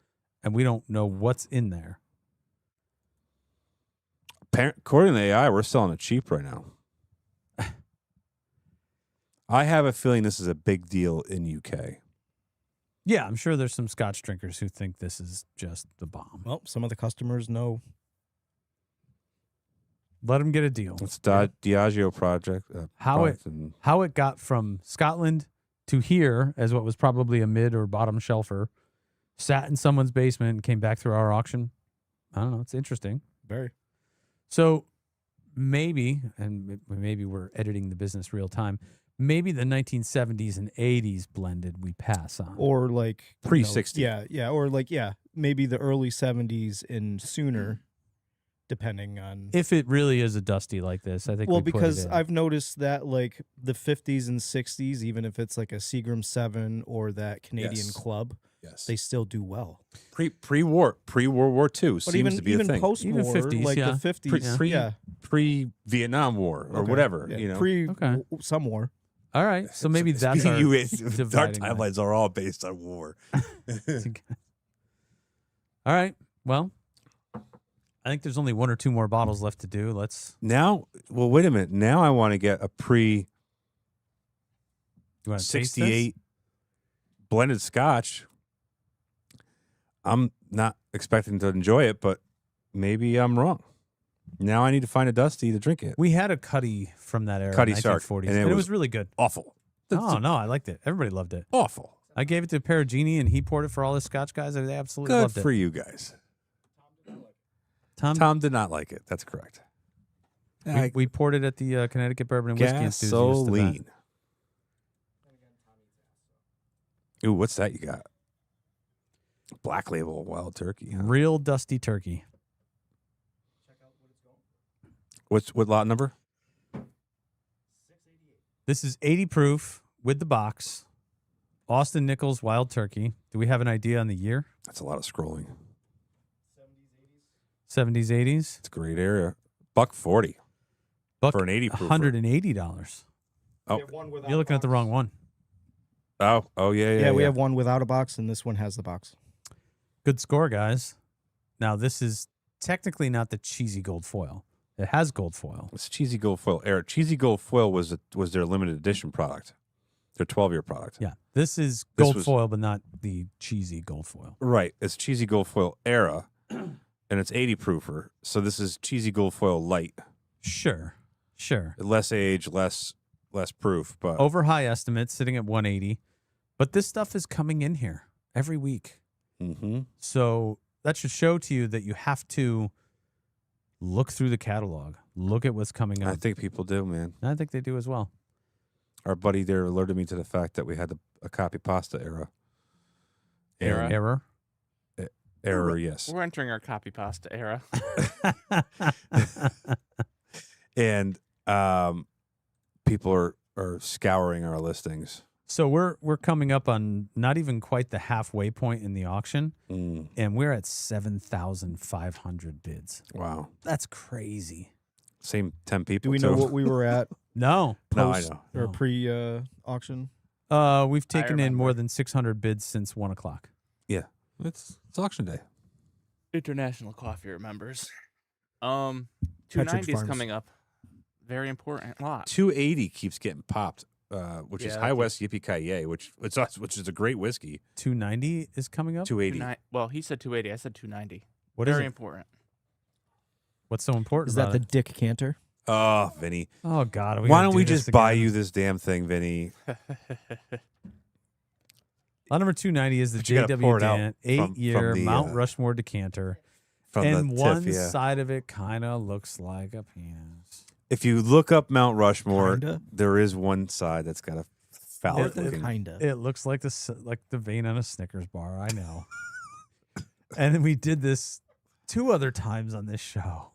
Speaker 1: and we don't know what's in there.
Speaker 2: According to AI, we're selling it cheap right now. I have a feeling this is a big deal in UK.
Speaker 1: Yeah, I'm sure there's some Scotch drinkers who think this is just the bomb.
Speaker 4: Well, some of the customers know.
Speaker 1: Let them get a deal.
Speaker 2: It's Diageo project.
Speaker 1: How
Speaker 2: product and
Speaker 1: How it got from Scotland to here as what was probably a mid or bottom shelfer, sat in someone's basement and came back through our auction. I don't know. It's interesting.
Speaker 4: Very.
Speaker 1: So maybe, and maybe we're editing the business real time, maybe the 1970s and 80s blended we pass on.
Speaker 4: Or like
Speaker 2: Pre-60.
Speaker 4: Yeah. Or like, maybe the early 70s and sooner, depending on.
Speaker 1: If it really is a dusty like this, I think
Speaker 4: Well,
Speaker 1: we put it
Speaker 4: because
Speaker 1: in.
Speaker 4: I've noticed that like the 50s and 60s, even if it's like a Seagram 7 or that Canadian
Speaker 2: Yes.
Speaker 4: Club,
Speaker 2: yes,
Speaker 4: they still do well.
Speaker 2: pre-World War II
Speaker 4: But
Speaker 2: seems to be a thing.
Speaker 4: post-war,
Speaker 1: Even 50s,
Speaker 4: like
Speaker 1: yeah.
Speaker 4: the 50s,
Speaker 2: Pre- pre-Vietnam War or
Speaker 4: Okay.
Speaker 2: whatever,
Speaker 4: Yeah,
Speaker 2: you know.
Speaker 1: Okay.
Speaker 4: some war.
Speaker 1: All right. So maybe that's our
Speaker 2: our
Speaker 1: dividing line.
Speaker 2: timelines are all based on war.
Speaker 1: All right. Well, I think there's only one or two more bottles left to do. Let's.
Speaker 2: Now, well, wait a minute. Now I want to get a
Speaker 1: You want to taste this?
Speaker 2: pre-68 blended Scotch. I'm not expecting to enjoy it, but maybe I'm wrong. Now I need to find a Dusty to drink it.
Speaker 1: We had a Cuddy from that era,
Speaker 2: Cuddy Sark,
Speaker 1: 1940s,
Speaker 2: and
Speaker 1: and
Speaker 2: it
Speaker 1: it
Speaker 2: was
Speaker 1: was really good.
Speaker 2: Awful.
Speaker 1: Oh no, I liked it. Everybody loved it.
Speaker 2: Awful.
Speaker 1: I gave it to Perugini, and he poured it for all his Scotch guys, and they absolutely
Speaker 2: Good
Speaker 1: loved
Speaker 2: for
Speaker 1: it.
Speaker 2: you guys.
Speaker 1: Tom,
Speaker 2: Tom did not like it. That's correct.
Speaker 1: we poured it at the Connecticut Bourbon and Whiskey Enthusiast event.
Speaker 2: Gasoline. Ooh, what's that you got? Black Label Wild Turkey. Huh?
Speaker 1: Real dusty turkey.
Speaker 2: What lot number?
Speaker 1: This is 80 proof with the box. Austin Nichols Wild Turkey. Do we have an idea on the year?
Speaker 2: That's a lot of scrolling.
Speaker 1: 70s, 80s.
Speaker 2: It's a great area. $140
Speaker 1: Buck,
Speaker 2: for an 80 proof.
Speaker 1: $180.
Speaker 2: Oh,
Speaker 1: You're looking at the wrong one.
Speaker 2: oh yeah.
Speaker 4: Yeah, we have one without a box, and this one has the box.
Speaker 1: Good score, guys. Now, this is technically not the cheesy gold foil. It has gold foil.
Speaker 2: It's Cheesy Gold Foil era. Cheesy Gold Foil was their limited edition product, their 12-year product.
Speaker 1: Yeah, this is
Speaker 2: This
Speaker 1: gold
Speaker 2: was-
Speaker 1: foil, but not the cheesy gold foil.
Speaker 2: Right. It's Cheesy Gold Foil era, and it's 80 proofer. So this is Cheesy Gold Foil light,
Speaker 1: Sure.
Speaker 2: less age, less proof, but
Speaker 1: Over high estimate, sitting at 180. But this stuff is coming in here every week.
Speaker 2: Mhm.
Speaker 1: So that should show to you that you have to look through the catalog, look at what's coming
Speaker 2: I
Speaker 1: up.
Speaker 2: think people do, man.
Speaker 1: I think they do as well.
Speaker 2: Our buddy there alerted me to the fact that we had a copy pasta era.
Speaker 3: Era?
Speaker 1: Error.
Speaker 2: Error, yes.
Speaker 3: We're entering our copy pasta era.
Speaker 2: And people are scouring our listings.
Speaker 1: So we're coming up on not even quite the halfway point in the auction,
Speaker 2: Mm,
Speaker 1: and we're at 7,500 bids.
Speaker 2: wow.
Speaker 1: That's crazy.
Speaker 2: Same 10 people.
Speaker 4: Do we know
Speaker 2: too.
Speaker 4: what we were at
Speaker 1: No.
Speaker 2: No, I
Speaker 4: post
Speaker 2: know.
Speaker 4: or
Speaker 1: No.
Speaker 4: pre auction?
Speaker 1: We've taken in
Speaker 3: remember.
Speaker 1: more than 600 bids since 1 o'clock.
Speaker 2: It's auction day.
Speaker 3: International Coffee remembers.
Speaker 4: Partridge
Speaker 3: 290 is
Speaker 4: Farms.
Speaker 3: coming up. Very important lot.
Speaker 2: 280 keeps getting popped, which is
Speaker 3: Yeah,
Speaker 2: High
Speaker 3: that's
Speaker 2: West Yippee Ki which is a great whiskey.
Speaker 1: 290 is coming up.
Speaker 2: 280.
Speaker 3: Well, he said 280. I said 290.
Speaker 1: What is
Speaker 3: Very
Speaker 1: it?
Speaker 3: important.
Speaker 1: What's so important
Speaker 4: Is that
Speaker 1: about
Speaker 4: the
Speaker 1: it?
Speaker 4: Dick Cantor?
Speaker 2: Oh, Vinny.
Speaker 1: Oh, God.
Speaker 2: Why don't we just buy you this damn thing, Vinny?
Speaker 1: Lot number 290 is the
Speaker 2: But you gotta pour
Speaker 1: JW
Speaker 2: it out
Speaker 1: Dan
Speaker 2: from
Speaker 1: 8-year
Speaker 2: the,
Speaker 1: Mount Rushmore decanter.
Speaker 2: From
Speaker 1: And
Speaker 2: the
Speaker 1: one
Speaker 2: tip, yeah.
Speaker 1: side of it kind of looks like a penis.
Speaker 2: If you look up Mount Rushmore,
Speaker 4: Kinda.
Speaker 2: there is one side that's got a phallic looking.
Speaker 4: Kinda.
Speaker 1: It looks like the vein on a Snickers bar. I know. And then we did this 2 other times on this show.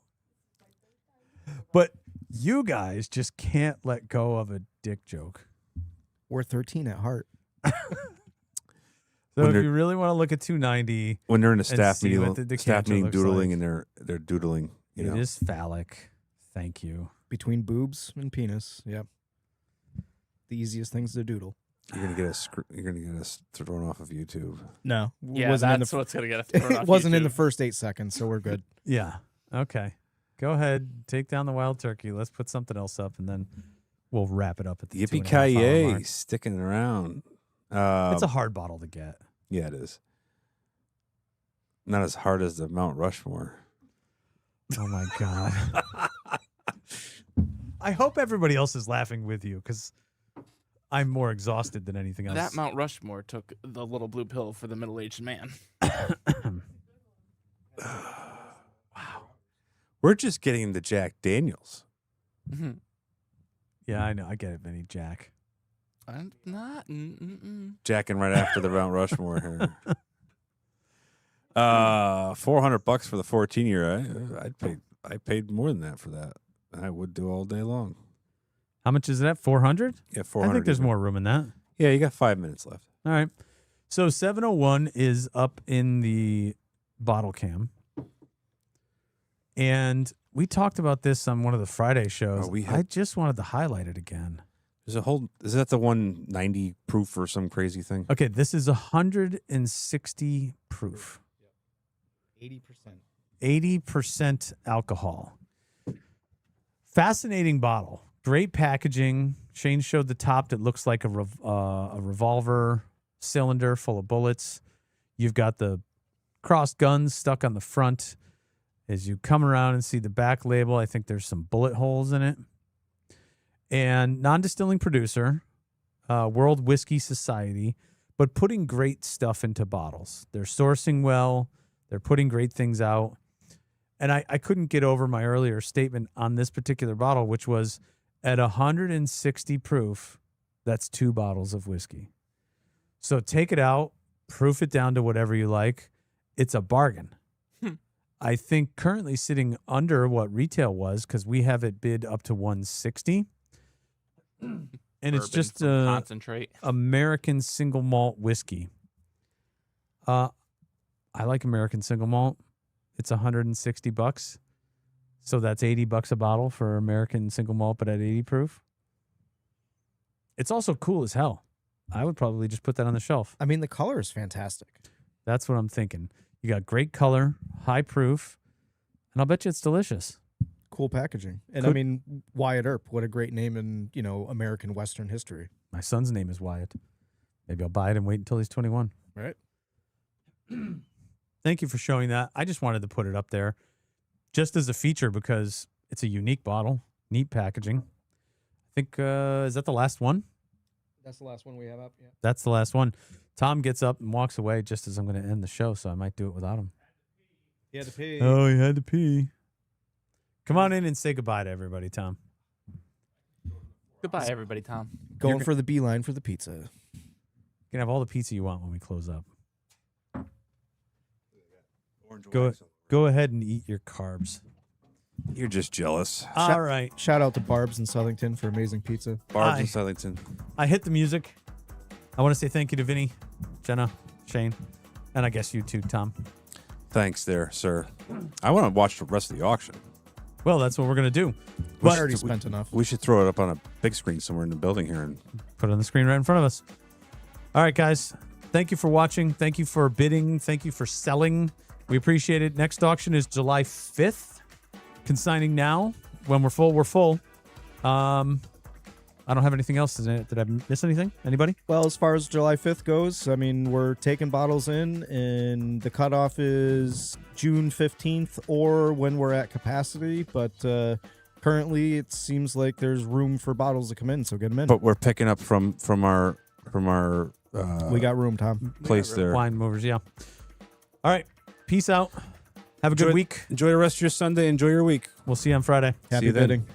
Speaker 1: But you guys just can't let go of a dick joke.
Speaker 4: We're 13 at heart.
Speaker 1: So
Speaker 2: When
Speaker 1: if
Speaker 2: they're-
Speaker 1: you really want to look at 290,
Speaker 2: When they're in a
Speaker 1: and
Speaker 2: staff
Speaker 1: see what the
Speaker 2: meeting, staff
Speaker 1: decanter
Speaker 2: meeting
Speaker 1: looks
Speaker 2: doodling,
Speaker 1: like.
Speaker 2: and they're doodling. You know,
Speaker 1: it is phallic. Thank you.
Speaker 4: Between boobs and penis. Yep. The easiest things to doodle.
Speaker 2: you're gonna get us thrown off of YouTube.
Speaker 4: No.
Speaker 3: Yeah,
Speaker 4: wasn't
Speaker 3: that's
Speaker 4: in
Speaker 3: what's gonna get us thrown
Speaker 4: the,
Speaker 3: off
Speaker 4: it wasn't in the
Speaker 3: YouTube.
Speaker 4: first 8 seconds, so we're good.
Speaker 1: Yeah. Okay. Go ahead. Take down the wild turkey. Let's put something else up, and then we'll wrap it up at the
Speaker 2: Yippee
Speaker 1: 2.5 hour
Speaker 2: ki
Speaker 1: mark.
Speaker 2: sticking around.
Speaker 1: It's a hard bottle to get.
Speaker 2: Yeah, it is. Not as hard as the Mount Rushmore.
Speaker 1: Oh my God. I hope everybody else is laughing with you because I'm more exhausted than anything else.
Speaker 3: That Mount Rushmore took the little blue pill for the middle-aged man.
Speaker 2: We're just getting the Jack Daniels.
Speaker 3: Mhm.
Speaker 1: Yeah, I know. I get it, Vinny. Jack.
Speaker 3: I'm not.
Speaker 2: Jacking right after the Mount Rushmore here. $400 for the 14-year. I paid more than that for that. I would do all day long.
Speaker 1: How much is that? 400?
Speaker 2: Yeah, 400.
Speaker 1: I think there's
Speaker 2: isn't it?
Speaker 1: more room in that.
Speaker 2: Yeah, you got 5 minutes left.
Speaker 1: All right. So 701 is up in the bottle cam. And we talked about this on one of the Friday shows.
Speaker 2: Oh,
Speaker 1: I just wanted to highlight it again.
Speaker 2: Is that the 190 proof or some crazy thing?
Speaker 1: Okay, this is 160 proof.
Speaker 4: 80%.
Speaker 1: 80% alcohol. Fascinating bottle. Great packaging. Shane showed the top that looks like a revolver cylinder full of bullets. You've got the crossed guns stuck on the front. As you come around and see the back label, I think there's some bullet holes in it. And non-distilling producer, World Whiskey Society, but putting great stuff into bottles. They're sourcing well. They're putting great things out. And I couldn't get over my earlier statement on this particular bottle, which was at 160 proof, that's 2 bottles of whiskey. So take it out, proof it down to whatever you like. It's a bargain. I think currently sitting under what retail was because we have it bid up to 160. And it's
Speaker 3: Bourbon
Speaker 1: just
Speaker 3: from concentrate.
Speaker 1: American single malt whiskey. I like American single malt. It's $160. So that's $80 a bottle for American single malt, but at 80 proof. It's also cool as hell. I would probably just put that on the shelf.
Speaker 4: I mean, the color is fantastic.
Speaker 1: That's what I'm thinking. You got great color, high proof, and I'll bet you it's delicious.
Speaker 4: Cool packaging. And I mean, Wyatt Earp, what a great name in, American Western history.
Speaker 1: My son's name is Wyatt. Maybe I'll buy it and wait until he's 21.
Speaker 4: Right?
Speaker 1: Thank you for showing that. I just wanted to put it up there just as a feature because it's a unique bottle, neat packaging. I think, is that the last one?
Speaker 4: That's the last one we have up. Yeah.
Speaker 1: That's the last one. Tom gets up and walks away just as I'm going to end the show, so I might do it without him.
Speaker 4: He had to pee.
Speaker 1: Oh, he had to pee. Come on in and say goodbye to everybody, Tom.
Speaker 3: Goodbye, everybody, Tom.
Speaker 4: Going for the beeline for the pizza.
Speaker 1: You can have all the pizza you want when we close up. Go ahead and eat your carbs.
Speaker 2: You're just jealous.
Speaker 1: All right.
Speaker 4: Shout out to Barb's in Southington for amazing pizza.
Speaker 2: Barb's
Speaker 1: Hi.
Speaker 2: and Southington.
Speaker 1: I hit the music. I want to say thank you to Vinny, Jenna, Shane, and I guess you too, Tom.
Speaker 2: Thanks there, sir. I want to watch the rest of the auction.
Speaker 1: Well, that's what we're going to do.
Speaker 4: We
Speaker 1: But
Speaker 4: already spent enough.
Speaker 2: We should throw it up on a big screen somewhere in the building here. And
Speaker 1: put it on the screen right in front of us. All right, guys. Thank you for watching. Thank you for bidding. Thank you for selling. We appreciate it. Next auction is July 5th. Consigning now. When we're full, we're full. I don't have anything else. Did I miss anything? Anybody?
Speaker 4: Well, as far as July 5th goes, I mean, we're taking bottles in, and the cutoff is June 15th or when we're at capacity. But currently, it seems like there's room for bottles to come in, so get them in.
Speaker 2: But we're picking up from our
Speaker 4: we got room, Tom.
Speaker 2: place there.
Speaker 1: Wine movers, yeah. All right. Peace out. Have a good week.
Speaker 2: Enjoy the rest of your Sunday. Enjoy your week.
Speaker 1: We'll see you on Friday.
Speaker 4: Happy
Speaker 2: you then.
Speaker 4: bidding.